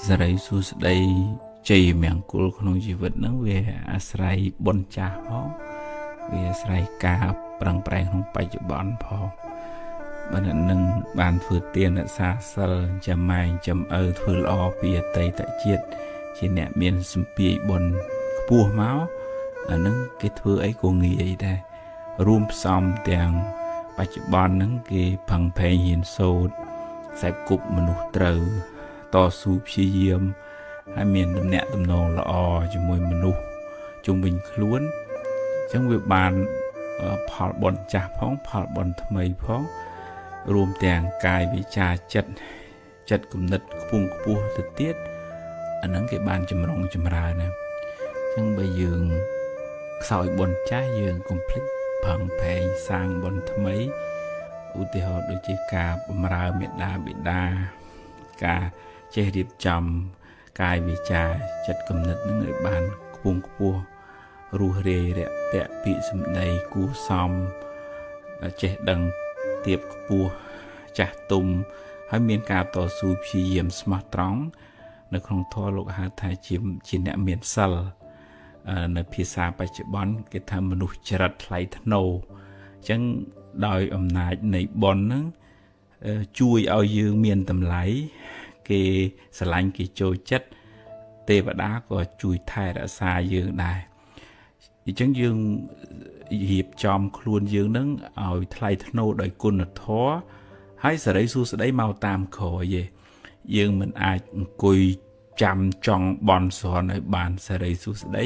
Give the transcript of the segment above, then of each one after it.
សរីសួស្តីជ័យមង្គលក្នុងជីវិតហ្នឹងវាអាស្រ័យបុណ្យចាស់ផងវាអាស្រ័យការប្រឹងប្រែងក្នុងបច្ចុប្បន្នផងបើអ្នកនឹងបានធ្វើទានរក្សាសិលចាំម៉ែចាំឪធ្វើល្អពីអតីតជាតិជាអ្នកមានសម្ពាយបុណ្យខ្ពស់មកអាហ្នឹងគេធ្វើអីក៏ងាយដែររួមផ្សំទាំងបច្ចុប្បន្នហ្នឹងគេផឹងផែងហ៊ានសូត្រខ្សែគប់មនុស្សត្រូវតស៊ូព្យាយាមហើយមានទំនាក់ទំនងល្អជាមួយមនុស្សជុំវិញខ្លួនអញ្ចឹងវាបានផលបុណ្យចាស់ផងផលបុណ្យថ្មីផងរួមទាំងកាយវិចារចិត្តគំនិតខ្ពង់ខ្ពស់ទៅទៀតអាហ្នឹងគេបានចម្រុងចម្រើនណាអញ្ចឹងបើយើងខ្សោយបុណ្យចាស់យើងកុំភ្លេចផឹងផែងសាងបុណ្យថ្មីឧទាហរណ៍ដូចជាការបម្រើមេដាបិតាការចេះរៀបចំកាយវិចារចិត្តគំនិតនឹងឲ្យបានខ្ពង់ខ្ពស់រស់រាយរាក់ទាក់ពាក្យសម្ដីគួរសមចេះដឹងទៀបខ្ពស់ចាស់ទុំហើយមានការតស៊ូព្យាយាមស្មោះត្រង់នៅក្នុងធម៌លោកហៅថាជាអ្នកមានសិលនៅភាសាបច្ចុប្បន្នគេថាមនុស្សចរិតថ្លៃថ្នូរអញ្ចឹងដោយអំណាចនៃបុណ្យហ្នឹងជួយឲ្យយើងមានតម្លៃគេស្រឡាញ់គេចូលចិត្តទេវតាក៏ជួយថែរក្សាយើងដែរអញ្ចឹងយើងរៀបចំខ្លួនយើងនឹងឲ្យថ្លៃថ្នូរដោយគុណធម៌ហើយសេរីសួស្តីមកតាមក្រោយទេយើងមិនអាចអង្គុយចាំចង់បន់ស្រន់ឲ្យបានសេរីសួស្តី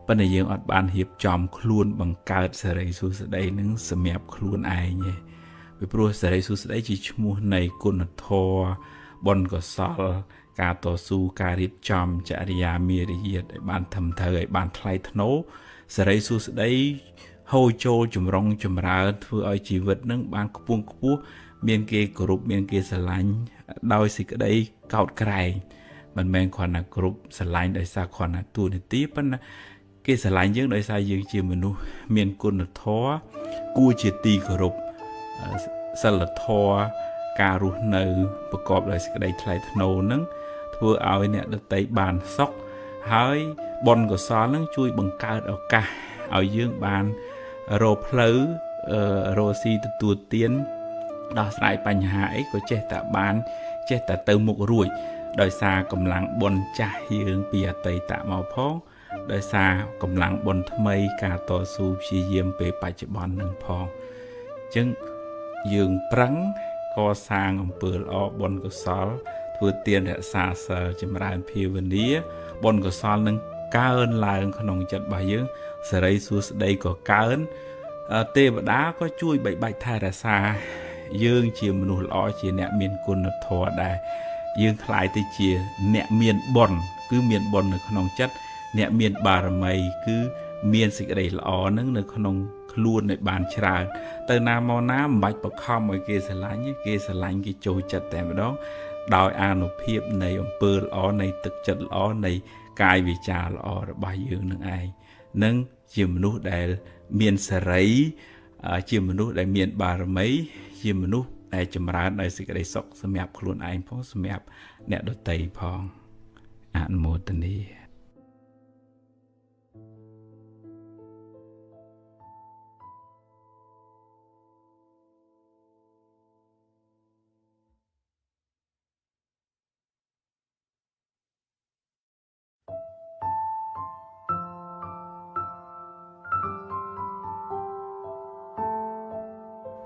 ប៉ុន្តែយើងអត់បានរៀបចំខ្លួនបង្កើតសេរីសួស្តីនឹងសម្រាប់ខ្លួនឯងទេពីព្រោះសេរីសួស្តីជាឈ្មោះនៃគុណធម៌បុណ្យកុសលការតស៊ូការរៀបចំចរិយាមារយាទឲ្យបានត្រឹមត្រូវឲ្យបានថ្លៃថ្នូរសេរីសួស្តីហូរចូលចម្រុងចម្រើនធ្វើឲ្យជីវិតនឹងបានខ្ពង់ខ្ពស់មានគេគោរពមានគេស្រឡាញ់ដោយសេចក្តីកោតក្រែងមិនមែនគ្រាន់តែគោរពស្រឡាញ់ដោយសារគ្រាន់តែតួនាទីប៉ុន្តែគេស្រឡាញ់យើងដោយសារយើងជាមនុស្សមានគុណធម៌គួរជាទីគោរពសិលធម៌ការរស់នៅប្រកបដោយសេចក្តីថ្លៃថ្នូរនឹងធ្វើឲ្យអ្នកដទៃបានសុខហើយបុណ្យកុសលនឹងជួយបង្កើតឱកាសឲ្យយើងបានរកផ្លូវរកស៊ីទទួលទានដោះស្រាយបញ្ហាអីក៏ចេះតែបានចេះតែទៅមុខរួចដោយសារកម្លាំងបុណ្យចាស់យើងពីអតីតមកផងដោយសារកម្លាំងបុណ្យថ្មីការតស៊ូព្យាយាមពេលបច្ចុប្បន្ននឹងផងអញ្ចឹងយើងប្រឹងកសាងអំពើល្អបុណ្យកុសលធ្វើទានរក្សាសិលចម្រើនភាវនាបុណ្យកុសលនឹងកើនឡើងក្នុងចិត្តរបស់យើងសេរីសួស្តីក៏កើនទេវតាក៏ជួយបីបាច់ថែរក្សាយើងជាមនុស្សល្អជាអ្នកមានគុណធម៌ដែរយើងខ្លាយទៅជាអ្នកមានបុណ្យគឺមានបុណ្យនៅក្នុងចិត្តអ្នកមានបារមីគឺមានសេចក្តីល្អនឹងនៅក្នុងខ្លួនឲ្យបានច្រើនទៅណាមកណាមិនបាច់បខំឲ្យគេស្រឡាញ់គេស្រឡាញ់គេចូលចិត្តតែម្ដងដោយអានុភាពនៃអំពើល្អនៃទឹកចិត្តល្អនៃកាយវិចារល្អរបស់យើងនឹងឯងនឹងជាមនុស្សដែលមានសេរីជាមនុស្សដែលមានបារមីជាមនុស្សដែលចម្រើនដោយសេចក្តីសុខសម្រាប់ខ្លួនឯងផងសម្រាប់អ្នកដទៃផងអនុមោទនា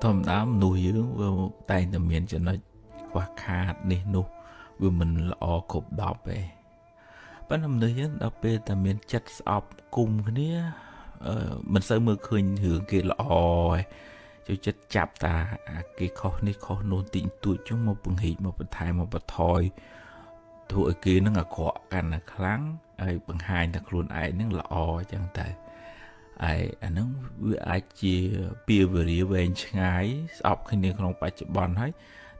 ធម្មតាមនុស្សយើងវាតែងតែមានចំណុចខ្វះខាតនេះនោះវាមិនល្អគ្រប់10ទេប៉ុន្តែមនុស្សយើងដល់ពេលតែមានចិត្តស្អប់គុំគ្នាមិនសូវមើលឃើញរឿងគេល្អទេចូលចិត្តចាប់តាគេខុសនេះខុសនោះទីទួចជុំមកពង្រីកមកបន្ថែមមកបន្ថយធ្វើឲ្យគេនឹងអាក្រក់កាន់តែខ្លាំងហើយបង្ហាញតែខ្លួនឯងនឹងល្អអញ្ចឹងតែអាហ្នឹងវាអាចជាពាវេរាវែងឆ្ងាយស្អប់គ្នាក្នុងបច្ចុប្បន្នហើយ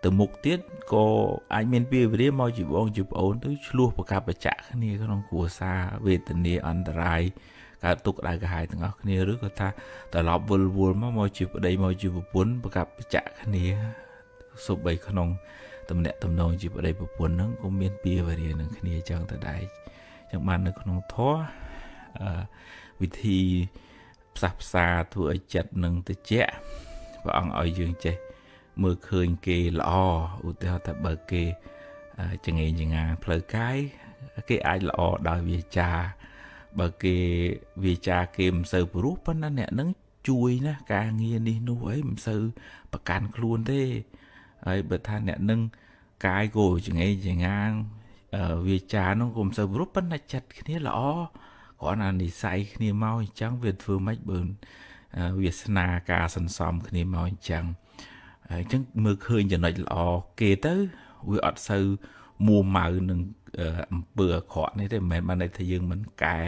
ទៅមុខទៀតក៏អាចមានពាវេរាមកជាបងជាប្អូនទៅឆ្លោះប្រកាសបច្ចៈគ្នាក្នុងគ្រួសារវេទនាអន្តរាយកើតទុក្ខដៅកាហាយទាំងអស់គ្នាឬក៏ថាត្រឡប់វល់មកជាប្តីមកជាប្រពន្ធប្រកាសបច្ចៈគ្នាសូម្បីក្នុងទ តំណាក់តំណងជាប្តីប្រពន្ធហ្នឹងក៏មានពីវរិយនឹងគ្នាចឹងទៅដែរចឹងបាននៅក្នុងធម៌វិធីផ្សះផ្សាធ្វើឲ្យចិត្តនឹងត្រជាក់ព្រះអង្គឲ្យយើងចេះមើលឃើញគេល្អឧទាហរណ៍ថាបើគេចងេងចងាផ្លូវកាយគេអាចល្អដោយវាចាបើគេវាចាគេមិនសូវព្រោះប៉ុន្តែអ្នកនឹងជួយណាការងារនេះនោះអីមិនសូវប្រកាន់ខ្លួនទេហើយបើថាអ្នកនឹងកាយក៏ចងេងចងាវាចានោះក៏មិនសូវព្រោះប៉ុន្តែចិត្តគ្នាល្អគ្រាន់តែនិស័យគ្នាមកអញ្ចឹងវាធ្វើម៉េចបើវាសនាការសន្សំគ្នាមកអញ្ចឹងមើលឃើញចំណុចល្អគេទៅវាអត់សូវមួម៉ៅនឹងអំពើអាក្រក់នេះទេមិនមែនបានន័យថាយើងមិនកែ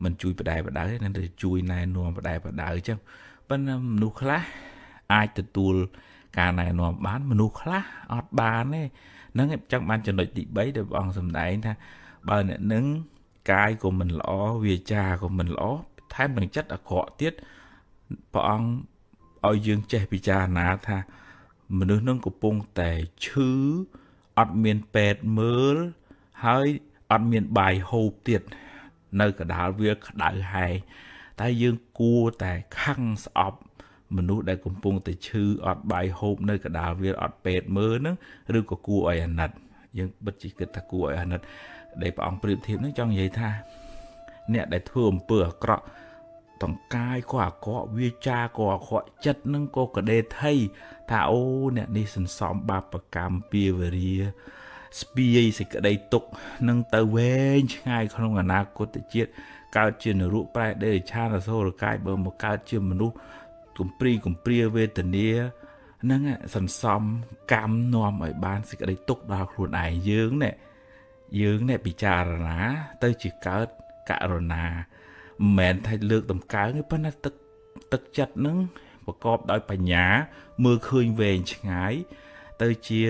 មិនជួយបដៅទេនឹងទៅជួយណែនាំបដៅអញ្ចឹងប៉ុន្តែមនុស្សខ្លះអាចទទួលការណែនាំបានមនុស្សខ្លះអត់បានទេហ្នឹងចឹងបានចំណុចទី3ដែលព្រះអង្គសម្ដែងថាបើអ្នកនឹងកាយក៏មិនល្អវាចាក៏មិនល្អថែមទាំងចិត្តអាក្រក់ទៀតព្រះអង្គឲ្យយើងចេះពិចារណាថាមនុស្សនឹងកំពុងតែឈឺអត់មានពេទ្យមើលហើយអត់មានបាយហូបទៀតនៅកណ្ដាលវាក្តៅហែងតែយើងគួរតែខឹងស្អប់មនុស្សដែលកំពុងតែឈឺអត់បាយហូបនៅកណ្ដាលវាអត់ពេទ្យមើលហ្នឹងឬក៏គួរឲ្យអាណិតយើងបិទជាគិតថាគួរឲ្យអាណិតដែលព្រះអង្គប្រៀបធៀបហ្នឹងចង់និយាយថាអ្នកដែលធ្វើអំពើអាក្រក់តង្កាយក៏អាក្រក់វាចាក៏អាក្រក់ចិត្តនឹងក៏កដេថៃថាអូអ្នកនេះសន្សំបាបកម្មពាវរាស្ពាយសេចក្តីទុក្ខនឹងទៅវែងឆ្ងាយក្នុងអនាគតជាតិកើតជានរកប្រែដេរឆានអសូរកាយបើមកកើតជាមនុស្សកំព្រាវេទនាហ្នឹងសន្សំកម្មនាំឲ្យបានសេចក្តីទុក្ខដល់ខ្លួនឯងយើងនេះពិចារណាទៅជាកើតករុណាមិនមែនថាលើកតម្កើងទេប៉ុន្តែទឹកចិត្តនឹងប្រកបដោយបញ្ញាមើលឃើញវែងឆ្ងាយទៅជា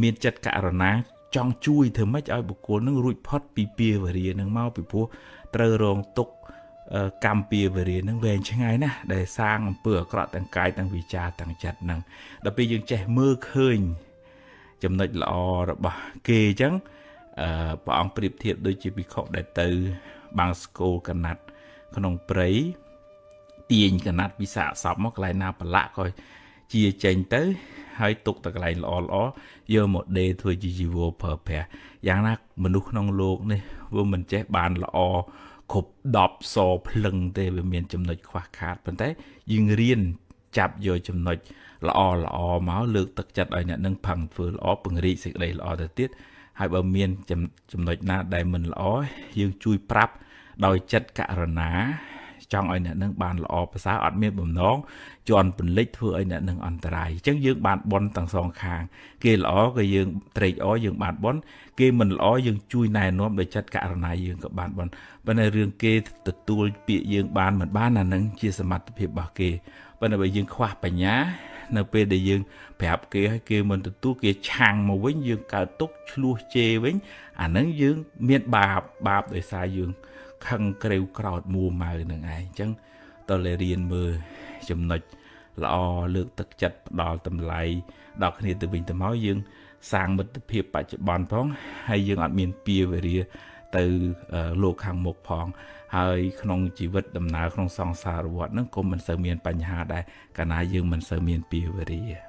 មានចិត្តករុណាចង់ជួយធ្វើម៉េចឲ្យបុគ្គលនឹងរួចផុតពីពាវរានឹងមកពីព្រោះត្រូវរងទុក្ខកម្មពាវរានឹងវែងឆ្ងាយណាស់ដែលសាងអំពើអាក្រក់ទាំងកាយទាំងវាចាទាំងចិត្តនឹងដល់ពេលយើងចេះមើលឃើញចំណុចល្អរបស់គេអញ្ចឹងព្រះអង្គប្រៀបធៀបដូចជាភិក្ខុដែលទៅបាំងស្គលកណាត់ក្នុងព្រៃទាញកណាត់វិសាកសពមកកន្លែងណាប្រឡាក់ក៏ជាចេញទៅហើយទុកតែកន្លែងល្អយកមកដេរធ្វើជាជីវរប្រើប្រាស់យ៉ាងណាមនុស្សក្នុងโลกនេះវាមិនចេះបានល្អគ្រប់10សភ្លឹងទេវាមានចំណុចខ្វះខាតប៉ុន្តែយើងរៀនចាប់យកចំណុចល្អមកលើកទឹកចិត្តឲ្យអ្នកនឹងផឹងធ្វើល្អពង្រីកសេចក្តីល្អទៅទៀតហើយបើមានចំណុចណាដែលមិនល្អយើងជួយប្រាប់ដោយចិត្តករុណាចង់ឲ្យអ្នកនឹងបានល្អប្រសើរអត់មានបំណងជន់ពន្លិចធ្វើឲ្យអ្នកនឹងអន្តរាយអញ្ចឹងយើងបានបន់ទាំងសងខាងគេល្អក៏យើងត្រេកអរយើងបានបន់គេមិនល្អយើងជួយណែនាំដោយចិត្តករុណាយើងក៏បានបន់ប៉ុន្តែរឿងគេទទួលពាក្យយើងបានមិនបានអានឹងជាសមត្ថភាពរបស់គេប៉ុន្តែបើយើងខ្វះបញ្ញានៅពេលដែលយើងប្រាប់គេឲ្យគេមិនទទួលគេឆាំងមកវិញយើងកើតទុកឆ្លោះជេរវិញអានឹងយើងមានបាបដោយសារយើងខឹងក្រេវក្រោតមួម៉ៅនឹងឯងអញ្ចឹងតើរៀនមើលចំណុចល្អលើកទឹកចិត្តផ្ដល់តម្លៃដល់គ្នាទៅវិញទៅមកយើងសាងមិត្តភាពបច្ចុប្បន្នផងហើយយើងអត់មានពាវរាទៅលោកខាងមុខផងហើយក្នុងជីវិតដំណើរក្នុងសង្សារវដ្តហ្នឹងក៏មិនសូវមានបញ្ហាដែរកាលណាយើងមិនសូវមានពាវរា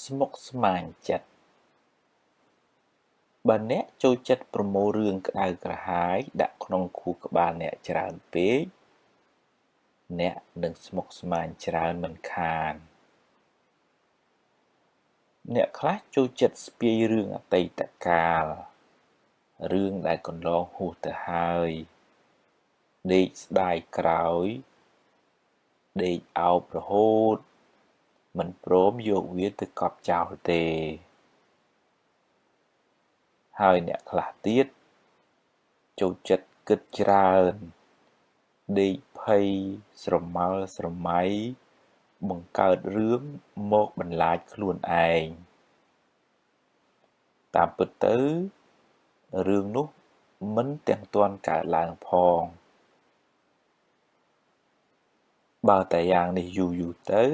ស្មុគស្មាញចិត្តបើអ្នកចូលចិត្តប្រមូលរឿងក្តៅក្រហាយដាក់ក្នុងខួរក្បាលអ្នកច្រើនពេកអ្នកនឹងស្មុគស្មាញច្រើនមិនខានអ្នកខ្លះចូលចិត្តស្ពាយរឿងអតីតកាលរឿងដែលកន្លងហួសទៅហើយដេកស្ដាយក្រោយដេកអោបរហូតមិនព្រមយកវាទៅកប់ចោលទេហើយអ្នកខ្លះទៀតចូលចិត្តគិតច្រើនដេកភ័យស្រមើស្រមៃបង្កើតរឿងមកបន្លាចខ្លួនឯងតាមពិតទៅរឿងនោះមិនទាំងទាន់កើតឡើងផងបើតែយ៉ាងនេះយូរទៅ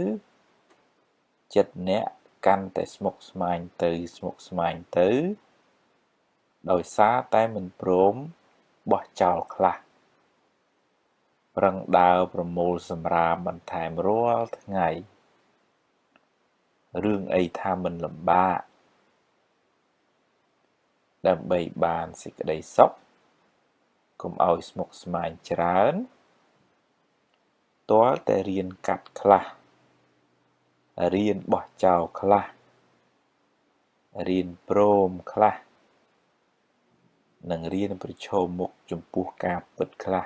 ចិត្តអ្នកកាន់តែស្មុគស្មាញទៅដោយសារតែមិនព្រមបោះចោលខ្លះប្រឹងដើរប្រមូលសម្រាមបន្ថែមរាល់ថ្ងៃរឿងអីថាមិនលំបាកដើម្បីបានសេចក្តីសុខកុំឲ្យស្មុគស្មាញច្រើនទាល់តែរៀនកាត់ខ្លះរៀនបោះចោលខ្លះរៀនព្រមខ្លះនិងរៀនប្រឈមមុខចំពោះការពិតខ្លះ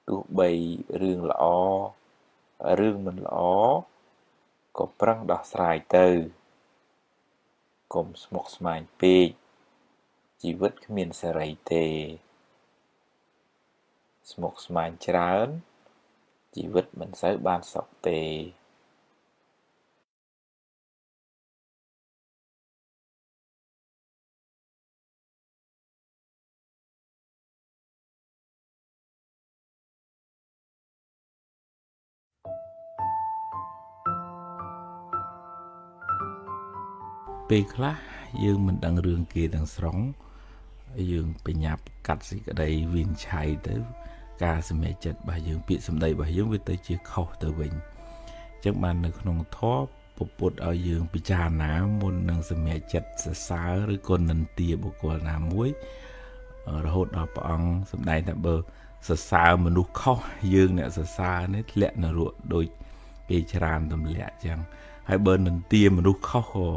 ទោះបីរឿងល្អរឿងមិនល្អក៏ប្រឹងដោះស្រាយទៅកុំស្មុគស្មាញពេកជីវិតគ្មានសេរីទេស្មុគស្មាញច្រើនជីវិតមិនសូវបានសុខទេពេលខ្លះយើងមិនដឹងរឿងគេទាំងស្រុងយើងបញ្ញាប់កាត់សេចក្តីវិនិច្ឆ័យទៅការសម្រេចចិត្តរបស់យើងពាក្យសម្ដីរបស់យើងវាទៅជាខុសទៅវិញអញ្ចឹងបាននៅក្នុងធម៌ពុទ្ធឲ្យយើងពិចារណាមុននឹងសម្រេចចិត្តសរសើរឬក៏និន្ទាបុគ្គលណាមួយរហូតដល់ព្រះអង្គសម្ដែងថាបើសរសើរមនុស្សខុសយើងអ្នកសរសើរនេះធ្លាក់នរកដូចគេច្រើនទម្លាក់អញ្ចឹងហើយបើនិន្ទាមនុស្សខុសក៏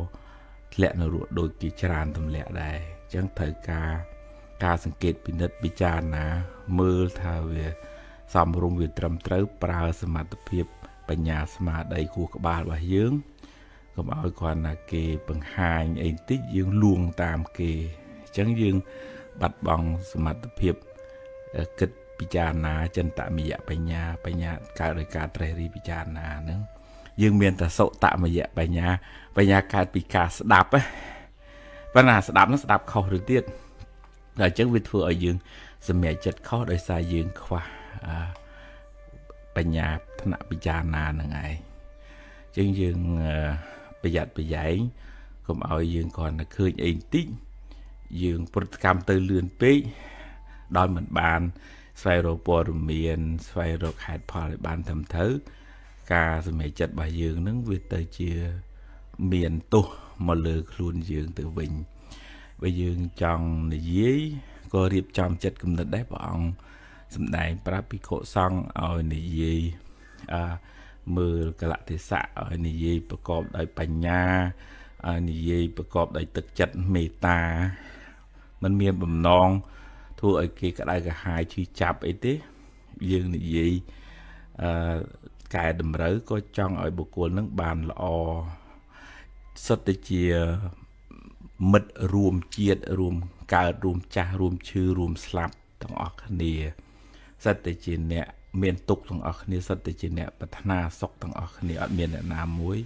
ធ្លាក់នរកដូចគេច្រើនទម្លាក់ដែរអញ្ចឹងត្រូវការសង្កេតពិនិត្យពិចារណាមើលថាវាសមរម្យវាត្រឹមត្រូវប្រើសមត្ថភាពបញ្ញាស្មារតីគួរក្បាលរបស់យើងកុំឲ្យគ្រាន់តែគេបង្ហាញអីបន្តិចយើងលួងតាមគេអញ្ចឹងយើងបាត់បង់សមត្ថភាពគិតពិចារណាចិន្តមយៈបញ្ញាកើតដោយការត្រេះរិះពិចារណាហ្នឹងយើងមានតែសុតមយៈបញ្ញាកើតពីការស្ដាប់ប៉ុន្តែស្ដាប់ហ្នឹងស្ដាប់ខុសទៅទៀតដល់អញ្ចឹងវាធ្វើឲ្យយើងសម្រេចចិត្តខុសដោយសារយើងខ្វះបញ្ញាថ្នាក់ពិចារណាហ្នឹងឯងអញ្ចឹងយើងប្រយ័ត្នប្រយែងកុំឲ្យយើងគ្រាន់តែឃើញអីបន្តិចយើងប្រតិកម្មទៅលឿនពេកដោយមិនបានស្វែងរកព័ត៌មានស្វែងរកហេតុផលឲ្យបានត្រឹមត្រូវការសម្រេចចិត្តរបស់យើងនឹងវាទៅជាមានទោសមកលើខ្លួនយើងទៅវិញបើយើងចង់និយាយក៏រៀបចំចិត្តគំនិតដែរព្រះអង្គសម្ដែងប្រាប់ភិក្ខុសង្ឃឲ្យនិយាយមើលកលៈទេសៈឲ្យនិយាយប្រកបដោយបញ្ញាឲ្យនិយាយប្រកបដោយទឹកចិត្តមេត្តាมันមានបំណងធ្វើឲ្យគេក្តៅក្រហាយឈឺចាប់អីទេយើងនិយាយកែតម្រូវក៏ចង់ឲ្យបុគ្គលនឹងបានល្អសុទ្ធតែជាមិត្តរួមជាតិរួមកើតរួមចាស់រួមឈឺរួមស្លាប់ទាំងអស់គ្នាសុទ្ធតែជាអ្នកមានទុក្ខទាំងអស់គ្នាសុទ្ធតែជាអ្នកប្រាថ្នាសុខទាំងអស់គ្នាអត់មានអ្នកណាមួយ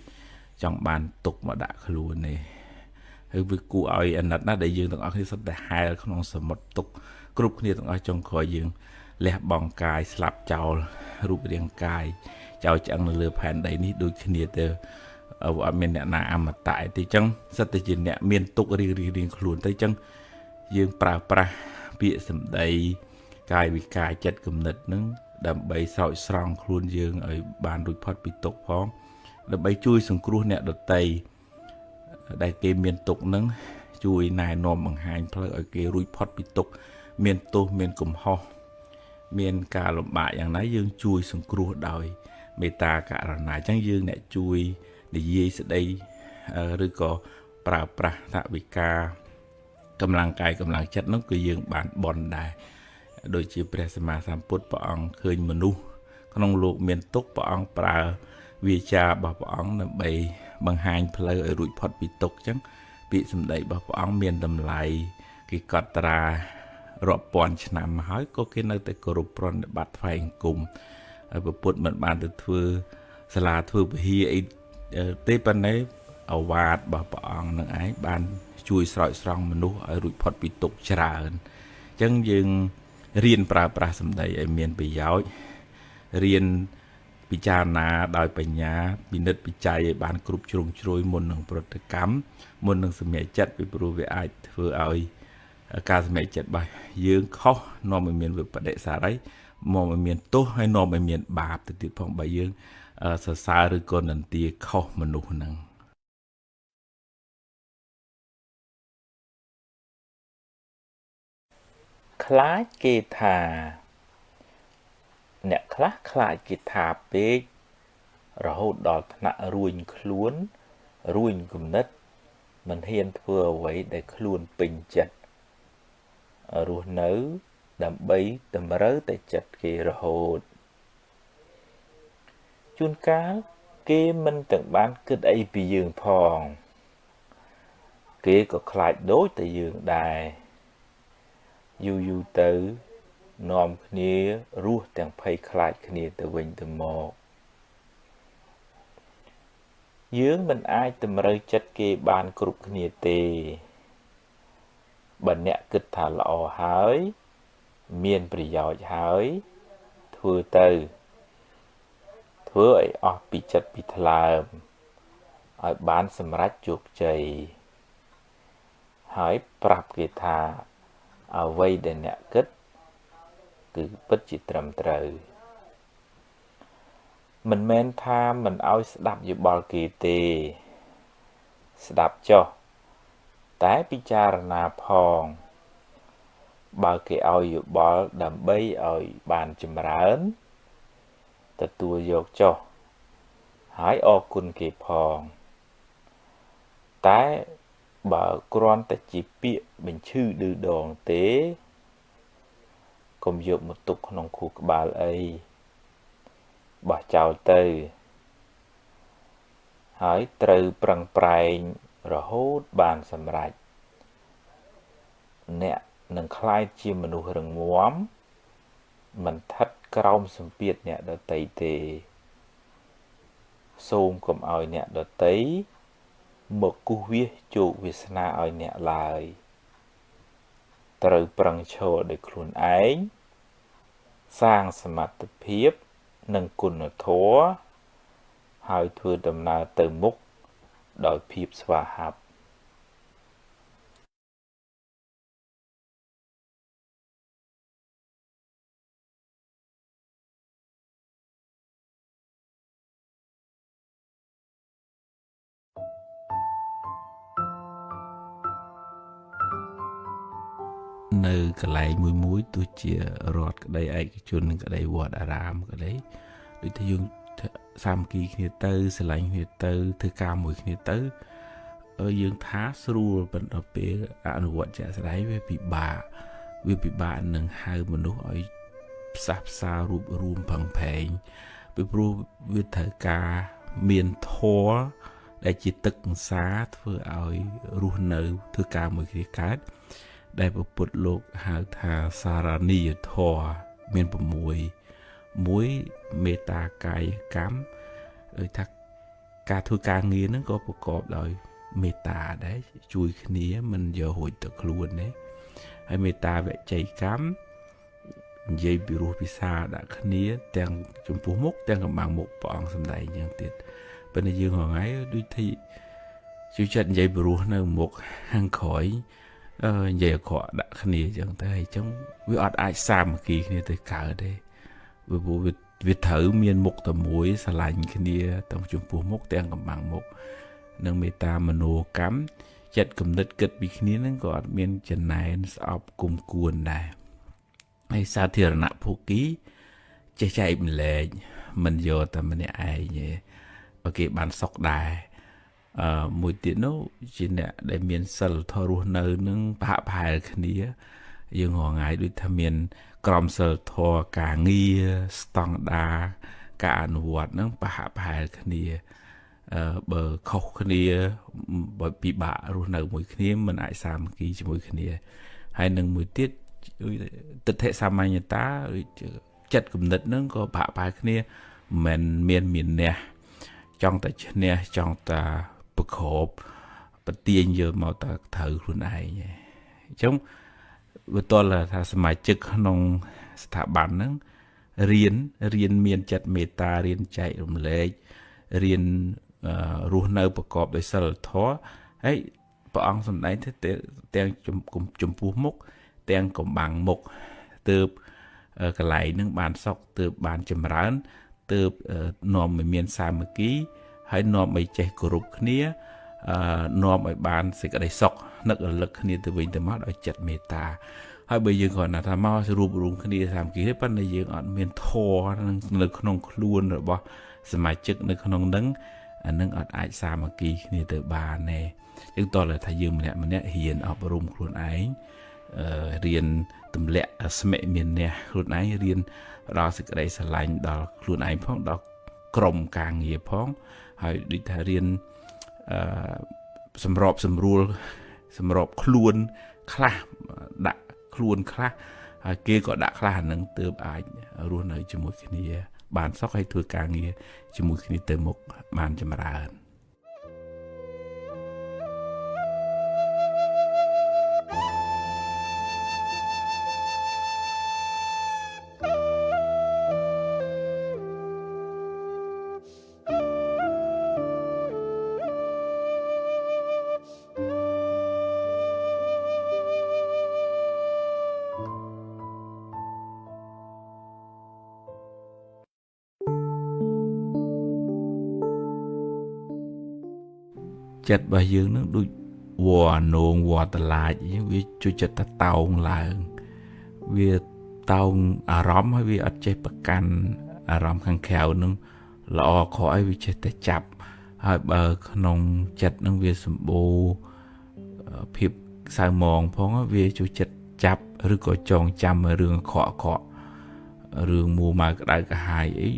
ចង់បានទុក្ខមកដាក់ខ្លួនទេហើយវាគួរឲ្យអាណិតណាស់ដែលយើងទាំងអស់គ្នាសុទ្ធតែហែលក្នុងសមុទ្រទុក្ខគ្រប់គ្នាទាំងអស់ចុងក្រោយយើងលះបង់កាយស្លាប់ចោលរូបរាងកាយចោលឆ្អឹងនៅលើផែនដីនេះដូចគ្នាទៅអត់មានអ្នកណាអមតៈអីទេអញ្ចឹងសិតតែជាអ្នកមានទុក្ខរៀងខ្លួនទៅអញ្ចឹងយើងប្រើប្រាស់ពាក្យសម្ដីកាយវិការចិត្តគំនិតនឹងដើម្បីស្រោចស្រង់ខ្លួនយើងឲ្យបានរួចផុតពីទុក្ខផង ដើម្បីជួយសង្គ្រោះអ្នកដទៃដែលគេមានទុក្ខនឹងជួយណែនាំបង្ហាញផ្លូវឲ្យគេរួចផុតពីទុក្ខមានទោសមានកំហុសមានការលំបាកយ៉ាងណាយើងជួយសង្គ្រោះដោយមេត្តាករុណាអញ្ចឹងយើងអ្នកជួយនិយាយស្ដីឬក៏ប្រើប្រាស់ថវិកាកម្លាំងកាយកម្លាំងចិត្តនោះគឺយើងបានបន់ដែរដូចជាព្រះសម្មាសម្ពុទ្ធព្រះអង្គឃើញមនុស្សក្នុងលោកមានទុក្ខព្រះអង្គប្រើវាចារបស់ព្រះអង្គដើម្បីបង្ហាញផ្លូវឲ្យរួចផុតពីទុក្ខអញ្ចឹងពាក្យសម្ដីរបស់ព្រះអង្គមានតម្លៃគេកត់ត្រារាប់ពាន់ឆ្នាំមកហើយក៏គេនៅតែគោរពប្រណិប័តថ្វាយអង្គមហើយពុទ្ធមិនបានទៅធ្វើសាលាធ្វើពហិអីទេប៉ុន្តែអវាទរបស់ព្រះអង្គនឹងឯងបានជួយស្រោចស្រង់មនុស្សឲ្យរួចផុតពីទុក្ខច្រើនអញ្ចឹងយើងរៀនប្រើប្រាស់សម្ដីឲ្យមានប្រយោជន៍រៀនពិចារណាដោយបញ្ញាពិនិត្យពិច័យឲ្យបានគ្រប់ជ្រុងជ្រោយមុននឹងប្រតិកម្មមុននឹងសម្រេចចិត្តពីព្រោះវាអាចធ្វើឲ្យការសម្រេចចិត្តរបស់យើងខុសនាំឲ្យមានវិបដិសារីមកឲ្យមានទោសហើយនាំឲ្យមានបាបទៅទៀតផងបើយើងសរសើរឬក៏នន្ទាខុសមនុស្សហ្នឹងខ្លាចគេថាអ្នកខ្លះខ្លាចគេថាពេករហូតដល់ថ្នាក់រួញខ្លួនរួញគំនិតមិនហ៊ានធ្វើអ្វីដែលខ្លួនពេញចិត្តរស់នៅដើម្បីតម្រូវតែចិត្តគេរហូតជួនកាលគេមិនទាំងបានគិតអីពីយើងផងគេក៏ខ្លាចដូចតែយើងដែរយូរទៅនាំគ្នារស់ទាំងភ័យខ្លាចគ្នាទៅវិញទៅមកយើងមិនអាចតម្រូវចិត្តគេបានគ្រប់គ្នាទេបើអ្នកគិតថាល្អហើយមានប្រយោជន៍ហើយធ្វើទៅធ្វើឲ្យអស់ពីចិត្តពីថ្លើមឲ្យបានសម្រេចជោគជ័យហើយប្រាប់គេថាអ្វីដែលអ្នកគិតគឺពិតជាត្រឹមត្រូវមិនមែនថាមិនឲ្យស្ដាប់យោបល់គេទេស្ដាប់ចុះតែពិចារណាផងបើគេឲ្យយោបល់ដើម្បីឲ្យបានចម្រើនទទួលយកចុះហើយអរគុណគេផងតែបើគ្រាន់តែជាពាក្យបញ្ឈឺឌឺដងទេកុំយកមកទុកក្នុងខួរក្បាលអីបោះចោលទៅហើយត្រូវប្រឹងប្រែងរហូតបានសម្រេចអ្នកនឹងក្លាយជាមនុស្សរឹងមាំមិនស្ថិតក្រោមសម្ពាធអ្នកដទៃទេសូមកុំឲ្យអ្នកដទៃមកគូសវាសជោគវាសនាឲ្យអ្នកឡើយត្រូវប្រឹងឈរដោយខ្លួនឯងសាងសមត្ថភាពនិងគុណធម៌ហើយធ្វើដំណើរទៅមុខដោយភាពស្វាហាប់នៅកន្លែងមួយទោះជារដ្ឋក្តីឯកជនក្តីវត្តអារាមក្តីដូចថាយើងសាមគ្គីគ្នាទៅស្រឡាញ់គ្នាទៅធ្វើការមួយគ្នាទៅយើងថាស្រួលប៉ុន្តែពេលអនុវត្តជាក់ស្ដែងវាពិបាកនឹងហៅមនុស្សឲ្យផ្សះផ្សារួបរួមផឹងផែងពីព្រោះវាត្រូវការមានធម៌ដែលជាទឹកអង្សាធ្វើឲ្យរស់នៅធ្វើការមួយគ្នាកើតដែលពុទ្ធលោកហៅថាសារនីយធម៌មាន6មួយមេត្តាកាយកម្មដូចថាការធ្វើការងារហ្នឹងក៏ប្រកបដោយមេត្តាដែរជួយគ្នាមិនយករួចទៅខ្លួនទេហើយមេត្តាវចីកម្មនិយាយពីរោះពិសាដាក់គ្នាទាំងចំពោះមុខទាំងកំបាំងមុខព្រះអង្គសម្ដែងយ៉ាងទៀតប៉ុន្តែយើងហងៃដូចទីជួយចិត្តនិយាយពីរោះនៅមុខខាងក្រោយនិយាយអក្រក់ដាក់គ្នាអញ្ចឹងទៅហើយអញ្ចឹងវាអត់អាចសាមគ្គីគ្នាទៅកើតទេវា វាត្រូវមានមុខតែមួយស្រឡាញ់គ្នាទាំងចំពោះមុខទាំងកំបាំងមុខនិងមេត្តាមនោកម្មចិត្តគំនិតគិតពីគ្នានឹងក៏អត់មានចំណែនស្អប់គុំគួនដែរហើយសាធារណភូគីចេះចែកម្លែកមិនយកតែម្នាក់ឯងទេបើគេបានសុខដែរមួយទៀតនោះជាអ្នកដែលមានសិលធម៌រស់នៅនឹងប្រហាក់ប្រហែលគ្នាយើងរងថ្ងៃដូចថាមានក្រមសិលធម៌ការងារស្តង់ដារការអនុវត្តនឹងប្រហាក់ប្រហែលគ្នាបើខុសគ្នាបើពិបាករស់នៅមួយគ្នាមិនអាចសាមគ្គីជាមួយគ្នាហើយនឹងមួយទៀតទិដ្ឋិសាមញ្ញតាចិត្តគំនិតនឹងក៏ប្រហាក់ប្រហែលគ្នាមិនមានអ្នកចង់តែឈ្នះចង់តែប្រកបប្រទៀងយកមកតែត្រូវខ្លួនឯងអញ្ចឹងវាតលថាសមាជិកក្នុងស្ថាប័នហ្នឹងរៀនមានចិត្តមេត្តារៀនចែករំលែករៀនរស់នៅប្រកបដោយសិលធម៌ហើយព្រះអង្គសម្ដែងថាទាំងចំពោះមុខទាំងកំបាំងមុខទើបកន្លែងហ្នឹងបានសុខទើបបានចម្រើនទើបនាំឲ្យមានសាមគ្គីហើយនាំឲ្យចេះគោរពគ្នានាំឲ្យបានសេចក្តីសុខនឹករលឹកគ្នាទៅវិញទៅមកដោយចិត្តមេត្តាហើយបើយើងគ្រាន់តែថាមករួបរวมគ្នាសាមគ្គីទេប៉ុន្តែយើងអត់មានធម៌នៅក្នុងខ្លួនរបស់សមាជិកនៅក្នុងហ្នឹងអានឹងអត់អាចសាមគ្គីគ្នាទៅបានទេយើងតើថាយើងម្នាក់ហ៊ានអប់រំខ្លួនឯងរៀនទម្លាក់ស្មិមានអ្នកខ្លួនឯងរៀនផ្ដល់សេចក្តីស្រឡាញ់ដល់ខ្លួនឯងផងដល់ក្រុមការងារផងហើយដូចថារៀនសម្របសម្រួលសម្របខ្លួនខ្លះដាក់ខ្លួនខ្លះហើយគេក៏ដាក់ខ្លះអានឹងទើបអាចរស់នៅជាមួយគ្នាបានសុខហើយធ្វើការងារជាមួយគ្នាទៅមុខបានចម្រើនចិត្តរបស់យើងនឹងដូចវល់នងវល់តឡាចវាជួយចិត្តទៅតោងឡើងវាតោងអារម្មណ៍ហើយវាអត់ចេះប្រកាន់អារម្មណ៍ខាងក្រៅនឹងល្អខកឲ្យវាចេះតែចាប់ហើយបើក្នុងចិត្តនឹងវាសម្បូរភាពសៅមងផងវាជួយចិត្តចាប់ឬក៏ចងចាំរឿងខករឿងមួម៉ៅក្តៅក្រហាយអី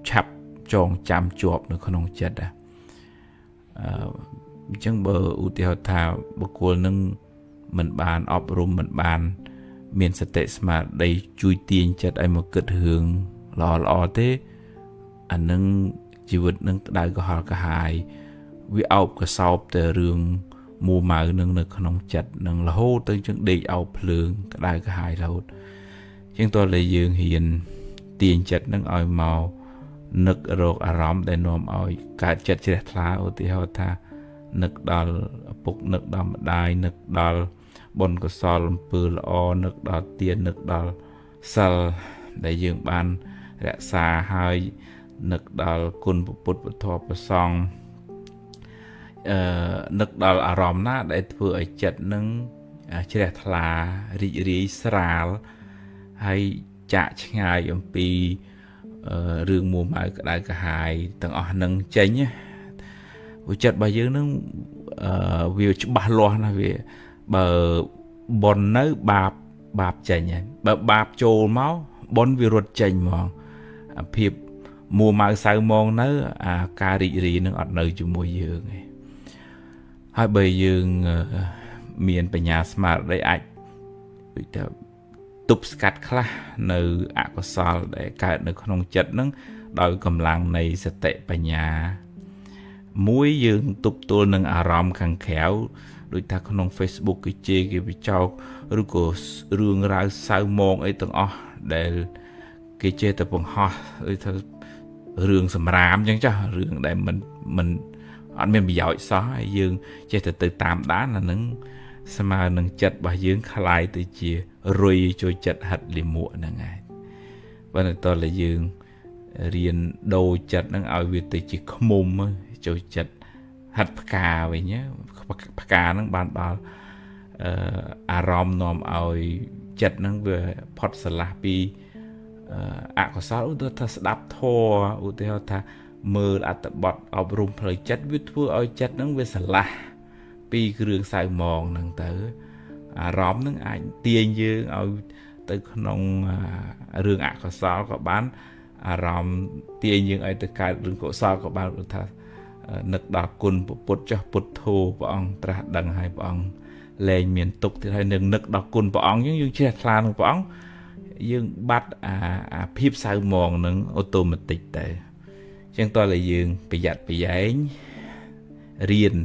ឆាប់ចងចាំជាប់នៅក្នុងចិត្តអញ្ចឹងបើឧទាហរណ៍ថាបុគ្គលនឹងមិនបានអប់រំមិនបានមានសតិស្មារតីជួយទាញចិត្តឲ្យមកគិតរឿងល្អទេអានឹងជីវិតនឹងក្តៅក្រហល់ក្រហាយវាអោបកសោបតែរឿងមួម៉ៅនឹងនៅក្នុងចិត្តនឹងរហូតទៅចឹងដេកអោបភ្លើងក្តៅក្រហាយរហូតជាងតើតែយើងហ៊ានទាញចិត្តនឹងឲ្យមកនឹករកអារម្មណ៍ដែលនាំឲ្យកើតចិត្តជ្រះថ្លាឧទាហរណ៍ថានឹកដល់ឪពុកនឹកដល់ម្ដាយនឹកដល់បុណ្យកុសលអំពើល្អនឹកដល់ទាននឹកដល់សិលដែលយើងបានរក្សាហើយនឹកដល់គុណពុទ្ធពធប្រសង្ឃនឹកដល់អារម្មណ៍ណាដែលធ្វើឲ្យចិត្តនឹងជ្រះថ្លារីករាយស្រាលហើយចាកឆ្ងាយអំពីរឿងមួម៉ៅក្តៅក្រហាយទាំងអស់នឹងចេញវិចិត្តរបស់យើងនឹងវាច្បាស់លាស់ណាវាបើបននៅបាបចេញហើយបើបាបចូលមកបនវារត់ចេញហ្មងអាភាពមួម៉ៅសៅមងនៅអាការរីករាយនឹងអត់នៅជាមួយយើងឯងហើយបើយើងមានបញ្ញាស្មារតីអាចដូចថាទប់ស្កាត់ខ្លះនៅអកុសលដែលកើតនៅក្នុងចិត្តនឹងដោយកម្លាំងនៃសតិបញ្ញាមួយយើងទប់ទល់នឹងអារម្មណ៍ខាងក្រៅដូចថាក្នុង Facebook គេជេរគេបិចោកឬក៏រឿងរ៉ាវសៅមងអីទាំងអស់ដែលគេជេរទៅបង្ហោះដូចថារឿងសម្រាមអញ្ចឹងចាស់រឿងដែលមិនអត់មានប្រយោជន៍សោះហើយយើងចេះតែទៅតាមដានអានឹងស្មើនឹងចិត្តរបស់យើងคล้ายទៅជារុយជួយចិត្តហិតលិមួកហ្នឹងហើយបើតើយើង riêng đồ chật nó ao việt tới chỉ không mồm cho chật hạt cà vậy nhé cà nó bàn bảo arom nòm ao chật nó về pot salapi có sao tôi ta đáp thua ưu theo ta mơ là tập bọt ở rùm thời chất viết thua ở chất nó về sala pi kêu sai mòn nâng tới róm nó ảnh tiền dương ở tới nông rương có sao có bán róm tiền dương ở tới cái rương cổ sao có bán được ta nực đỏ cùn bột cho bột thô bọn tra đằng hai bọn lên miền tục thì hay nực đỏ cùn bọn những như chia lan bọn dương bắt phíp sao mòn nâng automatic tới chẳng tôi là dương bị giặt bị giấy riêng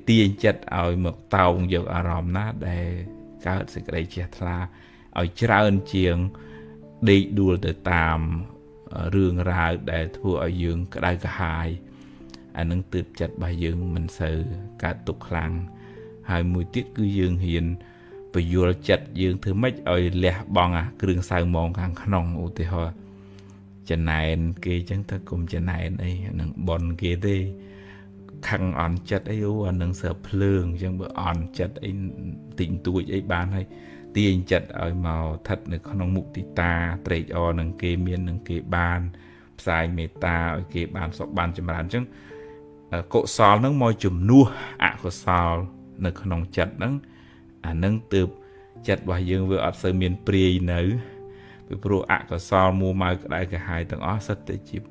tiền chất ở một tàu dược ở ròm ná để có sự cái chết là ở trơn chieng đi đua từ tàm rương ra để thua ở dương cái đây cả hai anh nâng tự chất bài dương mình sự cả tục lăng hai mùi tiết cứ dương hiện bởi dù chất dương thứ mấy ở lẹ bong kêu sao mong hàng nông ưu tế hoa chân này kia chẳng ta cùng chân này đây nâng bọn kia đi khăn on chất ấy u nâng sợ phường chẳng bữa on chất ấy tỉnh tuổi ấy bán hay tiền chất ở màu thật nâng không mục tì ta trệ cho nâng kê miên nâng kê ban xài mê ta ở kê ban sọc ban chùm rán chẳng cộ xó nâng môi chùm nua của xó nâng không chất nâng nâng từ chất bà dương vừa ọt sơ miên prì nữ vì pro của xó mua mai cái đại cả hai tầng ó sất để chịp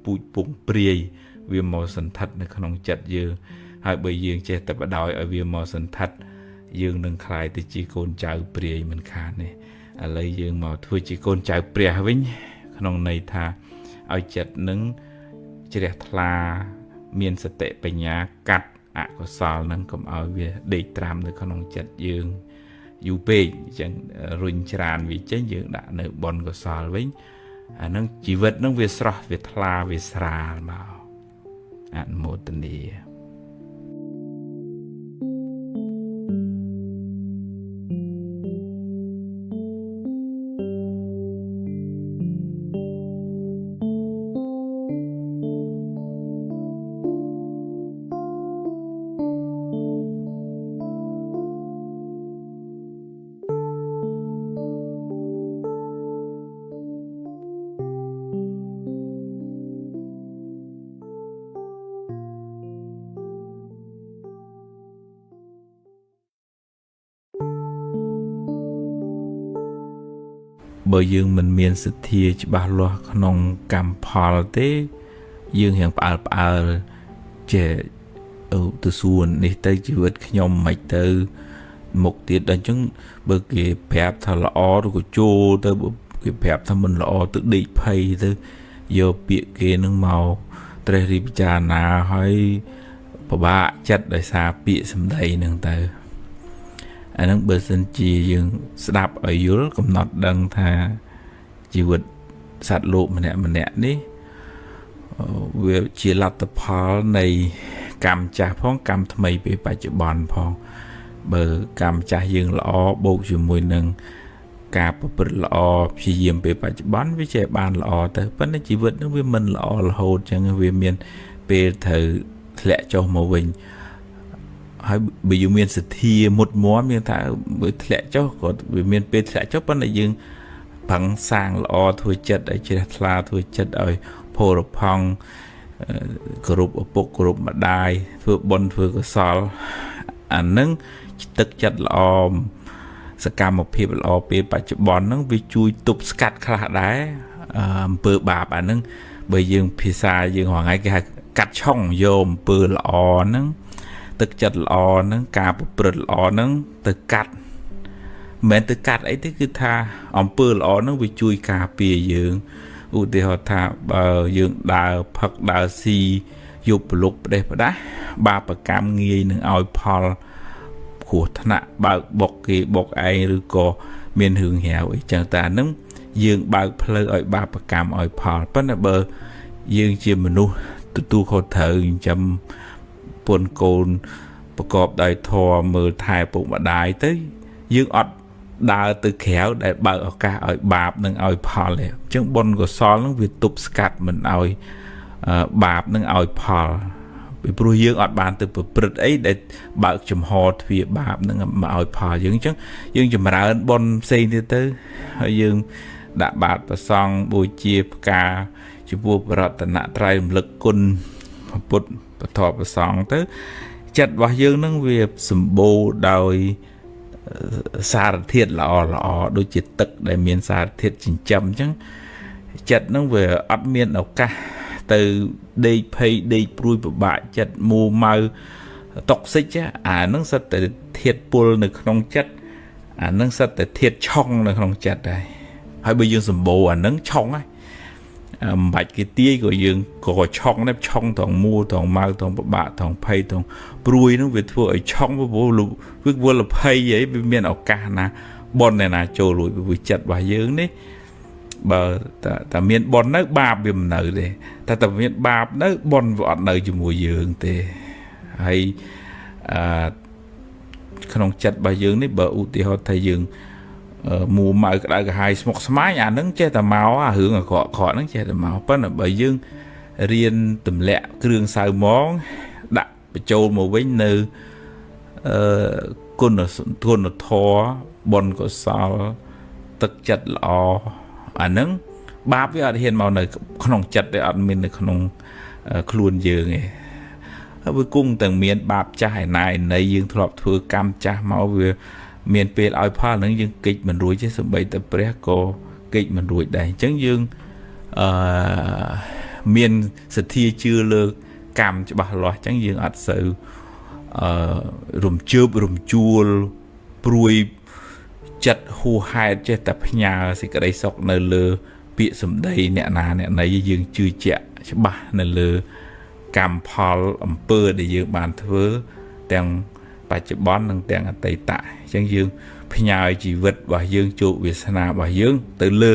bụi bụng prì vì màu sân thật nâng không chất dương hai bởi dương chế tập đòi ở vì màu sân thật dương nâng khai thì chỉ con cháu prì mình khá này lấy dương màu thôi chỉ con cháu prì vinh không này thà ở chất nâng chế đẹp là miền sạch tệ bởi nhà cắt của xó nâng cầm ở vì để tram được không chất dương dù bê chẳng rùn tràn vì chế dương đã nợ bọn của xó vinh nâng chỉ vật nâng về sọ về thla về sra màu một tình địa bởi dương mình miền sự thiê chỉ bảo lo không cầm phò thế dương hiện bảo trẻ từ xuân đi tới chỉ vật nhom mạch từ một tiết đó chúng bởi cái phép thật là ó của chô tới cái phép thật mình là ó tự định phay tới giờ bị cái nâng màu tới đi trà nà hay bà chất đời xa bị xâm đầy nâng tới nâng bởi sân chỉ dương đạp ở dưới cầm nọt đăng thà chỉ vượt sát lộ mình nẹ đi vì chỉ là tập hóa này cầm trả phong cầm thầm mây bị bà chữ bọn phong bởi cầm trả dương lõ bộ chữ mùi nâng cà bật lõ chỉ diệm bị bà chữ bọn với trẻ bàn lõ tới vẫn chỉ vượt nó với mình lõ là hồ chẳng vì miền bê thử lẹ cho màu bình hay bị dùng miền sự thi một món miền thả với lẽ cho có vì miền bên lẽ cho vẫn là dương bằng sang lò thôi chất ở trên là thôi chất ở phô rập phong group ở bộ group mà đai vừa bon vừa có sol nâng tức chất lò sẽ cam một phê lò bên bạch bón nâng vì chui tục cắt khá đá bờ bạp nâng bởi dương pizza dương hoàng ai cái cắtช่อง dôm bờ lò nâng tức chất lò nâng cà bột lò nâng từ cắt mẹ từ cắt ấy tức cứ tha ông bơ lò nâng vì chui cà pìa dương ưu tiên họ tha bờ dương đào phật đào si dục lục đây phải đá ba bậc cam nghi nâng oi paul của thằng bậc bọc kỳ bọc ai rồi có miền hướng hẻo ấy chẳng ta nâng dương bậc phơi oi ba bậc cam oi paul bắt là bờ dương chỉ mình nu tu khó thở chấm buồn cồnประกอบ đại thọ មើលថែពុកម្ដាយទៅយើងអត់ ដើរទៅក្រៅដែលបើកឱកាសឲ្យបាបនឹងឲ្យផលទេអញ្ចឹងបុណ្យកុសលនឹងវាទប់ស្កាត់មិនឲ្យបាបនឹងឲ្យផលពីព្រោះយើងអត់បានទៅប្រព្រឹត្តអីដែលបើកចំហទ្វារបាបនឹងមកឲ្យផលយើងអញ្ចឹងយើងចម្រើនបុណ្យផ្សេងទៀតទៅហើយយើងដាក់បាតប្រសង់បូជាផ្កាចំពោះបរតនត្រ័យរំលឹកគុណពុទ្ធពធប្រសង់ទៅចិត្តរបស់យើងនឹងវាសម្បូរដោយសារធាតុល្អដូចជាទឹកដែលមានសារធាតុចិញ្ចឹមអញ្ចឹងចិត្តនឹងវាអត់មានឱកាសទៅដេកភ័យដេកព្រួយពិបាកចិត្តមួម៉ៅតុកសិចអានឹងសិតតែធាតុពុលនៅក្នុងចិត្តអានឹងសិតតែធាតុឆុងនៅក្នុងចិត្តដែរហើយបើយើងសម្បូរអានឹងឆុងហើយមិនបាច់គេទាយក៏យើងក៏ឆុងដែរឆុងត្រង់មួត្រង់ម៉ៅត្រង់ពិបាកត្រង់ភ័យត្រង់ព្រួយនឹងវាធ្វើឲ្យឆុងវាវល់ភ័យអីវាមានឱកាសណាបនណាចូលរួចវាចិត្តរបស់យើងនេះបើតែមានបននៅបាបវាមិននៅទេតែមានបាបនៅបនវាអត់នៅជាមួយយើងទេហើយក្នុងចិត្តរបស់យើងនេះបើឧទាហរណ៍ថាយើងមួម៉ៅក្តៅក្រហាយស្មុគស្មាញអានឹងចេះតែមកអារឿងអាក្រក់ហ្នឹងចេះតែមកប៉ុន្តែបើយើងរៀនទម្លាក់គ្រឿងសៅហ្មងដាក់បញ្ចូលមកវិញនៅគុណធម៌បុណ្យកុសលទឹកចិត្តល្អអានឹងបាបវាអត់ហ៊ានមកនៅក្នុងចិត្តទេអត់មាននៅក្នុងខ្លួនយើងទេហើយវាគង់តែមានបាបចាស់ឯណាឯណីយើងធ្លាប់ធ្វើកម្មចាស់មកវាមានពេលឲ្យផលហ្នឹងយើងកិច្ចមិនរួចទេសូម្បីតែព្រះក៏កិច្ចមិនរួចដែរអញ្ចឹងយើងមានសទ្ធាជឿលើកម្មច្បាស់លាស់អញ្ចឹងយើងអត់សូវរំជើបរំជួលព្រួយចិត្តហួសហេតុចេះតែផ្ញើសេចក្តីសុខនៅលើពាក្យសម្ដីអ្នកណាអ្នកណីយើងជឿជាក់ច្បាស់នៅលើកម្មផលអំពើដែលយើងបានធ្វើទាំងបច្ចុប្បន្ននិងទាំងអតីតអញ្ចឹងយើងផ្ញើជីវិតរបស់យើងជោគវាសនារបស់យើងទៅលើ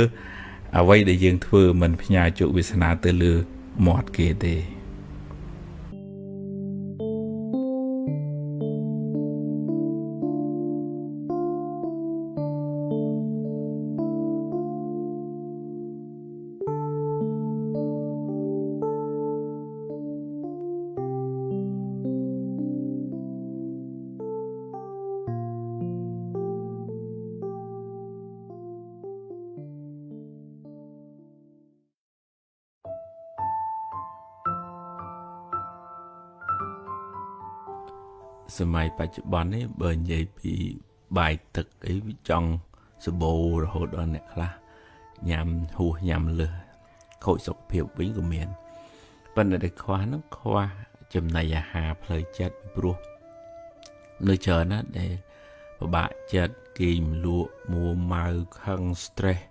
អ្វីដែលយើងធ្វើមិនផ្ញើជោគវាសនាទៅលើមាត់គេទេសម័យបច្ចុប្បន្ននេះបើនិយាយពីបាយទឹកអីវាចង់សបោរហូតដល់អ្នកខ្លះញ៉ាំហួសញ៉ាំលើសខូចសុខភាពវិញក៏មានប៉ុន្តែដែលខ្វះនោះខ្វះចំណីអាហារផ្លូវចិត្តព្រោះនៅច្រើនណាស់ដែលពិបាកចិត្តគេងលក់មួម៉ៅខឹង stress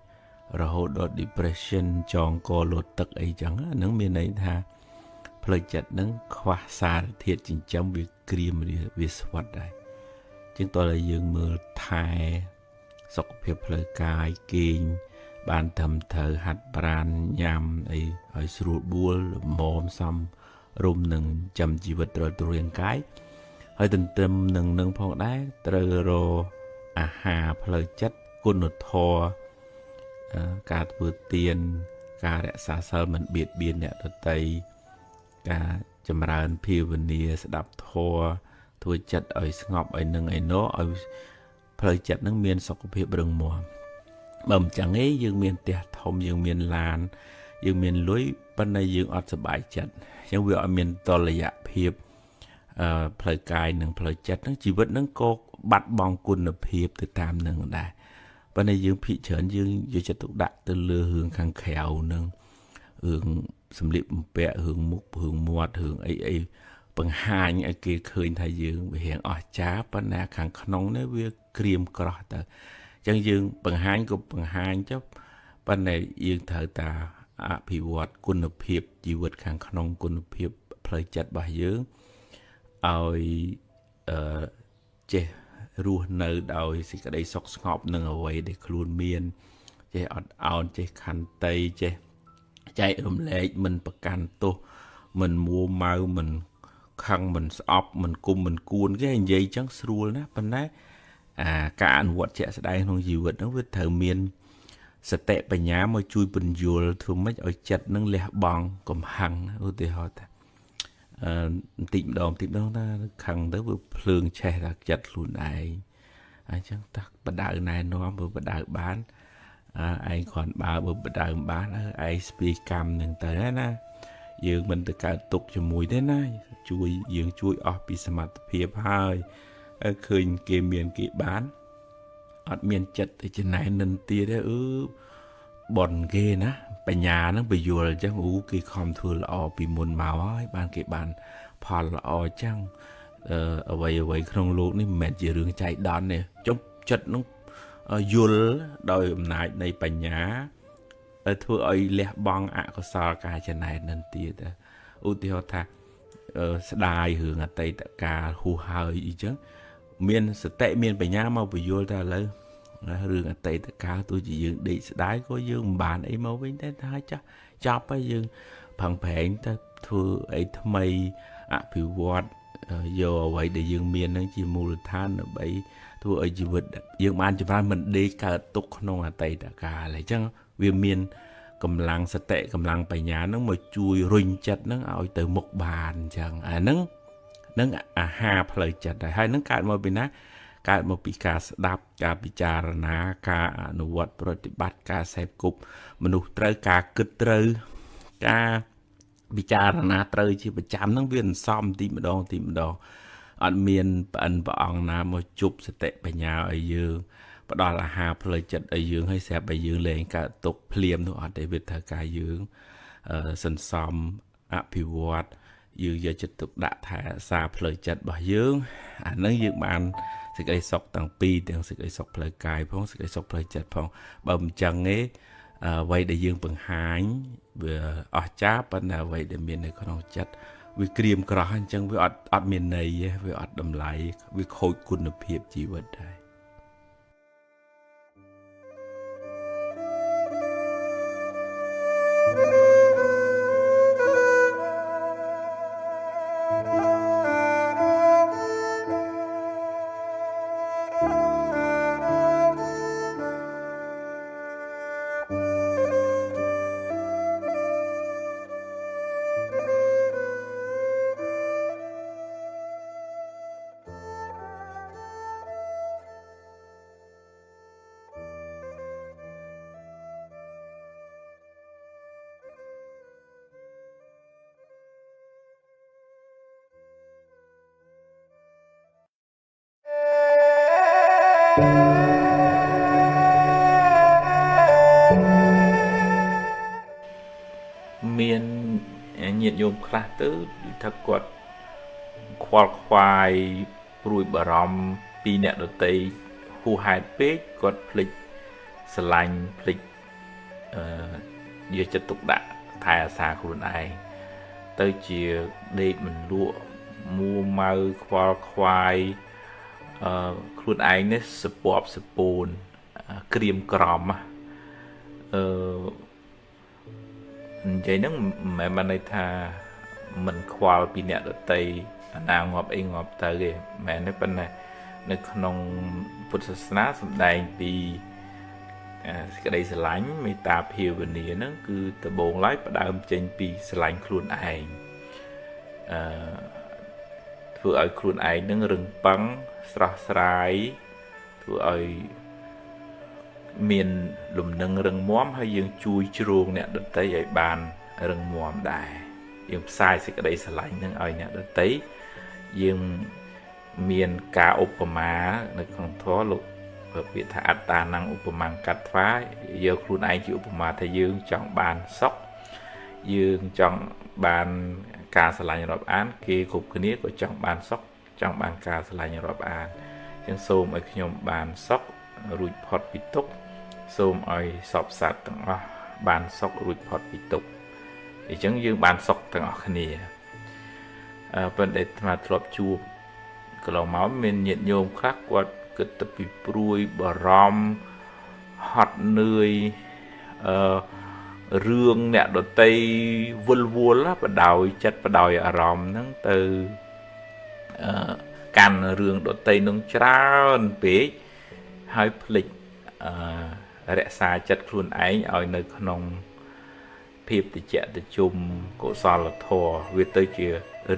រហូតដល់ depression ចងកលត់ទឹកអីចឹងហ្នឹងមានន័យថាផ្លូវចិត្តហ្នឹងខ្វះសារធាតុចិញ្ចឹមវាក្រៀមវាស្វិតដែរជាងតើយើងមើលថែសុខភាពផ្លូវកាយគេងបានត្រឹមត្រូវហាត់ប្រាណញ៉ាំអីឲ្យស្រួលបួលល្មមសមរម្យនឹងចាំជីវិតត្រូវរាងកាយហើយទន្ទឹមនឹងផងដែរត្រូវរកអាហារផ្លូវចិត្តគុណធម៌ការធ្វើទានការរក្សាសិលមិនបៀតបៀនអ្នកដទៃការចម្រើនភាវនាស្ដាប់ធម៌ធ្វើចិត្តឲ្យស្ងប់ឲ្យនឹងឲ្យណោឲ្យផ្លូវចិត្តនឹងមានសុខភាពរឹងមាំបើមិនចឹងទេយើងមានផ្ទះធំយើងមានឡានយើងមានលុយប៉ុន្តែយើងអត់សប្បាយចិត្តអញ្ចឹងវាអត់មានតុល្យភាពផ្លូវកាយនិងផ្លូវចិត្តហ្នឹងជីវិតហ្នឹងក៏បាត់បង់គុណភាពទៅតាមនឹងដែរប៉ុន្តែយើងភិកច្រើនយើងយកចិត្តទុកដាក់ទៅលើរឿងខាងក្រៅហ្នឹងរឿងសម្លៀកបំពាក់រឿងមុខរឿងមាត់រឿងអីបង្ហាញឲ្យគេឃើញថាយើងវារៀងអស្ចារ្យប៉ុន្តែខាងក្នុងនេះវាក្រៀមក្រោះទៅអញ្ចឹងយើងបង្ហាញក៏បង្ហាញចុះប៉ុន្តែយើងត្រូវតាអភិវឌ្ឍគុណភាពជីវិតខាងក្នុងគុណភាពផ្លូវចិត្តរបស់យើងឲ្យចេះរស់នៅដោយសេចក្តីសុខស្ងប់នឹងអ្វីដែលខ្លួនមានចេះអត់ឱនចេះខន្តីចេះចែករំលែកមិនប្រកាន់ទោសមិនមួម៉ៅមិនខឹងមិនស្អប់មិនគុំមិនគួនគេនិយាយចឹងស្រួលណាប៉ុន្តែ ការអនុវត្តជាក់ស្ដែងក្នុងជីវិតហ្នឹងវាត្រូវមានសតិបញ្ញាមកជួយពន្យល់ធ្វើម៉េចឲ្យចិត្តនឹងលះបង់កំហឹងឧទាហរណ៍ថាបន្តិចម្ដងថាខឹងទៅវាភ្លើងឆេះដល់ចិត្តខ្លួនឯងអញ្ចឹងតើបដៅណែនាំបើបដៅបានឯងគ្រាន់បើបដៅមិនបានឯងស្ពាយកម្មនឹងទៅណាយើងមិនទៅកើតទុកជាមួយទេណាយើងជួយអស់ពីសមត្ថភាពហើយឃើញគេមានគេបានអត់មានចិត្តទៅចំណែននិន្ទាទេបនគេណាបញ្ញាហ្នឹងបញ្យល់អញ្ចឹងគេខំធ្វើល្អពីមុនមកហើយបានគេបានផលល្អអញ្ចឹងអ្វីក្នុងโลกនេះមិនមែនជារឿងចៃដន្យទេចុះចិត្តហ្នឹងយល់ដោយអំណាចនៃបញ្ញាធ្វើឲ្យលះបង់អកុសលការចំណែននិន្ទាទៅឧទាហរណ៍ថាស្ដាយរឿងអតីតកាលហួសហើយអញ្ចឹងមានសតិមានបញ្ញាមកបញ្យល់ថាឥឡូវរឿងអតីតកាលទោះជាយើងដេកស្ដាយក៏យើងមិនបានអីមកវិញទេថាចោះចប់ហើយយើងផឹងប្រែងទៅធ្វើអីថ្មីអភិវឌ្ឍយកអ្វីដែលយើងមានហ្នឹងជាមូលដ្ឋានដើម្បីធ្វើឲ្យជីវិតយើងបានចម្រើនមិនដេកកើតទុកក្នុងអតីតកាលអញ្ចឹងវាមានកម្លាំងសតិកម្លាំងបញ្ញាហ្នឹងមកជួយរុញចិត្តហ្នឹងឲ្យទៅមុខបានអញ្ចឹងអាហ្នឹងអាហារផ្លូវចិត្តហើយហ្នឹងកើតមកពីណាកើតមកពីការស្ដាប់ការពិចារណាការអនុវត្តប្រតិបត្តិការសេពគប់មនុស្សត្រូវការគិតត្រូវការពិចារណាត្រូវជាប្រចាំហ្នឹងវាអន្សំទីម្ដងអត់មានប្អិនព្រះអង្គណាមកជប់សតិបញ្ញាឲ្យយើងផ្ដល់អាហារផ្លូវចិត្តឲ្យយើងឲ្យស្រាប់ឲ្យយើងលែងកើតទុកភ្លាមនោះអត់ទេវាត្រូវការយើងសន្សំអភិវឌ្ឍយើងយកចិត្តទុកដាក់ថែរក្សាផ្លូវចិត្តរបស់យើងអាហ្នឹងយើងបានសេចក្តីសុខទាំងពីរទាំងសេចក្តីសុខផ្លូវកាយផងសេចក្តីសុខផ្លូវចិត្តផងបើមិនចឹងទេអ្វីដែលយើងបង្ហាញវាអស្ចារ្យប៉ុន្តែអ្វីដែលមាននៅក្នុងចិត្តវាក្រៀមក្រោះអញ្ចឹងវាអត់មានន័យទេវាអត់តម្លៃវាខូចគុណភាពជីវិតដែរមានញាតិញោមខ្លះទៅថាគាត់ខ្វល់ខ្វាយព្រួយបារម្ភពីអ្នកដទៃហួសហេតុពេកគាត់ភ្លេចស្រឡាញ់ភ្លេចយកចិត្តទុកដាក់ថែអាសាខ្លួនឯងទៅជាដេកមិនលក់មួម៉ៅខ្វល់ខ្វាយខ្លួនឯងនេះសពប់សពូនក្រៀមក្រំនិយាយហ្នឹងមិនមែនន័យថាមិនខ្វល់ពីអ្នកដទៃអាណាងាប់អីងាប់ទៅទេមិនមែនទេប៉ុន្តែនៅក្នុងពុទ្ធសាសនាសម្ដែងពីសេចក្តីស្រឡាញ់មេត្តាភាវនាហ្នឹងគឺដំបូងឡើយផ្ដើមចេញពីស្រឡាញ់ខ្លួនឯងធ្វើឲ្យខ្លួនឯងនឹងរឹងប៉ឹងស្រស់ស្រាយធ្វើឲ្យមានលំនឹងរឹងមាំហើយយើងជួយជ្រោងអ្នកដទៃឲ្យបានរឹងមាំដែរយើងផ្សាយសេចក្តីស្រឡាញ់នឹងឲ្យអ្នកដទៃយើងមានការឧបមានៅក្នុងធម៌លោកពាក្យថាអត្តានំឧបមាកាត់ថ្វាយកខ្លួនឯងជាឧបមាថាយើងចង់បានសុខយើងចង់បានការស្រឡាញ់រាប់អានគេគ្រប់គ្នាក៏ចង់បានសុខចង់បានការស្រឡាញ់រាប់អានអញ្ចឹងសូមឲ្យខ្ញុំបានសុខរួចផុតពីទុក្ខសូមឲ្យសពសត្វទាំងអស់បានសុខរួចផុតពីទុក្ខអញ្ចឹងយើងបានសុខទាំងអស់គ្នាប៉ុន្តែអាត្មាធ្លាប់ជួបកន្លងមកមានញាតិញោមខ្លះគាត់គិតទៅពីព្រួយបារម្ភហត់នឿយរឿងអ្នកដតីវល់បដោយចិត្តបដោយអារម្មណ៍ហ្នឹងទៅកាន់រឿងដតីនឹងច្រើនពេក ហើយភ្លេចរក្សាចិត្តខ្លួនឯងឲ្យនៅក្នុងភាពតិចតិជុំកុសលធម៌វាទៅជា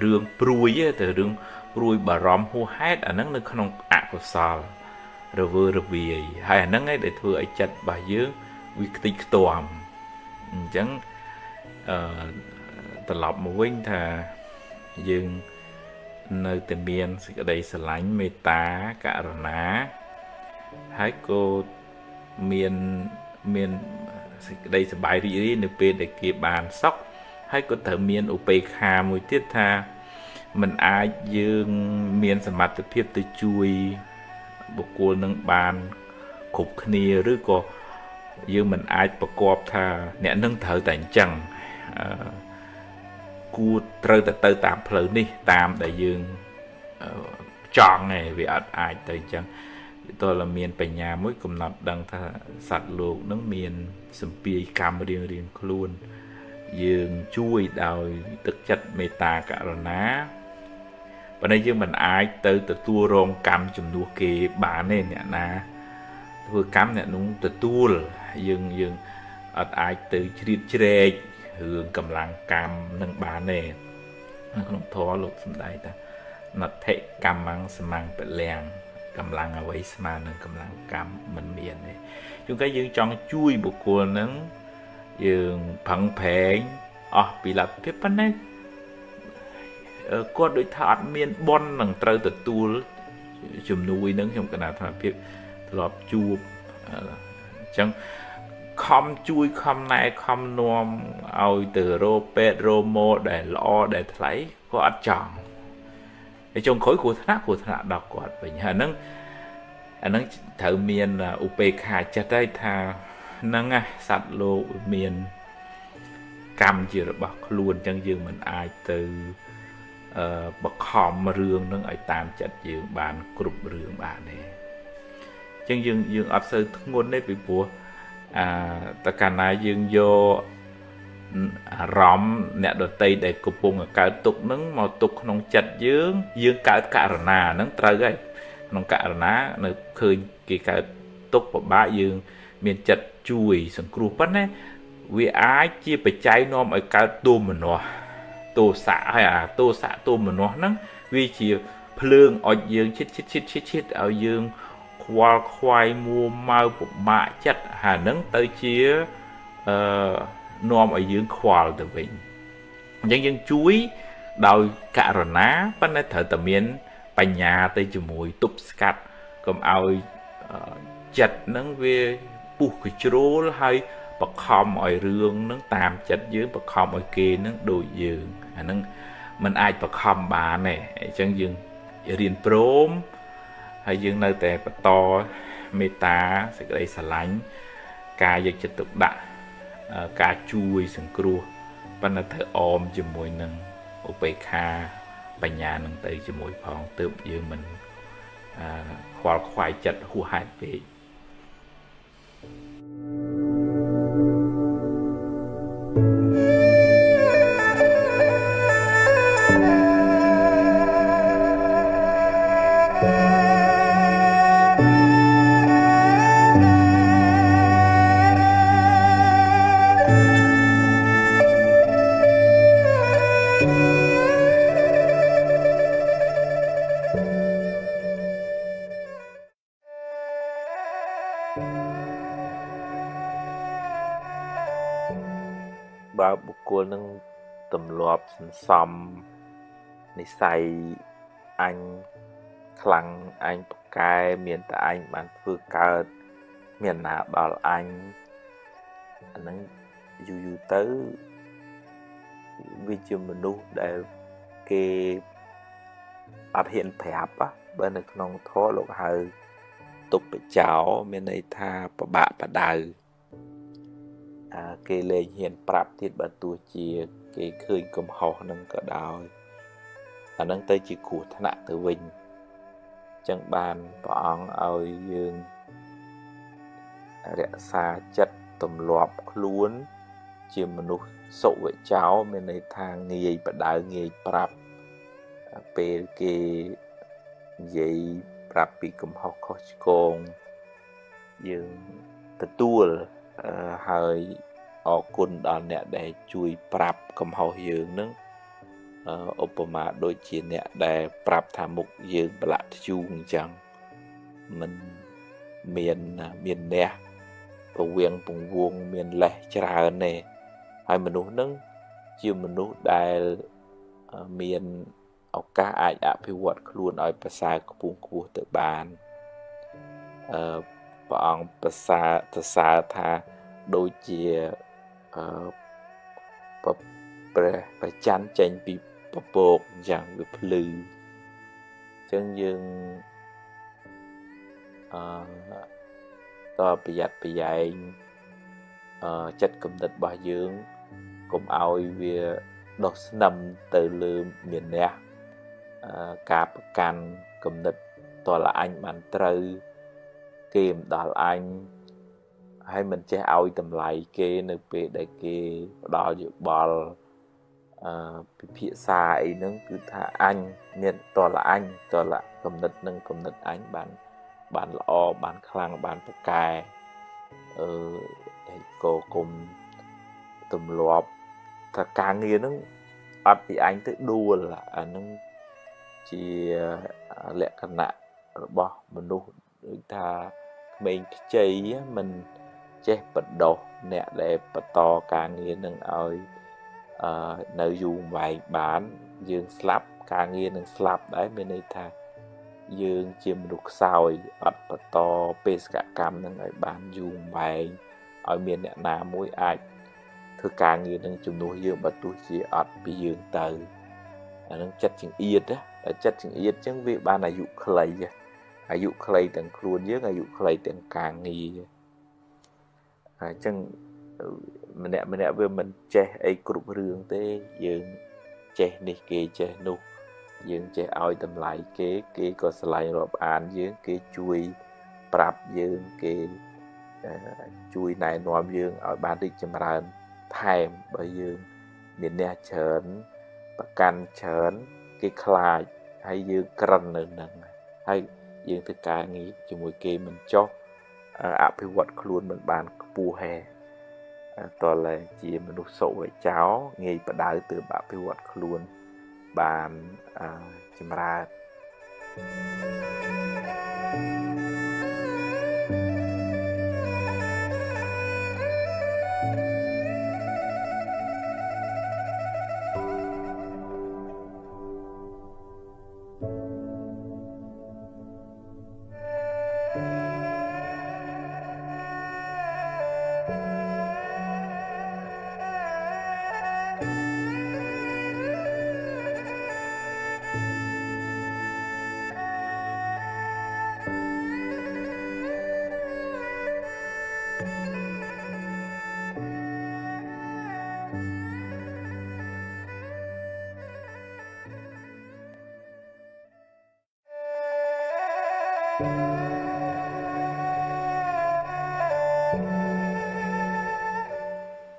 រឿងព្រួយទៅរឿងព្រួយបារម្ភហួសហេតុអាហ្នឹងនៅក្នុងអកុសលរវើរវាយហើយអាហ្នឹងឯងដែលធ្វើឲ្យចិត្តរបស់យើងវាខ្ទេចខ្ទាំអញ្ចឹងត្រឡប់មកវិញថាយើងនៅតែមានសេចក្តីស្រឡាញ់មេត្តាករុណាហើយក៏មានសេចក្តីសប្បាយរីករាយនៅពេលដែលគេបានសុខហើយក៏ត្រូវមានឧបេក្ខាមួយទៀតថាมันអាចយើងមានសមត្ថភាពទៅជួយបុគ្គលនឹងបានគ្រប់គ្នាឬក៏យើងមិនអាចប្រកបថាអ្នកនឹងត្រូវតែអញ្ចឹងគួរត្រូវតែទៅតាមផ្លូវនេះតាមដែលយើងចង់ឯងវាអត់អាចទៅអញ្ចឹងតើមានបញ្ញាមួយកំណត់ដឹងថាសត្វលោកនឹងមានសម្ពាយកម្មរៀងខ្លួនយើងជួយដោយទឹកចិត្តមេត្តាករុណាប៉ុន្តែយើងមិនអាចទៅទទួលរងកម្មជំនួសគេបានទេអ្នកណាធ្វើកម្មអ្នកនោះទទួលយើងអត់អាចទៅជ្រៀតជ្រែករឿងកម្លាំងកម្មនឹងបានទេក្នុងធម៌លោកសំដែងថាណដ្ឋិកម្មងសមੰពលំកម្លាំងអ្វីស្មើនឹងកម្លាំងកម្មមិនមានទេជួនកាលយើងចង់ជួយបុគ្គលនឹងយើងប្រឹងប្រែងអស់ពីលទ្ធភាពប៉ុន្តែគាត់ដូចថាអត់មានបុណ្យនឹងត្រូវទទួលជំនួយនឹងខ្ញុំកណាថាភាពធ្លាប់ជួបអញ្ចឹងខំជួយខំណែខំនាំឲ្យទៅរកពេទ្យរកម៉ូដែលល្អដែលថ្លៃក៏អត់ចង់ហើយចុងក្រោយគ្រោះថ្នាក់ដល់គាត់វិញហើយអាហ្នឹងត្រូវមានឧបេក្ខាចិត្តហើយថាហ្នឹងសត្វលោកមានកម្មជារបស់ខ្លួនអញ្ចឹងយើងមិនអាចទៅបខំរឿងហ្នឹងឲ្យតាមចិត្តយើងបានគ្រប់រឿងបានទេអញ្ចឹងយើងអត់សូវធ្ងន់ទេពីព្រោះតើកាលណាយើងយកអារម្មណ៍អ្នកដតីដែលកំពុងកើតទុក្ខហ្នឹងមកទុកក្នុងចិត្តយើងកើតករណាហ្នឹងត្រូវហើយក្នុងករណានៅឃើញគេកើតទុក្ខពិបាកយើងមានចិត្តជួយសង្គ្រោះប៉ុន្តែវាអាចជាបច្ច័យនាំឲ្យកើតទោមនស្សទោសៈហើយអាទោសៈទោមនស្សហ្នឹងវាជាភ្លើងអុចយើងឈិតឲ្យយើងខ្វល់ខ្វាយមួម៉ៅពិបាកចិត្តហើយហ្នឹងទៅជានាំឲ្យយើងខ្វល់ទៅវិញអញ្ចឹងយើងជួយដោយករុណាប៉ុន្តែត្រូវតែមានបញ្ញាទៅជាមួយទប់ស្កាត់កុំឲ្យចិត្តហ្នឹងវាពុះកជ្រួលហើយបខំឲ្យរឿងហ្នឹងតាមចិត្តយើងបខំឲ្យគេហ្នឹងដូចយើងអាហ្នឹងมันអាចបខំបានទេអញ្ចឹងយើងរៀនព្រមហើយយើងនៅតែបន្តមេត្តាសេចក្តីស្រឡាញ់ការយកចិត្តទុកដាក់ការជួយសង្គ្រោះប៉ុន្តែត្រូវអមជាមួយនឹងឧបេក្ខាបញ្ញានឹងទៅជាមួយផងទើបយើងមិនខ្វល់ខ្វាយចិត្តហួសហេតុពេកបើបុគ្គលនឹងទម្លាប់សន្សំនិស្ស័យអញខ្លាំងអញប្រកែមានតែអញបានធ្វើកើតមានណាដល់អញអាហ្នឹងយូរទៅវាជាមនុស្សដែលគេអត់ហ៊ានប្រាប់បើនៅក្នុងធម៌លោកហៅទុបចោមានន័យថាប្របាក់បដៅគេលែងហ៊ានប្រាប់ទៀតបើទោះជាគេឃើញកំហុសនឹងក៏ដោយអានឹងទៅជាគ្រោះថ្នាក់ទៅវិញអញ្ចឹងបានព្រះអង្គឲ្យយើងរក្សាចិត្តទម្លាប់ខ្លួនជាមនុស្សសុវិចោមានន័យថាងាយបដៅងាយប្រាប់ពេលគេនិយាយប្រាប់ពីកំហុសខុសឆ្គង យើងទទួលហើយអរគុណដល់អ្នកដែលជួយប្រាប់កំហុសយើងនឹងឧបមាដូចជាអ្នកដែលប្រាប់ថាមុខយើងប្រឡាក់ធ្យូងអញ្ចឹងមិនមានអ្នកពវៀងពងវងមានលេះច្រើនទេហើយមនុស្សនឹងជាមនុស្សដែលមានឱកាសអាចអភិវឌ្ឍខ្លួនឲ្យប្រសើរខ្ពស់ខ្ពស់ទៅបានព្រះអង្គប្រសើរថាដូចជាព្រះច័ន្ទចេញពីពពកអញ្ចឹងវាភ្លឺអញ្ចឹងយើងតប្រយ័ត្នប្រយែងចិត្តគំនិតរបស់យើងកុំឲ្យវាដុះស្នឹមទៅលើមានអ្នកការប្រកាន់គំនិតតើអញបានត្រូវគេមិនដល់អញហើយមិនចេះឲ្យតម្លៃគេនៅពេលដែលគេផ្ដល់យោបល់ពិភាក្សាអីហ្នឹងគឺថាអញមានតើអញតើគំនិតនឹងគំនិតអញបានល្អបានខ្លាំងបានប្រកែហើយក៏គុំទម្លាប់ថាការងារហ្នឹងអត់ពីអញទៅដួលអាហ្នឹងជាលក្ខណៈរបស់មនុស្សដូចថាក្មេងខ្ចីមិនចេះបដោះអ្នកដែលបន្តការងារនឹងឲ្យនៅយូរវែងបានយើងស្លាប់ការងារនឹងស្លាប់ដែរមានន័យថាយើងជាមនុស្សខ្សោយអត់បន្តបេសកកម្មនឹងឲ្យបានយូរវែងឲ្យមានអ្នកណាមួយអាចធ្វើការងារនឹងជំនួសយើងបើទោះជាអត់ពីយើងទៅអានឹងចិត្តចង្អៀតតែចិត្តចង្អៀតចឹងវាបានអាយុខ្លីអាយុខ្លីទាំងខ្លួនយើងអាយុខ្លីទាំងការងារអញ្ចឹងម្នាក់វាមិនចេះអីគ្រប់រឿងទេយើងចេះនេះគេចេះនោះយើងចេះឲ្យតម្លៃគេក៏ស្រឡាញ់រាប់អានយើងគេជួយប្រាប់យើងគេជួយណែនាំយើងឲ្យបានរីកចម្រើនថែមបើយើងមានអ្នកច្រើនប្រកាន់ច្រើនគេខ្លាចហើយយើងក្រឹននៅនឹងហើយយើងធ្វើការងារជាមួយគេមិនចុះអភិវឌ្ឍខ្លួនមិនបានខ្ពស់ហេតើជាមនុស្សសុវ័យចោងាយបដៅទើបអភិវឌ្ឍខ្លួនបានចម្រើន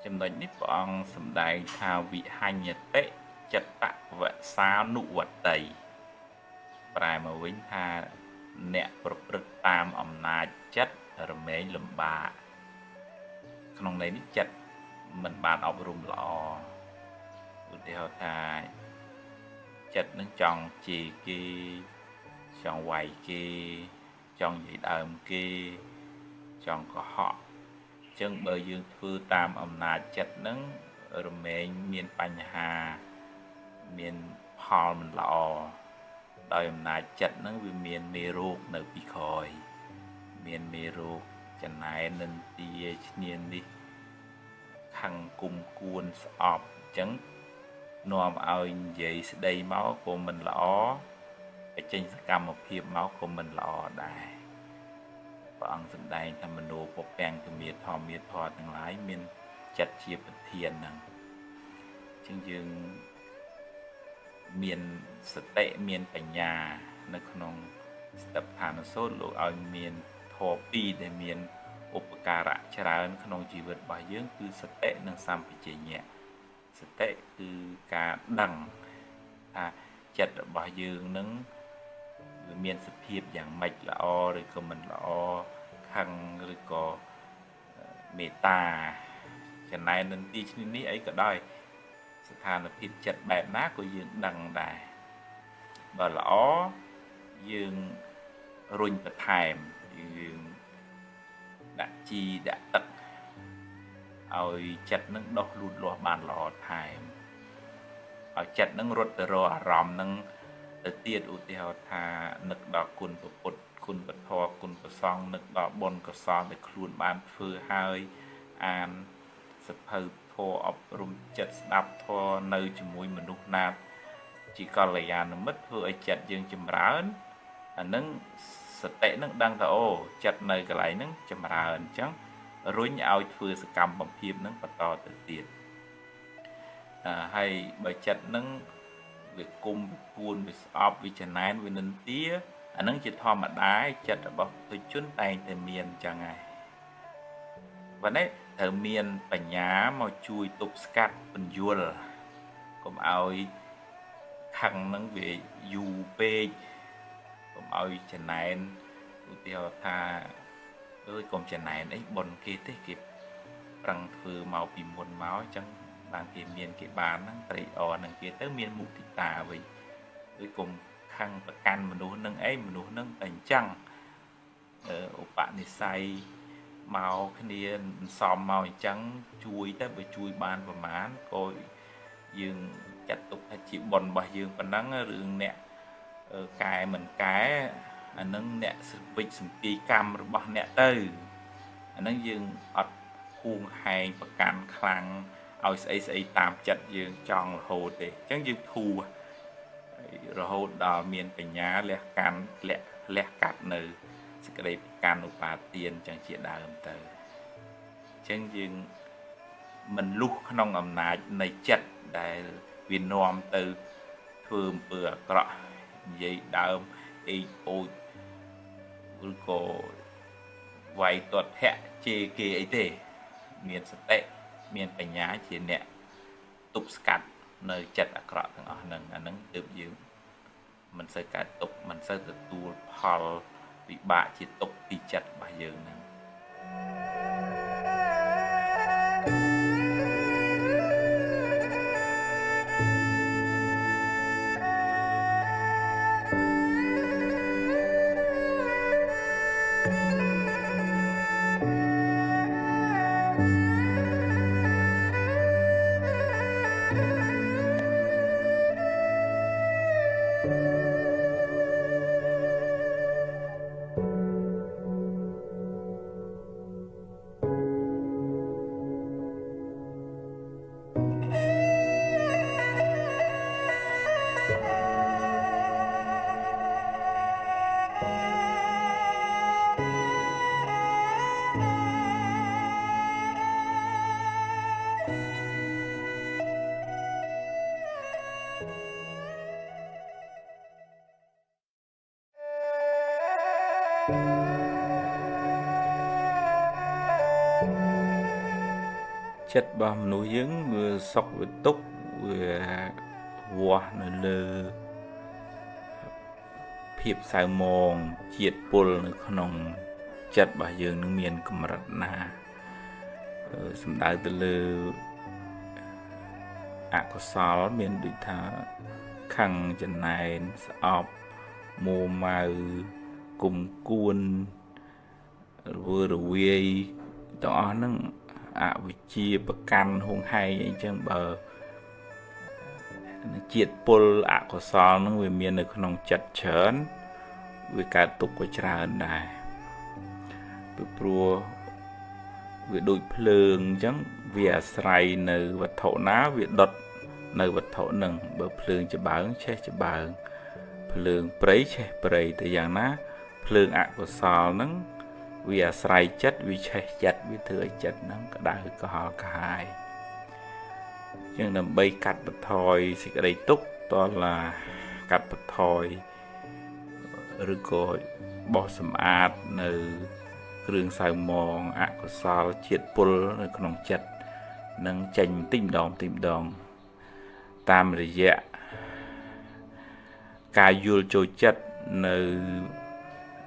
ចំណុចនេះព្រះអង្គសម្ដែងថាវិហញ្ញតិចិត្តវសានុវតីប្រែមកវិញថាអ្នកប្រព្រឹត្តតាមអំណាចចិត្តរមែងលំបាកក្នុងន័យនេះចិត្តមិនបានអប់រំល្អឧទាហរណ៍ថាចិត្តនឹងចង់ជេរគេចង់វាយគេចង់និយាយដើមគេចង់កុហកចឹងបើយើងធ្វើតាមអំណាចចិត្តហ្នឹងរមែងមានបញ្ហាមានផលមិនល្អដោយអំណាចចិត្តហ្នឹងវាមានមេរោគនៅពីក្រោយមានមេរោគចំណែននិន្ទាឈ្នាននេះខឹងគុំគួនស្អប់អញ្ចឹងនាំឲ្យនិយាយស្ដីមកក៏មិនល្អបញ្ចេញសកម្មភាពមកក៏មិនល្អដែរព្រះអង្គសម្ដែងថាមโนពពាំងទមាធម្មាធរទាំងឡាយមានចិត្តជាប្រធានហ្នឹងអញ្ចឹងយើងមានសតិមានបញ្ញានៅក្នុងស្តិដ្ឋានសូត្រលោកឲ្យមានធម៌ពីរដែលមានឧបការៈច្រើនក្នុងជីវិតរបស់យើងគឺសតិនិងសម្បជញ្ញៈសតិគឺការដឹងថាចិត្តរបស់យើងនឹងវាមានសភាពយ៉ាងម៉េចល្អឬក៏មិនល្អឃ ខឹងឬក៏មេត្តាចំណែននឹងទីនេះនេះអីក៏ដោយស្ថានភាពចិត្តបែបណាក៏យើងដឹងដែរបើល្អយើងរុញបន្ថែមយើងដាក់ជីដាក់ទឹកឲ្យចិត្តនឹងដុះលូតលាស់បានល្អថែមឲ្យចិត្តនឹងរត់ទៅរកអារម្មណ៍នឹងទៅទៀតឧទាហរណ៍ថានឹកដល់គុណពុទ្ធគុណពធគុណប្រសង្ឃនឹកដល់បុណ្យកុសលដែលខ្លួនបានធ្វើហើយអានសភៅធម៌អប់រំចិត្តស្ដាប់ធម៌នៅជាមួយមនុស្សណាជាកល្យាណមិត្តធ្វើឲ្យចិត្តយើងចម្រើនអានឹងសតិនឹងដឹងថាអូចិត្តនៅកន្លែងហ្នឹងចម្រើនអញ្ចឹងរុញឲ្យធ្វើសកម្មភាពនឹងបន្តទៅទៀតហើយបើចិត្តនឹងវាគុំវាគួនវាស្អប់វាចំណែនវានិន្ទាអានឹងជាធម្មតាចិត្តរបស់ពុទ្ធជនតែងតែមានអញ្ចឹងហើយបើនេះត្រូវមានបញ្ញាមកជួយទប់ស្កាត់បញ្យលកុំឲ្យខឹងនឹងវាយូរពេកកុំឲ្យចំណែនឧទាហរណ៍ថាកុំចំណែនអីប៉ុនគេទេគេប្រឹងធ្វើមកពីមុនមកអញ្ចឹងបានគេមានគេបានហ្នឹងត្រេកអរនឹងគេទៅមានមុទិតាវិញឬកុំខឹងប្រកាន់មនុស្សនឹងអីមនុស្សនឹងតែអញ្ចឹងឧបនិស្ស័យមកគ្នាសំមកអញ្ចឹងជួយទៅបើជួយបានប្រមាណក៏យើងចាត់ទុកថាជាបុណ្យរបស់យើងប៉ុណ្ណឹងរឿងអ្នកកែមិនកែអានឹងអ្នកវិច្ចសម្ពីកម្មរបស់អ្នកទៅអានឹងយើងអត់ហួងហែងប្រកាន់ខ្លាំងឲ្យស្អីស្អីតាមចិត្តយើងចង់រហូតទេអញ្ចឹងយើងធូររហូតដល់មានបញ្ញាលះកាន់លះកាត់នៅសេចក្តីប្រកាន់ឧបាទានអញ្ចឹងជាដើមទៅអញ្ចឹងយើងមិនលុះក្នុងអំណាចនៃចិត្តដែលវានាំទៅធ្វើអំពើអាក្រក់និយាយដើមអេអូចឬក៏វាយទាត់ធាក់ជេរគេអីទេមានសតិមានបញ្ញាជាអ្នកទប់ស្កាត់នៅចិត្តអាក្រក់ទាំងអស់ហ្នឹងអាហ្នឹងទើបយើងមិនសូវកើតទុកមិនសូវទទួលផលវិបាកជាទុកពីចិត្តរបស់យើងហ្នឹងចិត្តរបស់មនុស្សយើងវាសុខវាទុក្ខវាវាស់នៅលើភាពសៅមងជាតិពុលនៅក្នុងចិត្តរបស់យើងនឹងមានកម្រិតណាសំដៅទៅលើអកុសលមានដូចថាខឹងចំណែនស្អប់មួម៉ៅគុំគួនរវើរវាយទាំងអស់ហ្នឹងអវិជ្ជាប្រកាន់ហួងហែងអីចឹងបើជាតិពុលអកុសលហ្នឹងវាមាននៅក្នុងចិត្តច្រើនវាកើតទុក្ខក៏ច្រើនដែរពីព្រោះវាដូចភ្លើងអញ្ចឹងវាអាស្រ័យនៅវត្ថុណាវាដុតនៅវត្ថុហ្នឹងបើភ្លើងច្បើងឆេះច្បើងភ្លើងព្រៃឆេះព្រៃទៅយ៉ាងណាភ្លើងអកុសលហ្នឹងវាអាស្រ័យចិត្តវាឆេះចិត្តវាធ្វើឲ្យចិត្តហ្នឹងក្តៅក្រហល់កាហាយជាងដើម្បីកាត់បន្ថយសេចក្តីទុក្ខតឡាកាត់បន្ថយឬក៏បោះសម្អាតនៅគ្រឿងសៅមងអកុសលជាតិពុលនៅក្នុងចិត្តនឹងចេញតិចម្ដងតាមរយៈការយល់ចូលចិត្តនៅ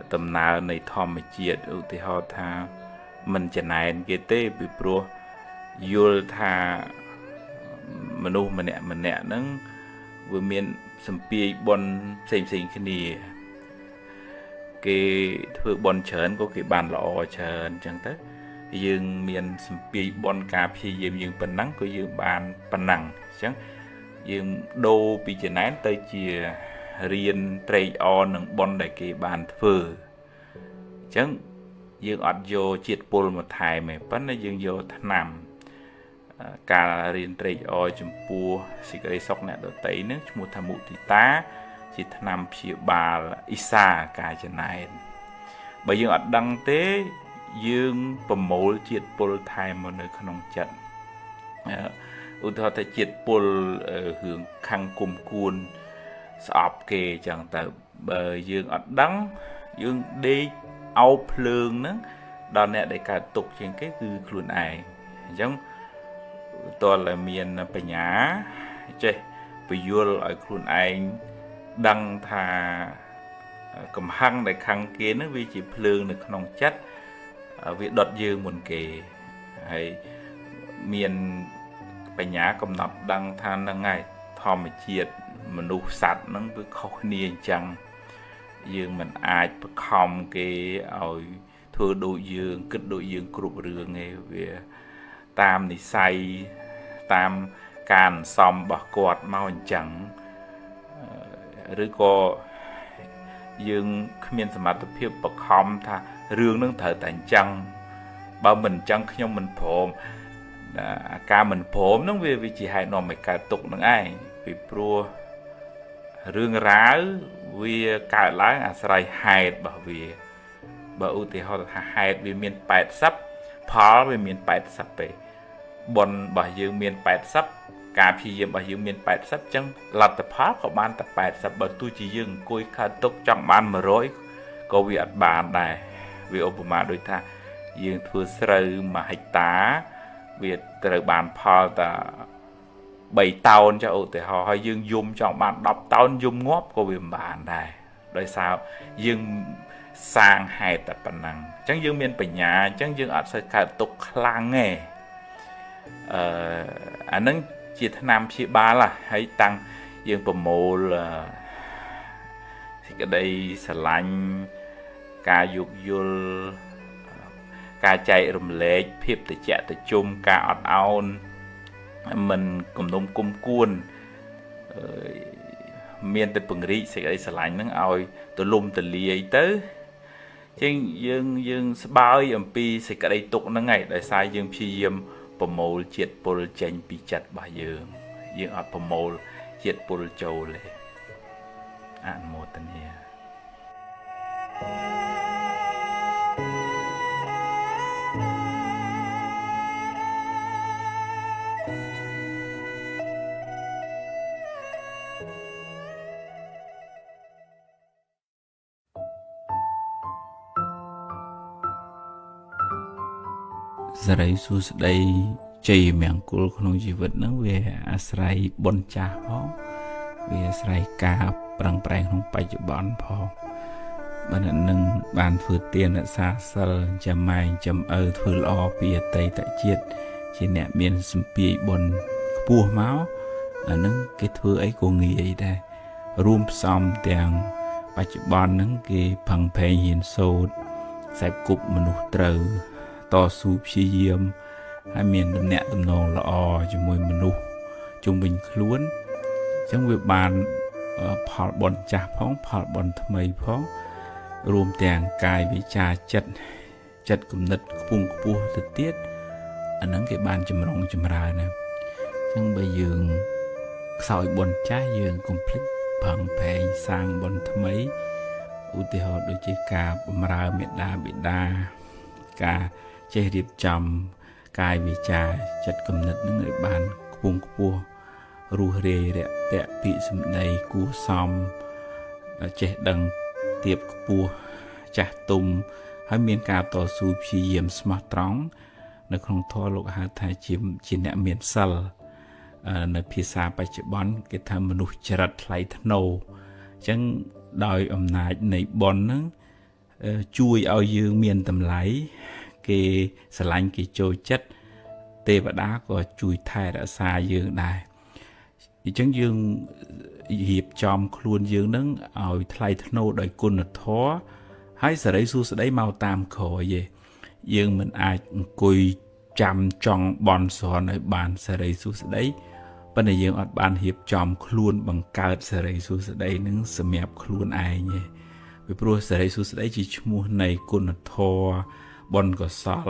tầm nào này thòm mà chiết thì họ tha mình chẳng này cái tê bị pro vô tha mình nè nâng vừa miền sầm pi bon xem cái này cái thứ bon chớn có cái bàn lọ chớn chẳng tới dương miền sầm pi bon cà phê dương phần nắng của dương bàn phần nắng chẳng dương đô bị chấn án tới chia riêng trade on nâng bon đại cái bàn phở chẳng dương ọt vô chiết pol một thai mày vẫn là dương vô nằm cả riêng trade on chấm pua xí cái sọc nè đầu tây nước một tham mụ thì tá chỉ nằm phía bà isa cả chân này bởi dương ọt đăng tế dương bầm mồ chiết pol thai một nơi không trận ưu thọ tại chiết pol hướng khang cung cuôn sọp kề chẳng tại bờ dương ọt đắng dương đi áo phượng nữa đó nè để cả tục trên cái từ luôn ai giống tôi là miền Tây Nhã chơi bây giờ ở luôn anh đăng thà cầm hăng để khăng kiến nó vì chỉ phượng được không chất việc đọt dương một kề hay miền Tây Nhã cầm nọc đăng than đăng ngày thòm chiết mình đủ sạch nó với khó niên chẳng dương mình ai không cái ở thưa đội dương kết đội dương cục rường nghe về tam thì say tam càn xong bạc quạt mau chẳng rồi có dương miền sầm mặt phiêu bạc không tha rường nâng thở tại chẳng bao mình chẳng nhưng mình phồm ca mình phồm nó về vì chỉ hai nọ mày cả tục nâng ai vì pro rương ráo vì cả lái sài hạt bảo vì bảo thì họ hạt vì miền Bắc sắp phá vì miền Bắc sắp về bọn bảo dương miền Bắc sắp cà phê dương bảo dương miền Bắc sắp chẳng là tập phá của ban tập Bắc sắp bảo tôi chỉ dương coi khá tốt trong ban mà rồi có việc bàn này vì Obama đối tha dương thưa sơ mà hạch tá việc từ bàn phá ta 7 tàu cho ưu thì họ dương dùng cho bạn đọc tàu dùng ngóp của việc bạn này đời sao dương sang hai tập bản năng chẳng dương miền Tây nhà chẳng dương ở sợi cả tục lang nghề anh nâng chỉ tháng năm chỉ ba là hãy tăng dương bầm mồ là thì cái đây sờ lạnh ca dục yul ca chạy rùm lệ phép từ chạy từ chung ca ọt aun mình cùng đông cung cuôn miền tây bừng rị sẽ đây sờ lạnh nắng oi từ lùm từ lì tới nhưng dương bao âm pi sẽ cái đây tục nắng ngày đại sai dương phi yếm bầm mồ triệt pol chanh pi chặt bà dương ở bầm mồ triệt pol châu lệ an mô tân hiền giờ đây su đây chơi miệng cùl không chỉ vật nó về Asrai bon cha họ về Asrai ca prang prang không phải chịu bón phò bên nâng bàn phượt tiền ở xa sờ chầm mai chầm phượt lo bìa tây tại chiết chỉ nẹt miền sum pi bon bùa máu nâng cái thứ ấy của người ấy đây room xong tiền phải chịu bón nâng cái phẳng phê hiền sâu sẹp cục mình nụ trừ to su phi yếm hai miền đầm nẹt đầm nòng lọ cho môi mình nụ trung bình luôn trong việc bàn phật bòn chả phóng phật bòn thầy phóng rùm tiền cài với trà chật cùng nứt phun cua thực tiết anh nắng cái bàn chầm rong chầm rài này nhưng bây giờ sỏi bòn trái dương complete bằng phèn sang bòn thầy ưu tiên họ đôi chỉ cả bầm rài miệt đa cả chế điệp chầm cài vì trà chật cầm nứt những người bàn phun cua ru rê đẹp đẹp bị sầm đầy cú xóm chế đằng tiệp cua chả tung hai miền cà tỏ su phi yếm smart trống nó không thua lục hai thái chìm chỉ nẹt miền sal nó phía xa bài chữ bón cái tham manu chật lại thân nô chẳng đòi âm nại này bón nó chui ao dương miền tầm lấy cái sờ lạnh cái trôi chất tê và đá có chui thai đã xa dương đài chẳng dương hiệp chom khuôn dương nâng ở thay nô đời côn thó hãy sợ đấy su sợ đấy mau tam khổ vậy dương mình ai cùi chăm trong bon sòn ở bàn sợ đấy su sợ đấy bên này dương ở bàn hiệp chom khuôn bằng cao sợ đấy su sợ đấy nâng sợ mẹp khuôn ai nhỉ vì pro sợ đấy su sợ đấy chỉ mua này côn thó bon có sal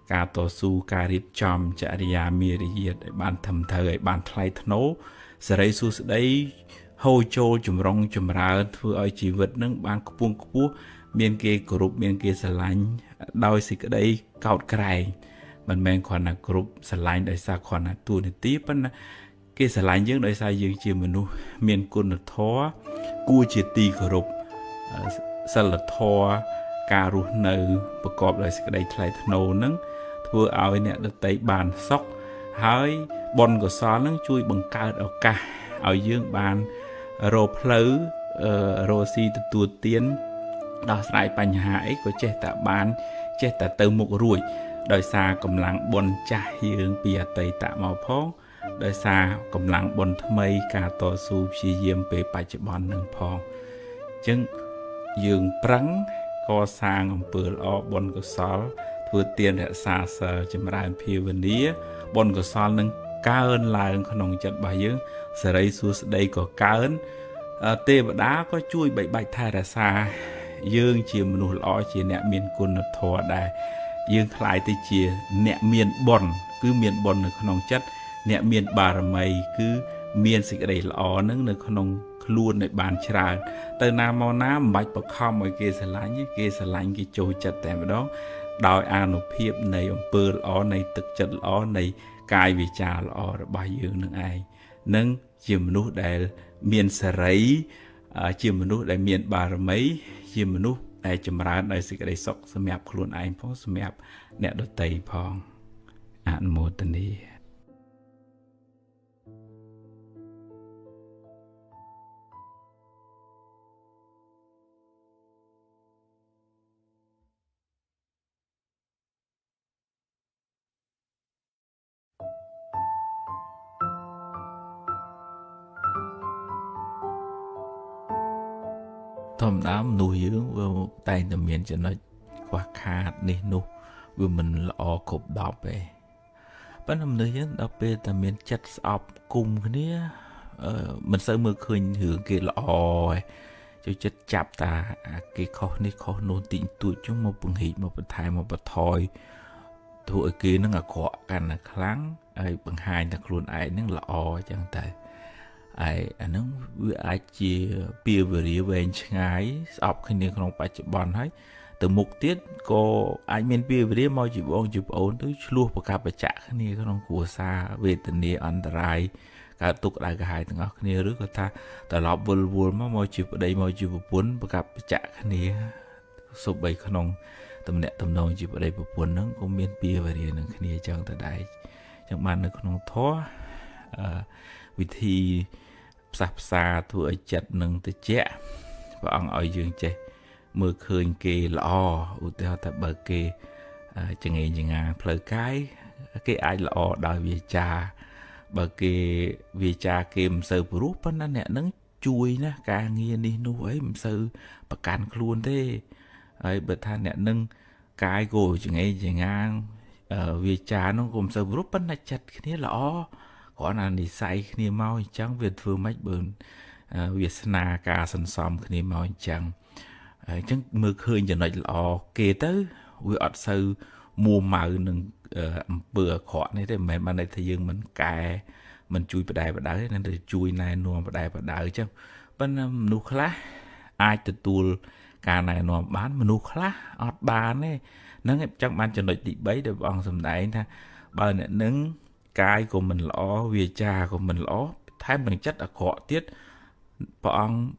cả tổ su cả hiệp chom chả đi à mì đi bàn thầm thời bàn thay nô sợ đấy su sợ đấy hôi trôi chùm rong chùm ra thưa ơi chỉ vật nâng ban cua miền kia group miền kia sờ lạnh đôi xịt ở đây cột cày mình men còn là group sờ lạnh đời xa còn là tuần tiếp á kia sờ lạnh dương đời xa dương chỉ mình nu miền cồn là thó cua chỉ tì group sờ là thó cà rùa nởประกอบเลยสิกระไดทลายธนูนั้นทั่วเอาเนี่ยได้ไต่บานซอกหายบอลก็ซ้อนนั้นช่วยบังเกิดเอากะเอายื่นบานโรเพลโรซีตัวเตียนดอกสายปัญหาไอ้ก็เจตบานเจตเติมมุกรุ่ยโดยซากำลังบนจ่ายื่นเปียไตตะมาพ้องโดยซากำลังบนทำไมกาต่อสู้ชีเยี่ยมไปปัจจุบันหนึ่งพองจึงยืนปรังก็สร้างอำเภอออกบนกุศลเพื่อเตียนและซาเซอร์จำรานพิวันนี้บนกุศลนั้นก้าวลายขนมจัดใบยืนสไลซูสได้ก็ก้าวเตบดาก็ช่วยใบไทยราซายืนเชียมนุษย์ล้อเชียเนี่ยเมียนกุนทอได้ยืนคลายติเชียเนี่ยเมียนบอลคือเมียนบอลในขนมจัดเนี่ยเมียนบารมีคือเมียนสิ่งใดล้อนึงในขนมล้วนในบานชราแต่นามอน้ำไม่ประคองไว้เกสลายเนี่ยเกสลายกิโจจัดแต่ไม่ต้องดาวอานุเพียบในอำเภอล้อในตึกจัดล้อในกายวิจารล้อระบายยืนนึงไอ้นึงเชียมนุษย์ได้เมียนสไรเชียมนุษย์ได้เมียนบารมีเชียมนุษย์ได้จำราญได้สิ่งใดสกสมัยคลุนไอ้พอสมัยเนี่ยดตัยพองอนุโมทนีทอมน้ำนุ่ยยืงว่าไตตะเมียนจะน้อยกว่าขาดนี่นุว่ามันละอขบดอกไปปั้นทำเนื้อดอกไปตะเมียนจัดสอบกลุ่มคนนี้มันเสมือคืนหือเกละอจะจัดจับตาเกเขานี่เขาโนติงตุจุ่มมาปุ่งหิมาปะทายมาปะทอยถูกเกนั่งเกาะกันนะครั้งไอ้ปังหายตะครุนไอ้นั่งละอจังแต่ไอ้อันนั้นวิไอจีเปียบริเวณไงสอบขึ้นในของปัจจุบันให้แต่มุกติดก็ไอเมนเปียบริมอจีบองจีบโอนตัวชั่วประกาศประจักษ์ขึ้นในของกัวซาเวทนีอันตรายการตกได้กายต่างๆขึ้นในหรือก็ถ้าแต่รอบวนๆมอจีบได้มอจีบปุ่นประกาศประจักษ์ขึ้นในสุบใบขนมตำแหน่งตำนองจีบได้ปุ่นนั้นก็เมียนเปียบริหนึ่งขึ้นในจังแต่ได้จังมันในขนมท้อวิธีสับซาตัวจัดหนึ่งตัวเจ้าพระองค์เอาอย่างเจเมื่อคืนเกลออุตส่าห์แต่เบิกเกจะไงยังไงเพลย์ไก่เกไอลอดอยวิจาเบิกเกวิจาเกมเสิร์ฟรูปนั่นเนี่ยนั่งจุยนะการเงียนี่นู้ไอ้มันเสิร์ฟประกันครูนเด้ไอ้เบิกท่านเนี่ยนั่งกายโกจะไงยังไงวิจาน้องกลมเสิร์ฟรูปนั่นจัดแค่นี้ลอก่อนอันนี้ใส่ขี้เมาจังเวียนฟื้นไม่เบิ่นเวียนนาการสันซอมขี้เมาจังจังมือคืนจะหน่อยหล่อเกต้วิอัดซื้อมัวมาหนึ่งเบื่อขอนี่ได้เหมือนมันในทะยึงมันแก่มันจุยประดายประดายนั่นเลยจุยนายนัวประดายประดายจังเป็นมนุษย์คลาไอตัวตัวการนายนัวบ้านมนุษย์คลาอดบานนี่นั่งจังมันจะหน่อยติดใบเดี๋ยวบางสมัยนะบ้านเนี่ยนึงกายcủa mình lõวิจาcủa mình lõ thái mình chất ở khó tiết bọn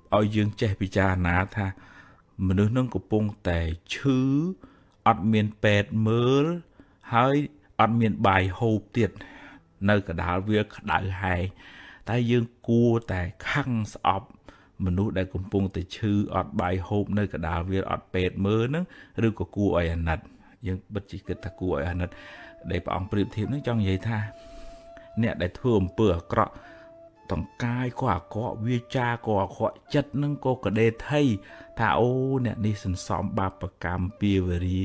ở dương trẻวิจานะท่ามันนึกกับปงแต่ชื่ออัดเมียนเป็ดมือให้อัดเมียนใบโฮเตียดในกระดาษเวียกระดาษหายแต่ยังกลัวแต่ข้างสอบ មនុស្សដែលកំពុងតែឈឺអត់បាយហូបនៅកណ្ដាលវាលអត់ពេទ្យមើលហ្នឹងឬក៏គួរឲ្យអាណិតយើងពិតជាគិតថាគួរឲ្យអាណិតដែលព្រះអង្គប្រៀបធៀបហ្នឹងចង់និយាយថាអ្នកដែលធ្វើអំពើអាក្រក់តង្កាយក៏អាក្រក់វាចាក៏អាក្រក់ចិត្តនឹងក៏កដេថៃថាអូអ្នកនេះសន្សំបាបកម្មពៀវរា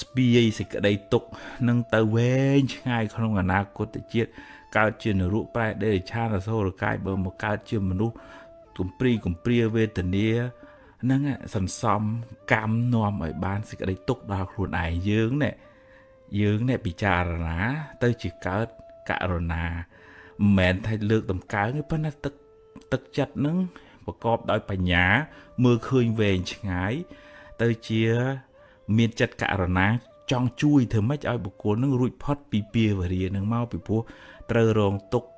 ស្ពាយសេចក្តីទុក្ខនឹងទៅវែងឆ្ងាយក្នុងអនាគតជាតិកើតជានរកប្រែដេរឆានអសូរកាយបើមកកើតជាមនុស្សទំព្រីកំព្រាវេទនាហ្នឹងសន្សំកម្មនាំឲ្យបានសេចក្តីទុក្ខដល់ខ្លួនឯងយើងនេះពិចារណាទៅជាកើតករុណាមិនមែនថាលើកតម្កើងទេប៉ុន្តែទឹកចិត្តនឹងប្រកបដោយបញ្ញាមើលឃើញវែងឆ្ងាយទៅជាមានចិត្តករុណាចង់ជួយធ្វើម៉េចឲ្យបុគ្គលនឹងរួចផុតពីពៀវរានឹងមកពីព្រោះត្រូវរងទុក្ខ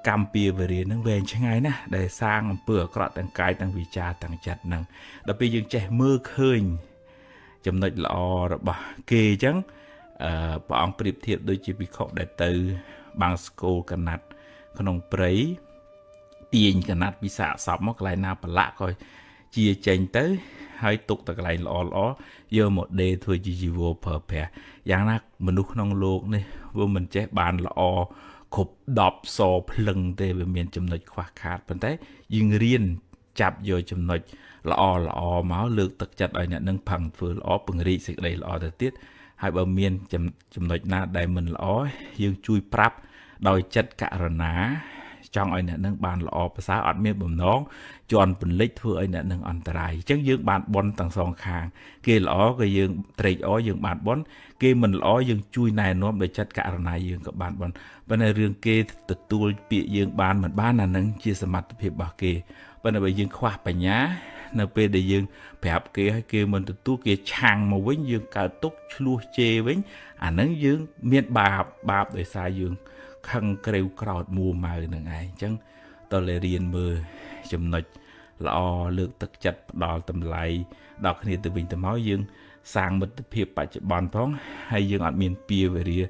កម្មពៀវរានឹងវែងឆ្ងាយណាស់ដែលសាងអំពើអាក្រក់ទាំងកាយទាំងវាចាទាំងចិត្តនឹងដល់ពេលយើងចេះមើលឃើញចំណុចល្អរបស់គេអញ្ចឹងព្រះអង្គប្រៀបធៀបដូចជាភិក្ខុដែលទៅបាំងស្គលកណាត់ក្នុងព្រៃទាញកណាត់ពីសាកសពមកកន្លែងណាប្រឡាក់ក៏ជាចេញទៅហើយទុកតែកន្លែងល្អយកមកដេរធ្វើជាជីវរប្រើប្រាស់យ៉ាងណាមនុស្សក្នុងโลกនេះវាមិនចេះបានល្អគ្រប់10សភ្លឹងទេវាមានចំណុចខ្វះខាតប៉ុន្តែយើងរៀនចាប់យកចំណុចល្អមកលើកទឹកចិត្តឲ្យអ្នកនឹងផឹងធ្វើល្អពង្រីកសេចក្តីល្អទៅទៀតហើយបើមានចំណុចណាដែលមិនល្អយើងជួយប្រាប់ដោយចិត្តករុណាចង់ឲ្យអ្នកនឹងបានល្អប្រសើរអត់មានបំណងជន់ពន្លិចធ្វើឲ្យអ្នកនឹងអន្តរាយអញ្ចឹងយើងបានបន់ទាំងសងខាងគេល្អក៏យើងត្រេកអរយើងបានបន់គេមិនល្អយើងជួយណែនាំដោយចិត្តករុណាយើងក៏បានបន់ប៉ុន្តែរឿងគេទទួលពាក្យយើងបានមិនបានអានឹងជាសមត្ថភាពរបស់គេប៉ុន្តែបើយើងខ្វះបញ្ញានៅពេលដែលយើងប្រាប់គេឲ្យគេមិនទទួលគេឆាំងមកវិញយើងកើតទុកឆ្លោះជេរវិញអានឹងយើងមានបាបដោយសារយើងខឹងក្រេវក្រោតមួម៉ៅនឹងឯងអញ្ចឹងតើរៀនមើលចំណុចល្អលើកទឹកចិត្តផ្ដល់តម្លៃដល់គ្នាទៅវិញទៅមកយើងសាងមិត្តភាពបច្ចុប្បន្នផងហើយយើងអត់មានពៀវរា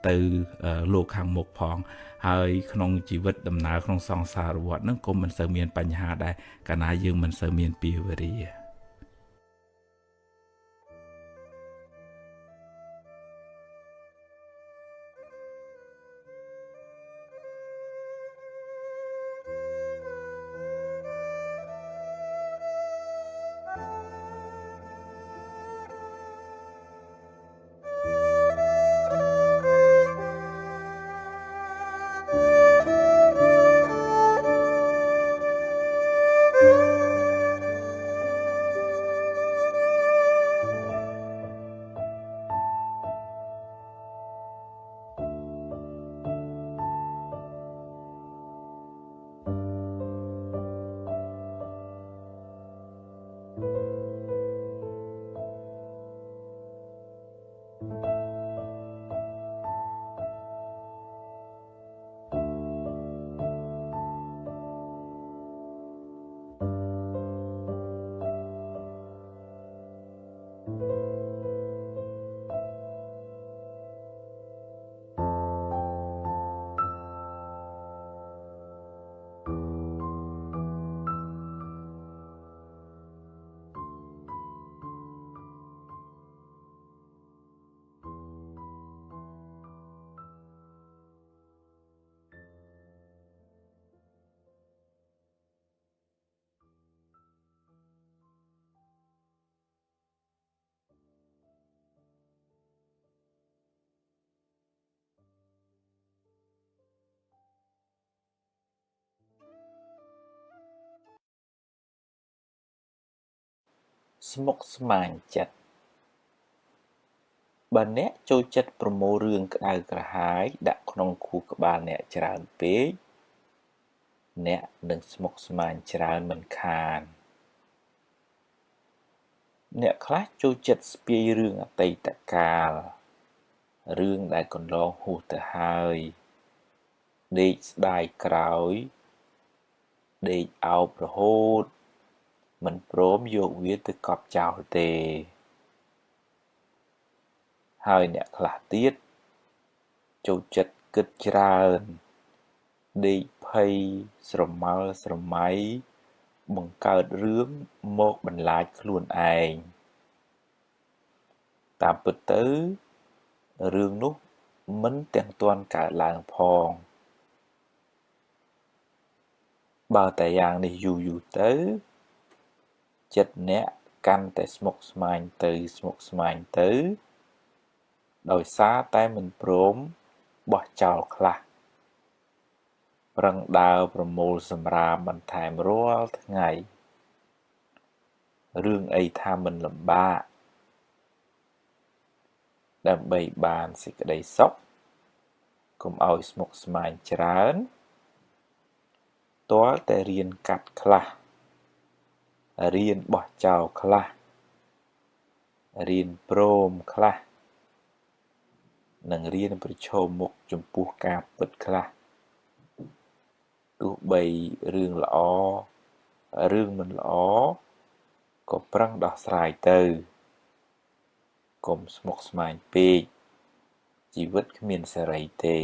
ទៅលោកខាងមុខផងហើយក្នុងជីវិតដំណើរក្នុងសង្សារវដ្តហ្នឹងក៏មិនសូវមានបញ្ហាដែរកាលណាយើងមិនសូវមានពៀវរាស្មុគស្មាញចិត្តបើអ្នកចូលចិត្តប្រមូលរឿងក្តៅក្រហាយដាក់ក្នុងខួរក្បាលអ្នកច្រើនពេកអ្នកនឹងស្មុគស្មាញច្រើនមិនខានអ្នកខ្លះចូលចិត្តស្ពាយរឿងអតីតកាលរឿងដែលកន្លងហួសទៅហើយដេកស្ដាយក្រោយដេកអោបរហូតមិនព្រមយកវាទៅកប់ចោលទេហើយអ្នកខ្លះទៀតចូលចិត្តគិតច្រើនដេកភ័យស្រមើស្រមៃ បង្កើតរឿងមកបន្លាចខ្លួនឯងតាមពិតទៅរឿងនោះមិនទាំងទាន់កើតឡើងផងបើតែយ៉ាងនេះយូរទៅចិត្តអ្នកកាន់តែស្មុគស្មាញទៅដោយសារតែមិនព្រមបោះចោលខ្លះប្រឹងដើរប្រមូលសម្រាមបន្ថែមរាល់ថ្ងៃរឿងអីថាមិនលំបាកដើម្បីបានសេចក្តីសុខកុំឲ្យស្មុគស្មាញច្រើនទាល់តែរៀនកាត់ខ្លះរៀនបោះចោលខ្លះរៀនព្រមខ្លះនិងរៀនប្រឈមមុខចំពោះការពិតខ្លះទោះបីរឿងល្អរឿងមិនល្អក៏ប្រឹងដោះស្រាយទៅកុំស្មុគស្មាញពេកជីវិតគ្មានសេរីទេ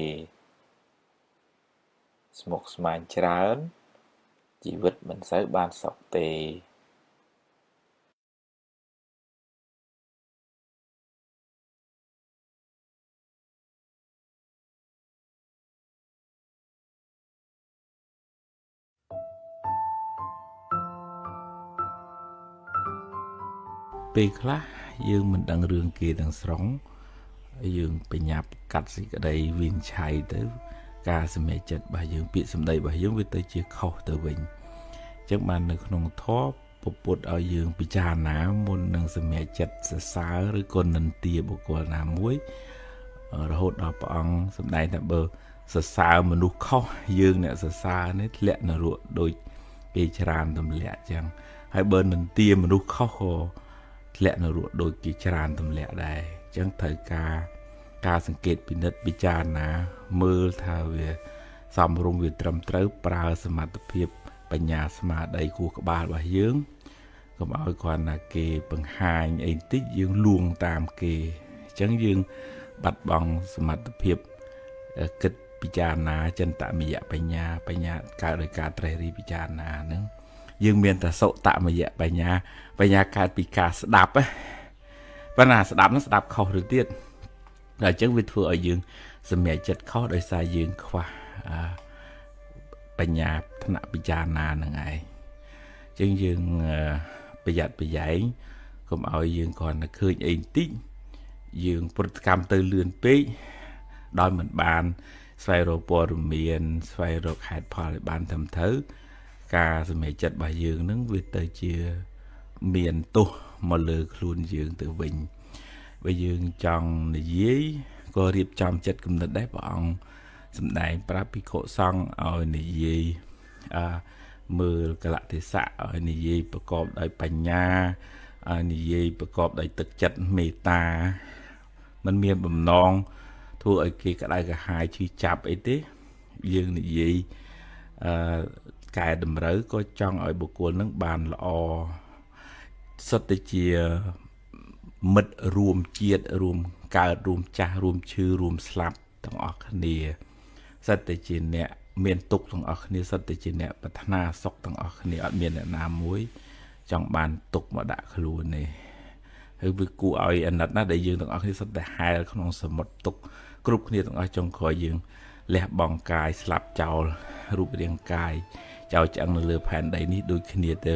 ស្មុគស្មាញច្រើនជីវិតមិនសូវបានសុខទេពេលខ្លះយើងមិនដឹងរឿងគេទាំងស្រុងយើងបញ្ញាប់កាត់សេចក្តីវិនិច្ឆ័យទៅការសម្រេចចិត្តរបស់យើងពាក្យសម្ដីរបស់យើងវាទៅជាខុសទៅវិញអញ្ចឹងបាននៅក្នុងធម៌ពុទ្ធឲ្យយើងពិចារណាមុននឹងសម្រេចចិត្តសរសើរឬក៏និន្ទាបុគ្គលណាមួយរហូតដល់ព្រះអង្គសម្ដែងថាបើសរសើរមនុស្សខុសយើងអ្នកសរសើរនេះធ្លាក់នរកដូចគេច្រើនទម្លាក់អញ្ចឹងហើយបើនិន្ទាមនុស្សខុសក៏ធ្លាក់នរកដូចគេច្រើនទម្លាក់ដែរអញ្ចឹងត្រូវការសង្កេតពិនិត្យពិចារណាមើលថាវាសមរម្យវាត្រឹមត្រូវប្រើសមត្ថភាពបញ្ញាស្មារតីគូក្បាលរបស់យើងកុំឲ្យគ្រាន់តែគេបង្ហាញអីបន្តិចយើងលួងតាមគេអញ្ចឹងយើងបាត់បង់សមត្ថភាពគិតពិចារណាចិន្តមយៈបញ្ញាកើតដោយការត្រេះរិះពិចារណាហ្នឹងយើងមានតែសុតមយៈបញ្ញាកើតពីការស្ដាប់ប៉ុន្តែស្ដាប់ហ្នឹងស្ដាប់ខុសទៅទៀតដល់អញ្ចឹងវាធ្វើឲ្យយើងសម្រេចចិត្តខុសដោយសារយើងខ្វះបញ្ញាថ្នាក់ពិចារណាហ្នឹងឯងអញ្ចឹងយើងប្រយ័ត្នប្រយែងកុំឲ្យយើងគ្រាន់តែឃើញអីបន្តិចយើងប្រតិកម្មទៅលឿនពេកដោយមិនបានស្វែងរកព័ត៌មានស្វែងរកហេតុផលឲ្យបានត្រឹមត្រូវការសម្រេចចិត្តរបស់យើងនឹងវាទៅជាមានទោសមកលើខ្លួនយើងទៅវិញបើយើងចង់និយាយក៏រៀបចំចិត្តគំនិតដែរព្រះអង្គសម្ដែងប្រាប់ភិក្ខុសង្ឃឲ្យនិយាយមើលកលៈទេសៈឲ្យនិយាយប្រកបដោយបញ្ញាឲ្យនិយាយប្រកបដោយទឹកចិត្តមេត្តាมันមានបំណងធ្វើឲ្យគេក្តៅក្រហាយឈឺចាប់អីទេយើងនិយាយកែតម្រូវក៏ចង់ឲ្យបុគ្គលនឹងបានល្អសុទ្ធតែជាមិត្តរួមជាតិរួមកើតរួមចាស់រួមឈឺរួមស្លាប់ទាំងអស់គ្នាសុទ្ធតែជាអ្នកមានទុក្ខទាំងអស់គ្នាសុទ្ធតែជាអ្នកប្រាថ្នាសុខទាំងអស់គ្នាអត់មានអ្នកណាមួយចង់បានទុក្ខមកដាក់ខ្លួនទេហើយវាគួរឲ្យអាណិតណាស់ដែលយើងទាំងអស់គ្នាសុទ្ធតែហែលក្នុងសមុទ្រទុក្ខគ្រប់គ្នាទាំងអស់ចុងក្រោយយើងលះបង់កាយស្លាប់ចោលរូបរាងកាយចោលឆ្អឹងនៅលើផែនដីនេះដូចគ្នាទៅ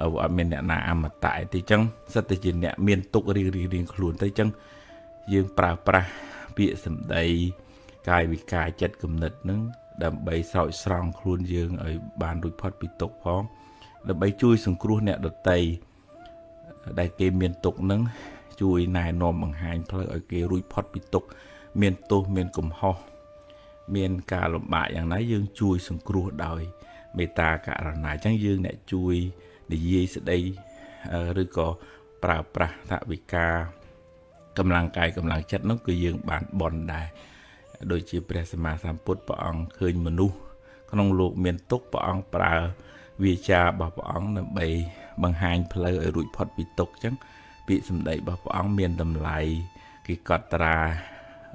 អត់មានអ្នកណាអមតៈទេអញ្ចឹងសិតតែជាអ្នកមានទុក្ខរៀងខ្លួនទៅអញ្ចឹងយើងប្រើប្រាស់ពាក្យសម្ដីកាយវិការចិត្តគំនិតនឹងដើម្បីស្រោចស្រង់ខ្លួនយើងឲ្យបានរួចផុតពីទុក្ខផងដើម្បីជួយសង្គ្រោះអ្នកដទៃដែលគេមានទុក្ខនឹងជួយណែនាំបង្ហាញផ្លូវឲ្យគេរួចផុតពីទុក្ខមានទោសមានកំហុសមានការលំបាកយ៉ាងណាយើងជួយសង្គ្រោះដោយមេត្តាករុណាអញ្ចឹងយើងអ្នកជួយនិយាយស្ដីឬក៏ប្រើប្រាស់ថវិកាកម្លាំងកាយកម្លាំងចិត្តនោះគឺយើងបានបន់ដែរដូចជាព្រះសម្មាសម្ពុទ្ធព្រះអង្គឃើញមនុស្សក្នុងលោកមានទុក្ខព្រះអង្គប្រើវាចារបស់ព្រះអង្គដើម្បីបង្ហាញផ្លូវឲ្យរួចផុតពីទុក្ខអញ្ចឹងពាក្យសម្ដីរបស់ព្រះអង្គមានតម្លៃគេកត់ត្រា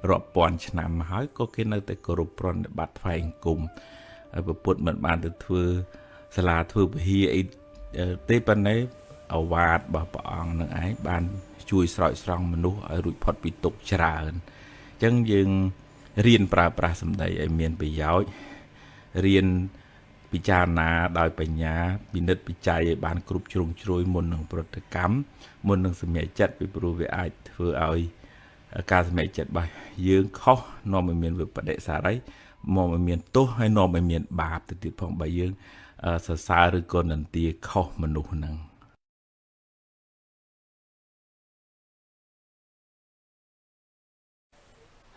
រាប់ពាន់ឆ្នាំមកហើយក៏គេនៅតែគោរពប្រណិប័តថ្វាយអង្គមហើយពុទ្ធមិនបានទៅធ្វើ សាលាធ្វើពហិអីទេប៉ុណ្ណេះអវាទរបស់ព្រះអង្គនឹងឯងបានជួយស្រោចស្រង់មនុស្សឲ្យរួចផុតពីទុក្ខច្រើនអញ្ចឹងយើងរៀនប្រើប្រាស់សម្ដីឲ្យមានប្រយោជន៍រៀនពិចារណាដោយបញ្ញាពិនិត្យពិច័យឲ្យបានគ្រប់ជ្រុងជ្រោយមុននឹងប្រតិកម្មមុននឹងសម្រេចចិត្តពីព្រោះវាអាចធ្វើឲ្យការសម្រេចចិត្តរបស់យើងខុសនាំឲ្យមានវិបដិសារីមកឲ្យមានទោសហើយនាំឲ្យមានបាបទៅទៀតផងបើយើងសរសើរឬក៏នន្ទាខុសមនុស្សហ្នឹង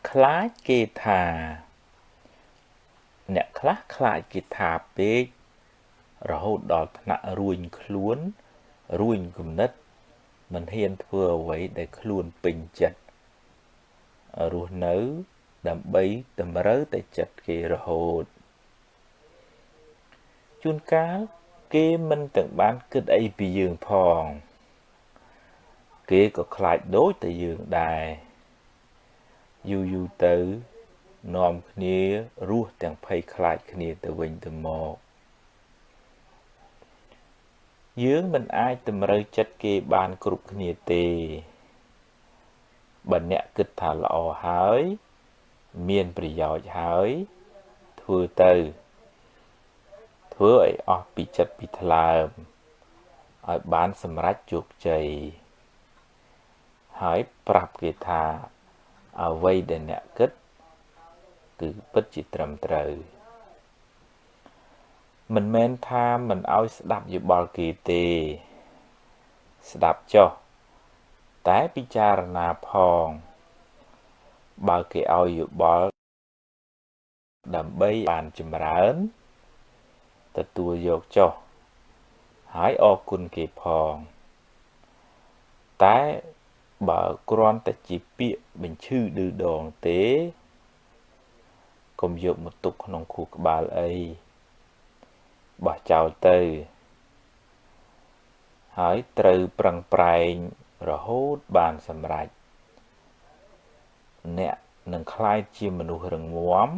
ខ្លាចគេថាអ្នកខ្លះខ្លាចគេថាពេករហូតដល់ថ្នាក់រួញខ្លួនរួញគំនិតមិនហ៊ានធ្វើអ្វីដែលខ្លួនពេញចិត្តរស់នៅដើម្បីតម្រូវតែចិត្តគេរហូតជួនកាលគេមិនទាំងបានគិតអីពីយើងផងគេក៏ខ្លាចដូចតែយើងដែរយូរទៅនាំគ្នារស់ទាំងភ័យខ្លាចគ្នាទៅវិញទៅមកយើងមិនអាចតម្រូវចិត្តគេបានគ្រប់គ្នាទេបើអ្នកគិតថាល្អហើយមានប្រយោជន៍ហើយធ្វើទៅធ្វើឲ្យអស់ពីចិត្តពីថ្លើមឲ្យបានសម្រេចជោគជ័យហើយប្រាប់គេថាអ្វីដែលអ្នកគិតគឺពិតជាត្រឹមត្រូវមិនមែនថាមិនឲ្យស្ដាប់យោបល់គេទេស្ដាប់ចុះតែពិចារណាផងបើគេឲ្យយោបល់ដើម្បីបានចម្រើនទទួលយកចុះហើយអរគុណគេផងតែបើគ្រាន់តែជាពាក្យបញ្ឈឺឌឺដងទេកុំយកមកទុកក្នុងខួរក្បាលអីបោះចោលទៅហើយត្រូវប្រឹងប្រែងរហូតបានសម្រេចអ្នកនឹងក្លាយជាមនុស្សរឹងមាំ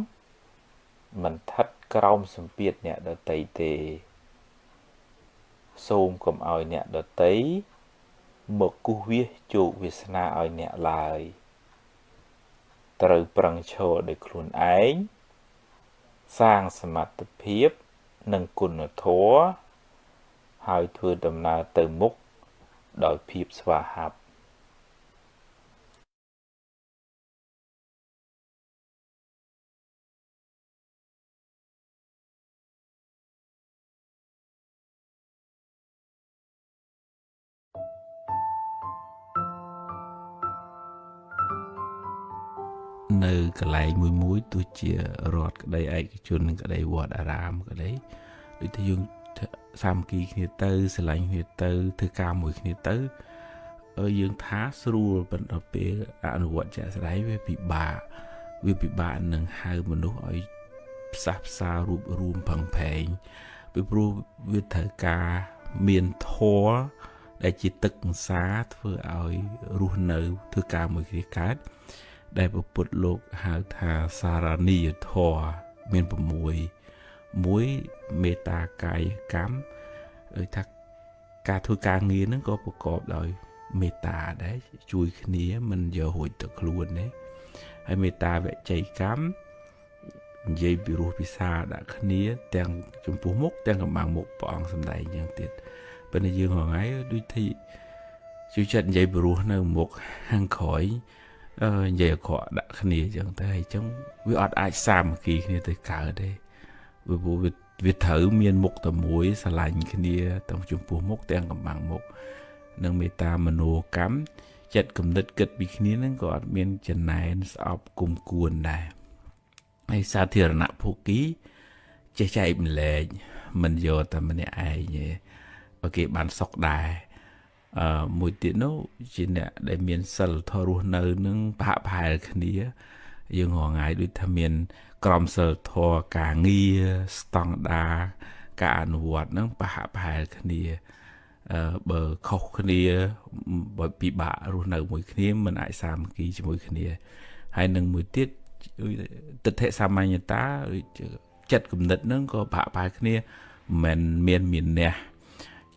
មិនស្ថិតក្រោមសម្ពាធអ្នកដទៃទេសូមកុំឲ្យអ្នកដទៃមកគូសវាសជោគវាសនាឲ្យអ្នកឡើយត្រូវប្រឹងឈរដោយខ្លួនឯងសាងសមត្ថភាពនិងគុណធម៌ហើយធ្វើដំណើរទៅមុខដោយភាពស្វាហាប់នៅកន្លែងមួយទោះជារដ្ឋក្តីឯកជនក្តីវត្តអារាមក្តីដូចថាយើងសាមគ្គីគ្នាទៅស្រឡាញ់គ្នាទៅធ្វើការមួយគ្នាទៅយើងថាស្រួលប៉ុន្តែពេលអនុវត្តជាក់ស្ដែងវាពិបាកនឹងហៅមនុស្សឲ្យផ្សះផ្សារួបរួមផឹងផែងពីព្រោះវាត្រូវការមានធម៌ដែលជាទឹកអង្សាធ្វើឲ្យរស់នៅធ្វើការមួយគ្នាកើតដែលពុទ្ធលោកហៅថាសារនីយធម៌មាន6មួយមេត្តាកាយកម្មដូចថាការធ្វើការងារហ្នឹងក៏ប្រកបដោយមេត្តាដែរជួយគ្នាមិនយករួចទៅខ្លួនទេហើយមេត្តាវិជ័យកម្មនិយាយពីរោះពិសាដាក់គ្នាទាំងចំពោះមុខទាំងកំបាំងមុខព្រះអង្គសម្ដែងយ៉ាងទៀតប៉ុន្តែយើងហងៃដូចទីជួយចិត្តនិយាយពីរោះនៅមុខខាងក្រោយនិយាយអក្រក់ដាក់គ្នាអញ្ចឹងតែអញ្ចឹងវាអត់អាចសាមគ្គីគ្នាទៅកើតទេវាត្រូវមានមុខតែមួយស្រឡាញ់គ្នាទាំងចំពោះមុខទាំងកំបាំងមុខនិងមេត្តាមនោកម្មចិត្តគំនិតគិតពីគ្នាហ្នឹងក៏អត់មានចំណែនស្អប់គុំគួនដែរហើយសាធារណៈភូគីចេះចែកម្លែកមិនយកតែម្នាក់ឯងទេបើគេបានសុខដែរមួយទៀតនោះជាអ្នកដែលមានសិលធម៌រស់នៅនឹងប្រហាក់ប្រហែលគ្នាយើងរងាយដូចថាមានក្រមសិលធម៌ការងារស្តង់ដារការអនុវត្តនឹងប្រហាក់ប្រហែលគ្នាបើខុសគ្នាបើពិបាករស់នៅមួយគ្នាមិនអាចសាមគ្គីជាមួយគ្នាហើយនឹងមួយទៀតទិដ្ឋិសាមញ្ញតាចិត្តគំនិតហ្នឹងក៏ប្រហាក់ប្រហែលគ្នា មិនមានអ្នក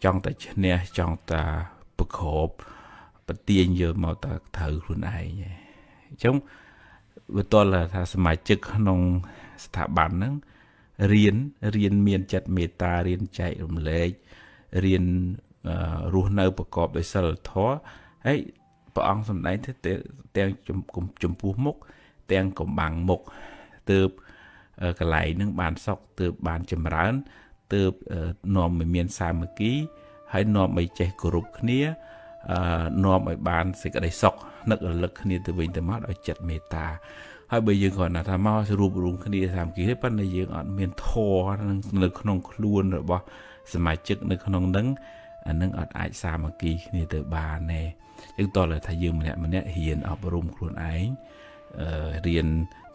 ចង់តែឈ្នះចង់តែប្រកបប្រទាញយកមកតែត្រូវខ្លួនឯងអញ្ចឹងវាតលថាសមាជិកក្នុងស្ថាប័នហ្នឹងរៀនមានចិត្តមេត្តារៀនចែករំលែករៀនរស់នៅប្រកបដោយសិលធម៌ហើយព្រះអង្គសម្ដែងទៅទាំងចំពោះមុខទាំងកំបាំងមុខទើបកន្លែងហ្នឹងបានសុខទើបបានចម្រើនទើបនាំឲ្យមានសាមគ្គីហើយនាំឲ្យចេះគោរពគ្នានាំឲ្យបានសេចក្តីសុខនឹករលឹកគ្នាទៅវិញទៅមកដោយចិត្តមេត្តាហើយបើយើងគ្រាន់តែថាមករួបរวมគ្នាសាមគ្គីទេប៉ុន្តែយើងអត់មានធម៌នៅក្នុងខ្លួនរបស់សមាជិកនៅក្នុងហ្នឹងអានឹងអត់អាចសាមគ្គីគ្នាទៅបានទេអញ្ចឹងតើថាយើងម្នាក់ហ៊ានអប់រំខ្លួនឯងរៀន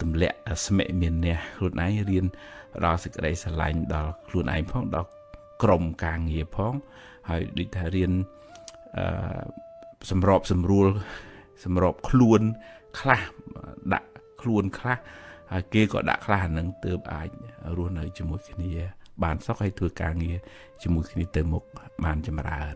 ទម្លាក់ស្មេមានអ្នកខ្លួនឯងរៀនផ្ដល់សេចក្តីស្រឡាញ់ដល់ខ្លួនឯងផងដល់ក្រុមការងារផងហើយដូចថារៀនសម្របសម្រួលសម្របខ្លួនខ្លះដាក់ខ្លួនខ្លះហើយគេក៏ដាក់ខ្លះហ្នឹងទើបអាចរស់នៅជាមួយគ្នាបានសុខហើយធ្វើការងារជាមួយគ្នាទៅមុខបានចម្រើន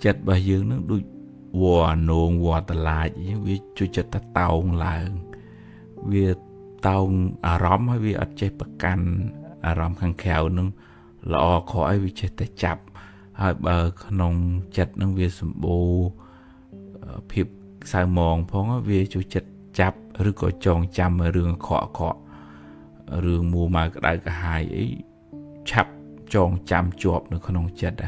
ចិត្តរបស់យើងនឹងដូចវ៉ានងវ៉ាតឡាចអញ្ចឹងវាជួយចិត្តទៅតោងឡើងវាតោងអារម្មណ៍ហើយវាអត់ចេះប្រកាន់អារម្មណ៍ខាងក្រៅនឹងល្អខកឲ្យវាចេះតែចាប់ហើយបើក្នុងចិត្តនឹងវាសម្បូរភាពសៅមងផងវាជួយចិត្តចាប់ឬក៏ចងចាំរឿងខករឿងមួម៉ៅក្តៅក្រហាយអីឆាប់ចងចាំជាប់នៅក្នុងចិត្ត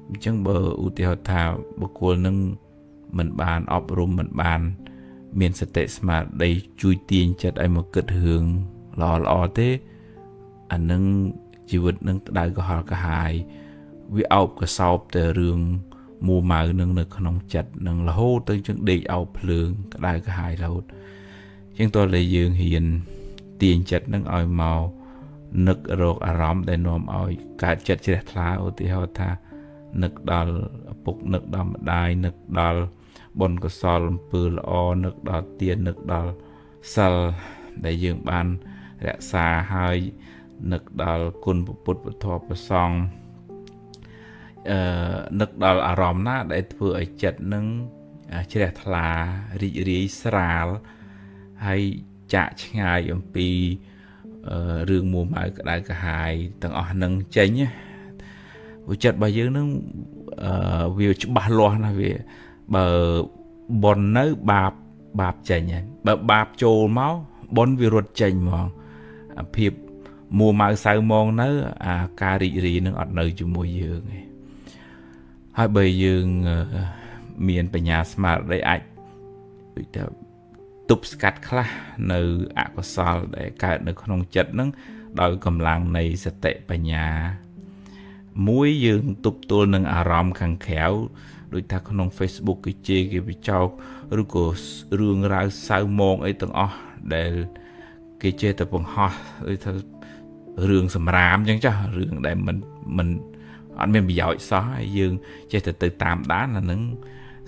អញ្ចឹងបើឧទាហរណ៍ថាបុគ្គលនឹងមិនបានអប់រំមិនបានមានសតិស្មារតីជួយទាញចិត្តឲ្យមកគិតរឿងល្អទេអានឹងជីវិតនឹងក្តៅក្រហល់ក្រហាយវាអោបកសោបតែរឿងមួម៉ៅនឹងនៅក្នុងចិត្តនឹងរហូតទៅជាងដេកអោបភ្លើងក្តៅក្រហាយរហូតអញ្ចឹងតើតែយើងហ៊ានទាញចិត្តនឹងឲ្យមកនឹករកអារម្មណ៍ដែលនាំឲ្យកើតចិត្តជ្រះថ្លាឧទាហរណ៍ថានឹកដល់ឪពុកនឹកដល់ម្ដាយនឹកដល់បុណ្យកុសលអំពើល្អនឹកដល់ទាននឹកដល់សិលដែលយើងបានរក្សាហើយនឹកដល់គុណពុទ្ធពធប្រសង្ឃនឹកដល់អារម្មណ៍ណាដែលធ្វើឲ្យចិត្តនឹងជ្រះថ្លារីករាយស្រាលហើយចាក់ឆ្ងាយអំពីរឿងមួម៉ៅក្តៅក្រហាយទាំងអស់នឹងចេញវិចិត្តរបស់យើងនឹងវាច្បាស់លាស់ណាស់វាបើបននៅបាបចេញហើយបើបាបចូលមកបនវារត់ចេញហ្មងអាភាពមួម៉ៅសៅមងនៅអាការរីករាយនឹងអត់នៅជាមួយយើងទេហើយបើយើងមានបញ្ញាស្មារតីអាចដូចថាទប់ស្កាត់ខ្លះនៅអកុសលដែលកើតនៅក្នុងចិត្តហ្នឹងដោយកម្លាំងនៃសតិបញ្ញាមួយយើងទប់ទល់នឹងអារម្មណ៍ខាងក្រៅដូចថាក្នុង Facebook គេជេរគេបិចោកឬក៏រឿងរ៉ាវសៅមងអីទាំងអស់ដែលគេជេរតែបង្ហោះដូចថារឿងសម្រាមអញ្ចឹងចាស់រឿងដែលមិនអត់មានប្រយោជន៍សោះហើយយើងចេះតែទៅតាមដានអានឹង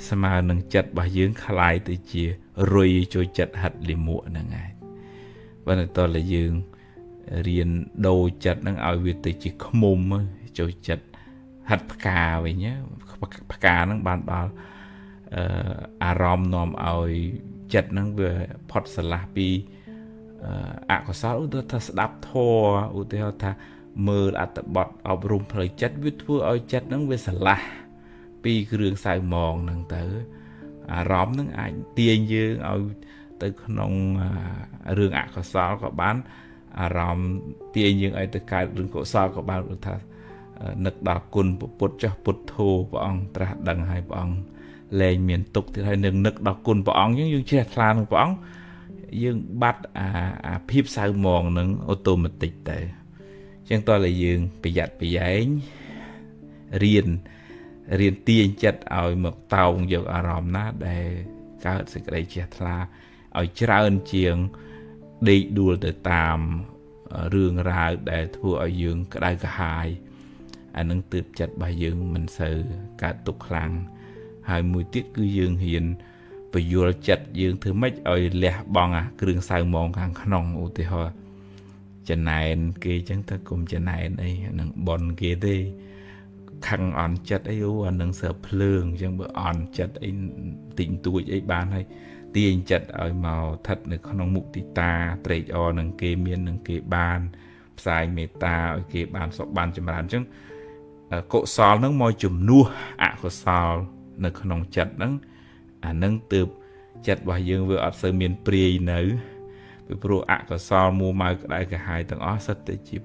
ស្មើនឹងចិត្តរបស់យើងคล้ายទៅជារុយចូលចិត្តហិតលិមួកហ្នឹងឯងបើតើយើងរៀនដូរចិត្តហ្នឹងឲ្យវាទៅជាខ្មុំចូលចិត្តហិតផ្កាវិញផ្កាហ្នឹងបានដល់អារម្មណ៍នាំឲ្យចិត្តហ្នឹងវាផុតស្រឡះពីអកុសលឧទាហរណ៍ថាស្ដាប់ធម៌ឧទាហរណ៍ថាមើលអត្ថបទអប់រំផ្លូវចិត្តវាធ្វើឲ្យចិត្តហ្នឹងវាស្រឡះពីគ្រឿងសៅមងហ្នឹងទៅអារម្មណ៍ហ្នឹងអាចទាញយើងឲ្យទៅក្នុងរឿងអកុសលក៏បានអារម្មណ៍ទាញយើងឲ្យទៅកើតរឿងកុសលក៏បានព្រោះថានឹកដល់គុណពុទ្ធចាស់ពុទ្ធោព្រះអង្គត្រាស់ដឹងហើយព្រះអង្គលែងមានទុក្ខទៀតហើយនឹងនឹកដល់គុណព្រះអង្គយើងជ្រះថ្លានឹងព្រះអង្គ dương bắt phíp sao mòn nâng automatic tới chẳng tôi là dương bị giặt bị giấy riêng tiên chất ở một tàu dược ở ròm ná để có sự cái chết là ở trơn chieng đi đua từ tam rương ra để thua ở dương cái đại cái hai anh nâng tự chất bài dương mình sự cả tục lăng hai mùi tiết cứ dương hiện và vô chất dương thứ mấy ở lẹ bong cái đường sao mòn hàng nòng u thì họ chân này kia chẳng ta cùng chân này đây nâng bon kia đi khăn on chất ấy u nâng sợ phượng chẳng bữa on chất ấy tỉnh tuổi ấy bán hay tiền chất ở màu thật được không mục tì ta trade o nâng kia miên nâng kia ban sai meta ở kia ban sọc ban chấm bàn chứ cỗ sò nâng môi chùm nua cỗ sò nâng không chất nâng nâng từ chất bảo dương vừa ở sơ miền prey nữ vì pro cỗ sò mua mai đại cả hai tầng ó sắt để chỉ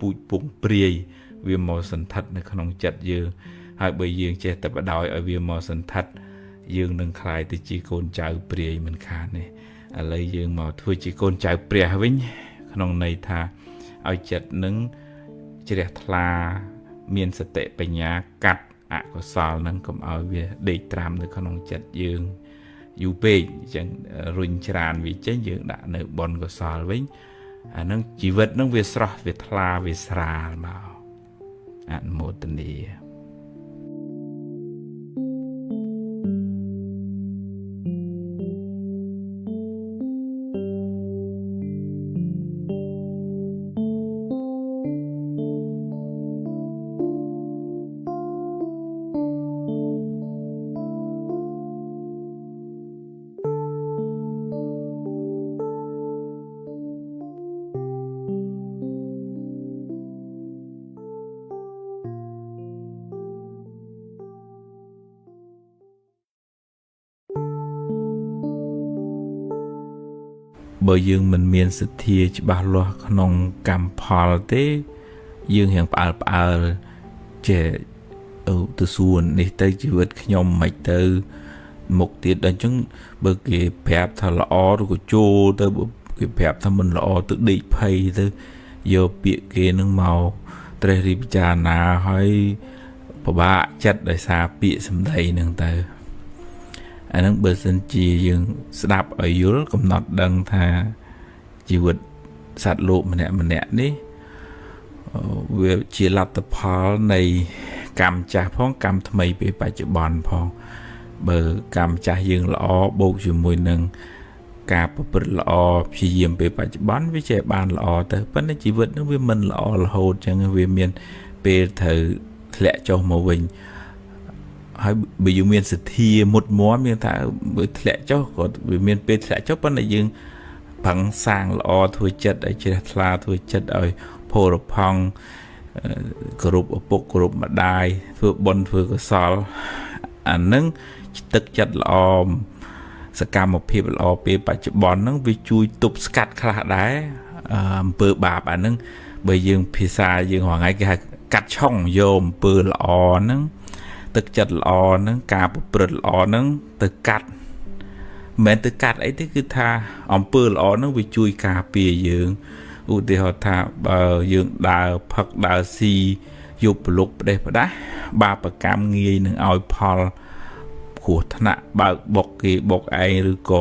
bụi bụng prey vì màu sần thật nâng không chất dương hai bởi dương che tập đòi ở vì màu sần thật dương nâng khai từ chỉ côn chào prey mình khá này lấy dương màu thôi chỉ côn chào prey vĩnh không này tha ở chất nâng chỉ đẹp là miền sạch tệ bánh nhá cắt cỗ sò nâng cầm ở về để tram được không chất dương dù bê chẳng rung tràn vì chế dương đã nợ bọn cỗ sò vĩnh nâng chỉ vật nâng về sọ về thla về sra màu một tình địa bởi dương mình miền sự thia chỉ bảo lo không cầm phò thế dương hiện bảo trẻ ở từ xuân đi tới chỉ vật nhom mạch từ một tiết đó chúng bởi cái phép thà lọ của chô tới cái phép thà mình lọ tự định phay tới giờ bị cái nước màu trời đi trà nà hay bà chất để xa bị xâm đầy nâng tới anh đang bớt sinh chi dương đạp ở dưới cũng nọt đằng thà chỉ vật sạt lộ mình nè đi việc chỉ là tập hóa này cầm trả phong cầm thay bị bài chữ bòn phong bờ cầm trả dương lọ bộ chữ mùi nâng cà bự lọ chỉ diêm bị bài chữ bón với trẻ bàn lọ tới vẫn là chỉ vật nó với mình lọ là hồ chẳng vì miền bề thử lẹ cho màu bình hay bị dùng miền thì một món miền thả với lẹ cho có vì miền bề lẹ cho vẫn là dương bằng sang lọ thôi chất ở trên là thôi chất ở phô phong group ở bộ group mà đai vừa bon vừa có sò nâng tức chất lọ sẽ cam một phê lọ bề bài chữ bón nâng vì chui tục cắt khá đá bờ bạp nâng bởi dương pizza dương hoàng ấy cái cắtช่องโยมเปิดละออนึงตึกจัดละออนึงกาเปิดละออนึงตึกกัดเหมือนตึกกัดไอ้ที่คือท่าอมเปิดละออนึงไปช่วยกาเปียยืงอุติหท่ายืงดาวพักดาวซียุบลุกได้ปะได้บาปกรรมเงียนึงเอาพอลขวดธนะบาบอกกีบอกไอหรือก็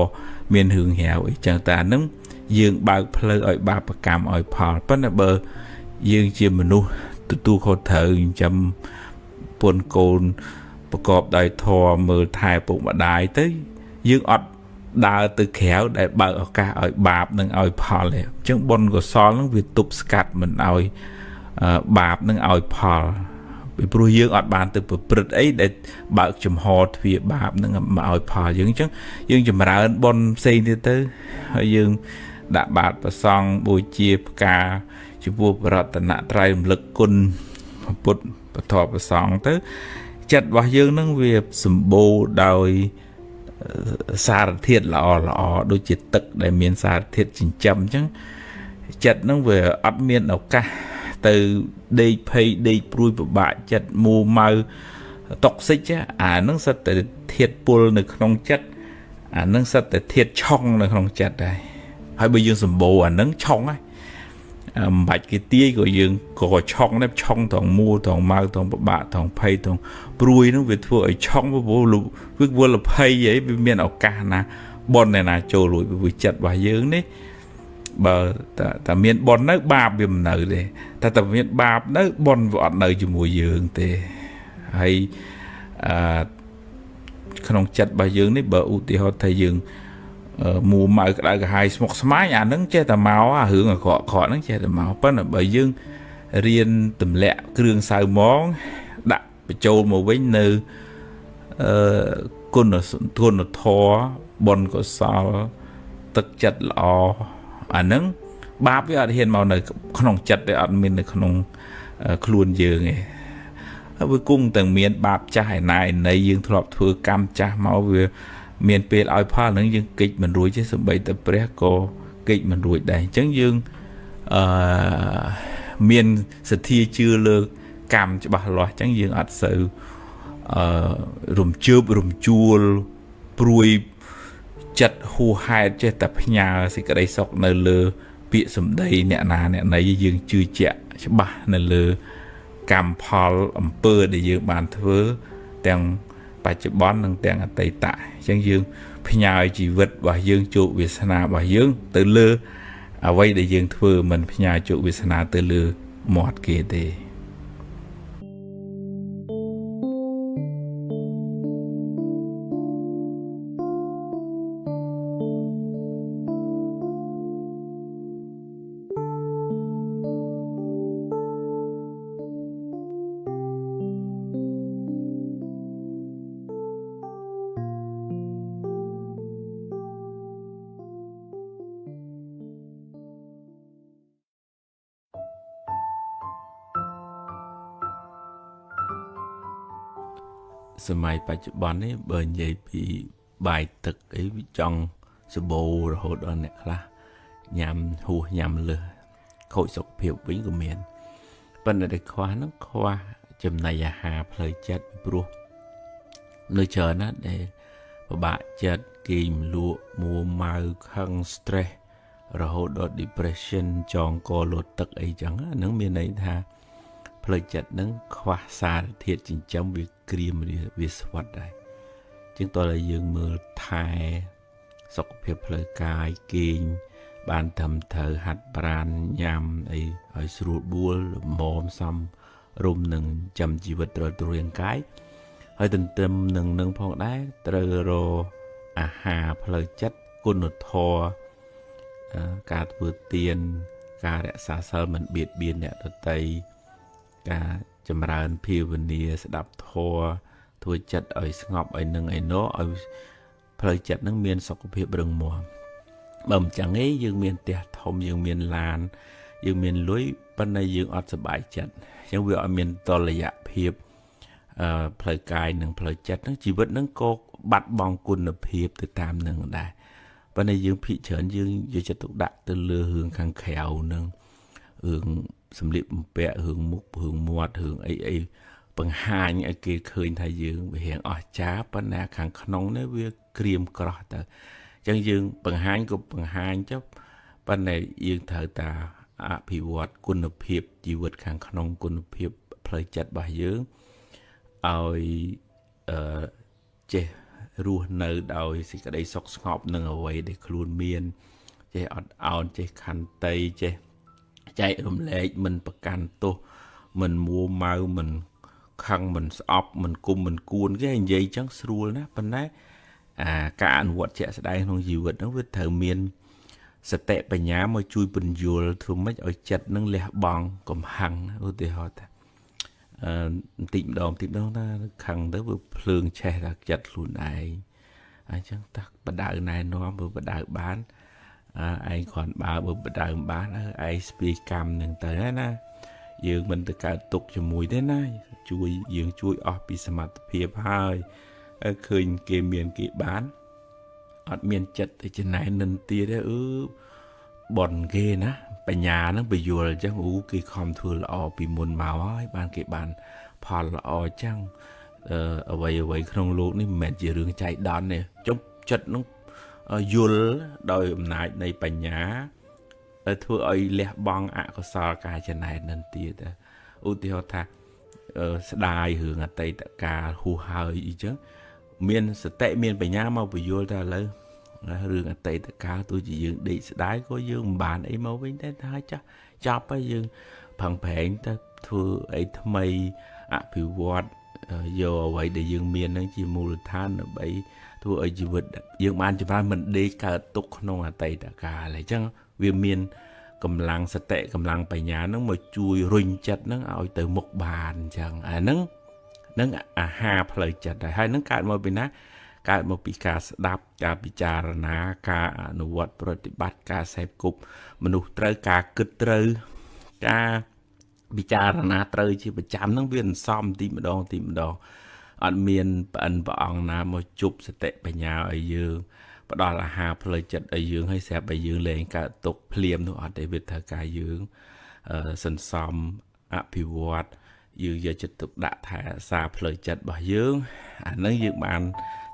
เมียนหึงแหวอีจังแต่นึงยืงบาเพลอเอาบาปกรรมเอาพอลปั้นเบอร์ยืงเจียมนุษย์tuเขาเถิงจำปนโกนประกอบได้ทอมือถ่ายปุ่มมาได้tớiยืงอดดาวtừ khéo để bờ ở cả ở bạp nâng ở phòเลยจังบนก็ซ้อนแล้ววิตุบสกัดมันเอาบาปนงเอาพอไปปลุยยืงอดบานtừปรึดไอ้để bờจมหอทวีบาปนงมาเอาพอยืงจังยืงจะมาเดินบนเส้นที่tớiยืงดาบาดประซองบุยเจียบกาchú vua bờ tận nạ trai lực quân bút thọ bờ sòng tới chặt vào dương năng việc sầm bồ đòi xa thiệt lọ đôi chỉ tật để miền xa thiệt chỉnh chậm chứ chặt năng về ấp miền ở cả từ đây pay đây pruy bại chặt mù màu tóc xích chứ năng sẽ từ thiệt pol được không chất nâng sắt để thiệt chong là không chặt đây hay bây giờ sầm bồ nâng chong ấy bạch cái tia của dương có chong đấy chong thằng mua thằng mau thằng bạ thằng pay thằng bùi nó về thua ở chong với bố lục với bố là pay vậy vì miền ảo ca na bon này là trôi lùi vì chặt bài dương đấy bờ ta miền bon nó ba biểm nở đấy ta miền ba nó bon vọt nở cho mùi dương thế hay không chặt bài dương đấy bờ ưu tiên họ thầy dương mùa màu cái hai một smái nhà nắng che tà máu hưởng ở khỏi nắng che tà máu bắt là bởi dương riêng tầm lẹ kêu xào món đặt trâu màu với nư con nó thò bồn có sao tất chặt lọ nắng ba với hiện màu này không chặt để ăn mình không luôn dương này với cung tầng miền bạp trái này dương thọp thừa cam cha máu về miền Tây ở pha những dương kịch mình đuổi chứ sớm bảy tập preco kịch mình đuổi đầy chẳng dương miền sự thi chưa lơ cam cho bà loài chẳng dương ắt sự rùm chớp rùm chua pruy chặt hù hai chơi tập nhà thì cái đây sọc nơi lơ bị sớm đây nè này dương chưa chẹt cho bà nơi lơ cam phal pơ để dương bàn thưa đang bài chụp bón nâng tiền tây tại chẳng dương phi nhào chỉ vật và dương trụ Việt Nam và dương từ lơ vay để dương thưa mình phi nhào trụ Việt Nam từ lơ mọt kia thìสมัยปัจจุบันนี้เบอร์ใหญ่ปีใบตึกไอ้จังสบู่โหดอันเนี่ยละยำหัวยำเลยโคตรสกปรกวิ่งกับเมียนเป็นอะไรคว้านักคว้าจำนายหาเพลย์จัดปลุกเนื้อเชิญนะเดี๋ยวบะจัดกินลัวมัวมาคังสเตรสโหดดิเพรสชันจองกอลดตึกไอ้จังนั่งเมียนไหนท่าเพลย์จัดนั่งคว้าสารเทียดจริงจังวิกรีมวิสวัสได้จึงตัวเรายืงมือไทยสกปรกเพลย์กายกินบานทำเธอหัดปราณยำไอ้สรุปบัวหมอมซ้ำรุมหนึ่งจำชีวิตเราตัวเรียงกายให้ตึงเต็มหนึ่งพองได้เตอโรอาหารเพลย์จัดกุนทอการเปิดเตียนการรักษาเซลล์มันเบียดเบียนเนี่ยตัวไตการจำรานพิวเนียสดับทัวทัวจัดไอ้สงบไอ้หนึ่งไอ้โน้ไอ้เพลย์จัดนั่งเมียนสกปรกเบิงมัวบ่มจังไอ้ยังเมียนเตะทมยังเมียนลานยังเมียนลุยปันในยังอดสบายจัดยังเวียเมียนตอระยะเพียบเพลย์กายหนึ่งเพลย์จัดนั่งชีวิตนั่งโกบัดบองกุลเพียบติดตามหนึ่งได้ปันในยังพิเฉินยังจะตุกดักตื่นเลือหึงขังแขวหนึ่งหึงสำลีเปะหึงมุกหึงมวดหึงไอ้ปังหายไอ้เกย์เคยทายยืงไปเห็นอ๋อจ้าปัญหาขังขนมเนี่ยเวียเกรียมกรอแต่จังยืงปังหายก็ปังหายเจ้าปัญหายืงเธอตาภิวัตคุณภาพชีวิตขังขนมคุณภาพเพลย์จัดบ่ายยืงเอาเจรูเนอร์เอาสิกระไดซอกสงบหนึ่งเอาไว้ได้ครูนเมียนเจอดเอาเจขันเตยเจใจรวมเล็กมันประกันตัวมันมัวเมามันขังมันออบมันกุมมันกูนcái hành vi chẳng sưuนะปัญหาการอนุวัตเจสได้ของชีวิตนั่งวิถีเมียนสเตปปัญญามาช่วยปัญญาทุ่มไม่เอาจัดนั่งเลี้ยบองกำหังอุติหอดติดดองนะขังเด้อเพลิงแช่ตักจัดหลุนไอ้จังตักประดาในน้องประดาบ้านไอ้ขอนบาประดาบ้านไอ้สปีกรรมหนึ่งแต่นะยืงมันตะการตกจมูกได้นะช่วยยืงช่วยออกปีสมัติเพียบให้เคยเกมเมียนเกบ้านอดเมียนจัดแต่จะไหนนันตีได้บ่อนเกนะปัญญานั่งไปอยู่จังกีคอมทัวร์ออกปีมุนมาว่าบ้านเกบ้านพอละอจังเอาไว้ขนมลูกนี่แม่จะเรื่องใจดอนเนี่ยจบจัดน้อง យល់ដោយអំណាចនៃបញ្ញាធ្វើឲ្យលះបង់អកុសលកាយចំណែននឹងទៀតឧទាហរណ៍ថាស្ដាយរឿងអតីតកាលហួសហើយអីចឹងមានសតិមានបញ្ញាមកបញ្យល់ថាឥឡូវរឿងអតីតកាលទោះជាយើងដេកស្ដាយក៏យើងមិនបានអីមកវិញតែថាចាស់ចប់ហើយយើងផឹងប្រែងទៅធ្វើអីថ្មីអភិវឌ្ឍយកអ្វីដែលយើងមាននឹងជាមូលដ្ឋានដើម្បីធ្វើឲ្យជីវិតយើងបានចម្រើនមិនដេកកើតទុកក្នុងអតីតកាលអញ្ចឹងវាមានកម្លាំងសតិកម្លាំងបញ្ញានឹងមកជួយរុញចិត្តនឹងឲ្យទៅមុខបានអញ្ចឹងអាហ្នឹងអាហារផ្លូវចិត្តហើយនឹងកើតមកពីណាកើតមកពីការស្ដាប់ការពិចារណាការអនុវត្តប្រតិបត្តិការសេពគប់មនុស្សត្រូវការគិតត្រូវការពិចារណាត្រូវជាប្រចាំហ្នឹងវាអន្សំទីម្ដងអត់មានប្អិនព្រះអង្គណាមកជប់សតិបញ្ញាឲ្យយើងផ្ដល់អាហារផ្លូវចិត្តឲ្យយើងឲ្យស្រាប់ឲ្យយើងលែងកើតទុកភ្លាមនោះអត់ទេវាត្រូវការយើងសន្សំអភិវឌ្ឍយើងយកចិត្តទុកដាក់ថែរក្សាផ្លូវចិត្តរបស់យើងអាហ្នឹងយើងបាន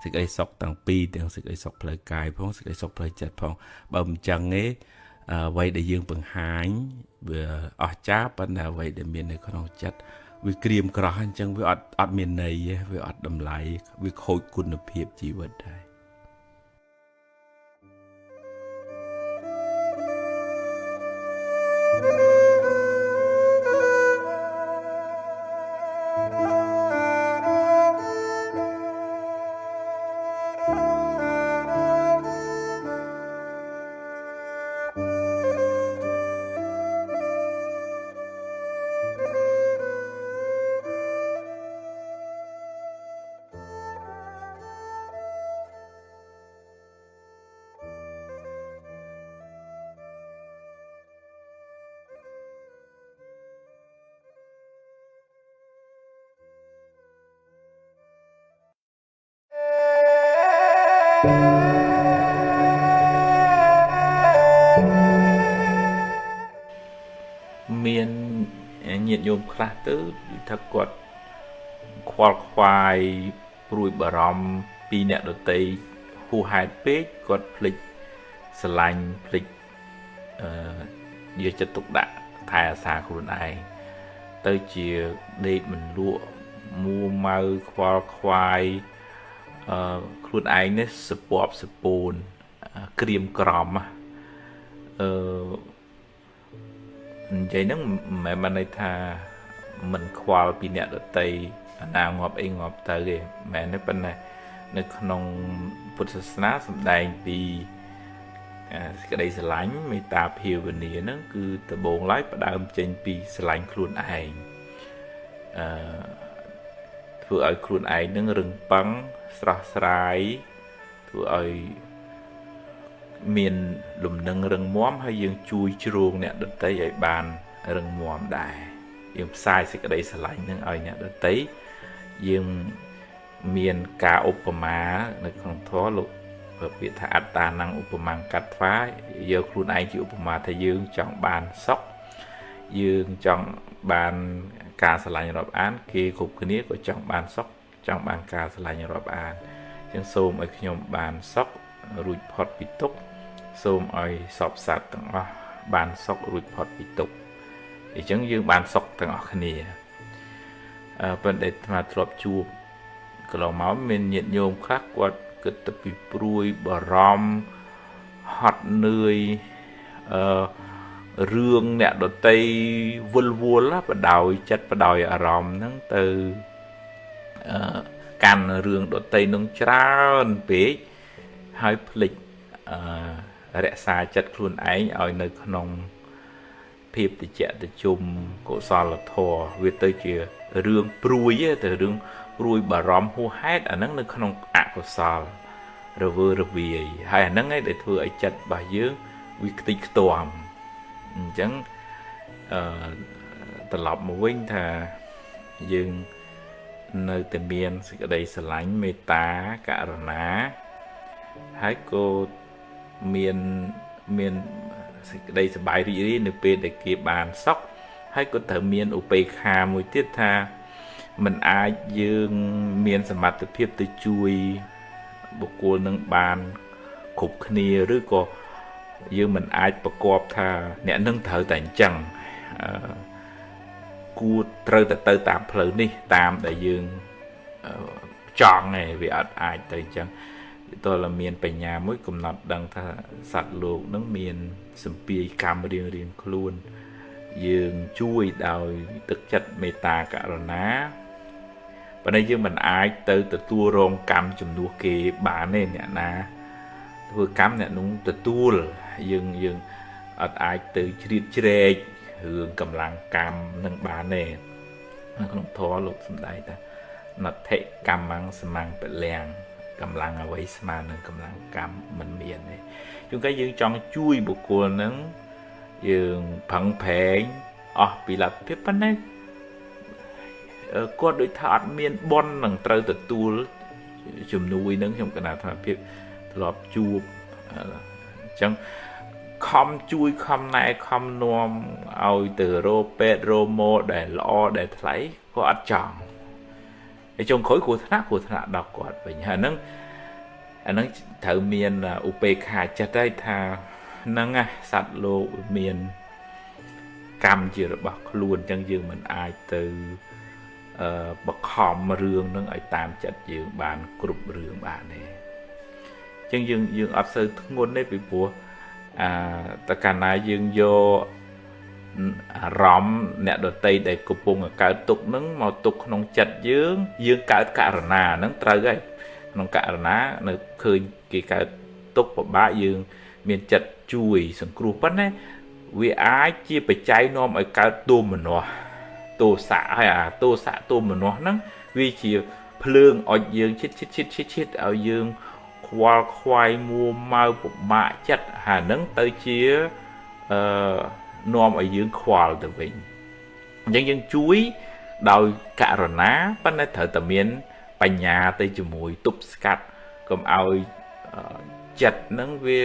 សេចក្តីសុខទាំងពីរទាំងសេចក្តីសុខផ្លូវកាយផងសេចក្តីសុខផ្លូវចិត្តផងបើមិនចឹងទេអ្វីដែលយើងបង្ហាញវាអស្ចារ្យប៉ុន្តែអ្វីដែលមាននៅក្នុងចិត្តវាក្រៀមក្រោះអញ្ចឹងវាអត់មានន័យទេវាអត់តម្លៃវាខូចគុណភាពជីវិតដែរមានញាតិញោមខ្លះទៅថាគាត់ខ្វល់ខ្វាយព្រួយបារម្ភពីអ្នកដទៃហួសហេតុពេកគាត់ភ្លេចស្រឡាញ់ភ្លេចយកចិត្តទុកដាក់ថែរក្សាខ្លួនឯងទៅជាដេកមិនលក់មួម៉ៅខ្វល់ខ្វាយខ្លួនឯងនេះសពប់សពូនក្រៀមក្រំនិយាយហ្នឹងមិនមែនន័យថាមិនខ្វល់ពីអ្នកដទៃណាងាប់អីងាប់ទៅទេមិនមែនទេប៉ុន្តែនៅក្នុងពុទ្ធសាសនាសម្ដែងពីសេចក្តីស្រឡាញ់មេត្តាភាវនាហ្នឹងគឺដំបូងឡើយផ្ដើមចេញពីស្រឡាញ់ខ្លួនឯងធ្វើឲ្យខ្លួនឯងនឹងរឹងប៉ឹងស្រស់ស្រាយធ្វើឲ្យមានលំនឹងរឹងមាំហើយយើងជួយជ្រោងអ្នកដទៃឲ្យបានរឹងមាំដែរយើងផ្សាយសេចក្តីស្រឡាញ់នឹងឲ្យអ្នកដទៃយើងមានការឧបមានៅក្នុងធម៌លោកពាក្យថាអត្តាnăngឧបមាកាត់ថ្វាយកខ្លួនឯងជាឧបមាថាយើងចង់បានសុខយើងចង់បានការស្រឡាញ់រាប់អានគេគ្រប់គ្នាក៏ចង់បានសុខចង់បានការស្រឡាញ់រាប់អានអញ្ចឹងសូមឲ្យខ្ញុំបានសុខរួចផុតពីទុក្ខសូមឲ្យសពសត្វទាំងអស់បានសុខរួចផុតពីទុក្ខអញ្ចឹងយើងបានសុខទាំងអស់គ្នាប៉ុន្តែអាត្មាធ្លាប់ជួបកន្លងមកមានញាតិញោមខ្លះគាត់គិតទៅពីព្រួយបារម្ភហត់នឿយរឿងអ្នកដតីវល់បដោយចិត្តបដោយអារម្មណ៍ហ្នឹងទៅកាន់រឿងដតីនឹងច្រើនពេកហើយភ្លេចរក្សាចិត្តខ្លួនឯងឲ្យនៅក្នុងភាពតិចតិជុំកុសលធម៌វាទៅជារឿងព្រួយទៅរឿងព្រួយបារម្ភហួសហេតុអាហ្នឹងនៅក្នុងអកុសលរវើរវាយហើយអាហ្នឹងឯងដែលធ្វើឲ្យចិត្តរបស់យើងវាខ្ទេចខ្ទាំអញ្ចឹងត្រឡប់មកវិញថាយើងនៅតែមានសេចក្តីស្រឡាញ់មេត្តាករុណាហើយក៏មានសេចក្តីសប្បាយរីករាយនៅពេលដែលគេបានសុខហើយក៏ត្រូវមានឧបេក្ខាមួយទៀតថាมันអាចយើងមានសមត្ថភាពទៅជួយបុគ្គលនឹងបាន គ្រប់គ្នាឬក៏យើងមិនអាចប្រកបថាអ្នកនឹងត្រូវតែអញ្ចឹងគួរត្រូវតែទៅតាមផ្លូវនេះតាមដែលយើងចង់ឯងវាអត់អាចទៅអញ្ចឹងតើមានបញ្ញាមួយកំណត់ដឹងថាសត្វលោកនឹងមានសម្ពាយកម្មរៀងខ្លួនយើងជួយដោយទឹកចិត្តមេត្តាករុណាប៉ុន្តែយើងមិនអាចទៅទទួលរងកម្មជំនួសគេបានទេអ្នកណាធ្វើកម្មអ្នកនោះទទួលយើងអត់អាចទៅជ្រៀតជ្រែករឿងកម្លាំងកម្មនឹងបានទេនៅក្នុងធម៌លោកសម្ដែងថាណដ្ឋិកម្មੰសមੰពលំកម្លាំងអ្វីស្មើនឹងកម្លាំងកម្មមិនមានទេជួនកាលយើងចង់ជួយបុគ្គលនឹងយើងផឹងប្រែងអស់ពីលទ្ធភាពប៉ុន្តែគាត់ដូចថាអត់មានបុណ្យនឹងត្រូវទទួលជំនួយនឹងខ្ញុំគណៈថាភាពធ្លាប់ជួបអញ្ចឹងខំជួយខំណែខំនាំឲ្យទៅរោពេទ្យរោម៉ូដែលល្អដែលថ្លៃក៏អត់ចង់ហើយចុងក្រោយគ្រោះថ្នាក់ដល់គាត់វិញហើយអាហ្នឹងត្រូវមានឧបេក្ខាចិត្តហើយថាហ្នឹងសត្វលោកមានកម្មជារបស់ខ្លួនអញ្ចឹងយើងមិនអាចទៅបខំរឿងហ្នឹងឲ្យតាមចិត្តយើងបានគ្រប់រឿងបានទេអញ្ចឹងយើងអត់សូវធ្ងន់ទេពីព្រោះតើកាលណាយើងយកអារម្មណ៍អ្នកដតីដែលកំពុងកើតទុក្ខហ្នឹងមកទុកក្នុងចិត្តយើងកើតករណាហ្នឹងត្រូវហើយក្នុងករណានៅឃើញគេកើតទុក្ខពិបាកយើងមានចិត្តជួយសង្គ្រោះប៉ុន្តែវាអាចជាបច្ច័យនាំឲ្យកើតទោមនស្សទោសៈហើយអាទោសៈទោមនស្សហ្នឹងវាជាភ្លើងអុចយើងឈិតឲ្យយើងខ្វល់ខ្វាយមួម៉ៅពិបាកចិត្តហើយហ្នឹងទៅជានាំឲ្យយើងខ្វល់ទៅវិញអញ្ចឹងយើងជួយដោយករុណាប៉ុន្តែត្រូវតែមានបញ្ញាទៅជាមួយទប់ស្កាត់កុំឲ្យចិត្តហ្នឹងវា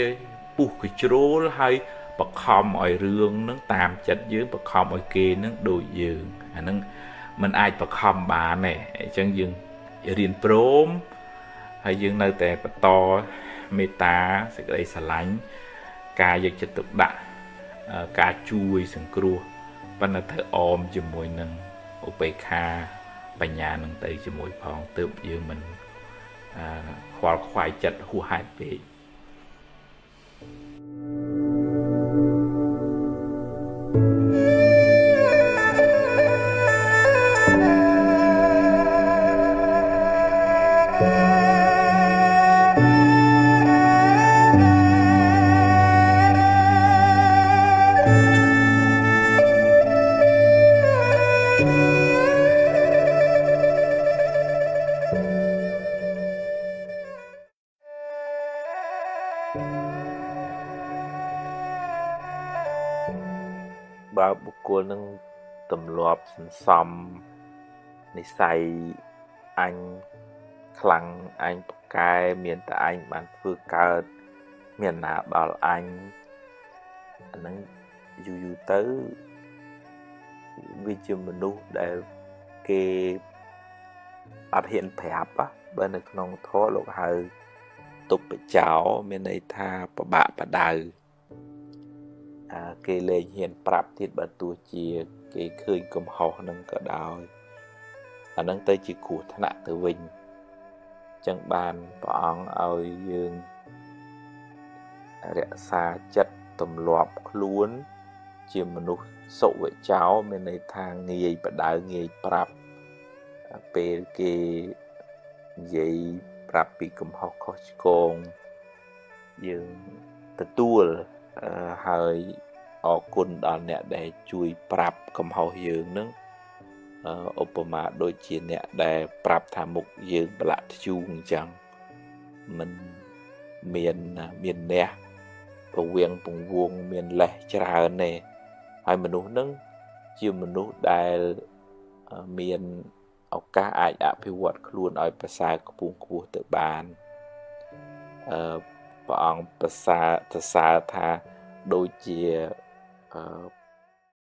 ពុះកជ្រោលហើយបខំឲ្យរឿងហ្នឹងតាមចិត្តយើងបខំឲ្យគេហ្នឹងដូចយើងអាហ្នឹងมันអាចបខំបានទេអញ្ចឹងយើងរៀនព្រមហើយយើងនៅតែបន្តមេត្តាសេចក្តីស្រឡាញ់ការយកចិត្តទុកដាក់ការជួយសង្គ្រោះប៉ុន្តែត្រូវអមជាមួយនឹងឧបេក្ខាបញ្ញានឹងទៅជាមួយផងទើបយើងមិនខ្វល់ខ្វាយចិត្តហួសហេតុពេកបើបុគ្គលនឹងទម្លាប់សន្សំនិស្ស័យអញខ្លាំងអញប្រកែមានតែអញបានធ្វើកើតមានណាដល់អញអាហ្នឹងយូរទៅវាជាមនុស្សដែលគេអត់ហ៊ានប្រាប់បើនៅក្នុងធម៌លោកហៅទុបចោមានន័យថាប្របាក់បដៅគេលែងហ៊ានប្រាប់ទៀតបើទោះជាគេឃើញកំហុសនឹងក៏ដោយអានឹងទៅជាគ្រោះថ្នាក់ទៅវិញអញ្ចឹងបានព្រះអង្គឲ្យយើងរក្សាចិត្តទម្លាប់ខ្លួនជាមនុស្សសុវិចោមានន័យថាងាយបដៅងាយប្រាប់ពេលគេនិយាយប្រាប់ពីកំហុសខុសឆ្គងយើងទទួលហើយអរគុណដល់អ្នកដែលជួយប្រាប់កំហុសយើងនឹងឧបមាដូចជាអ្នកដែលប្រាប់ថាមុខយើងប្រឡាក់ធ្យូងអញ្ចឹងមិនមានអ្នកពវៀងពងវងមានលេសច្រើនទេហើយមនុស្សនឹងជាមនុស្សដែលមានឱកាសអាចអភិវឌ្ឍខ្លួនឲ្យប្រសើរខ្ពស់ទៅបានព្រះអង្គប្រសើរថាដូចជា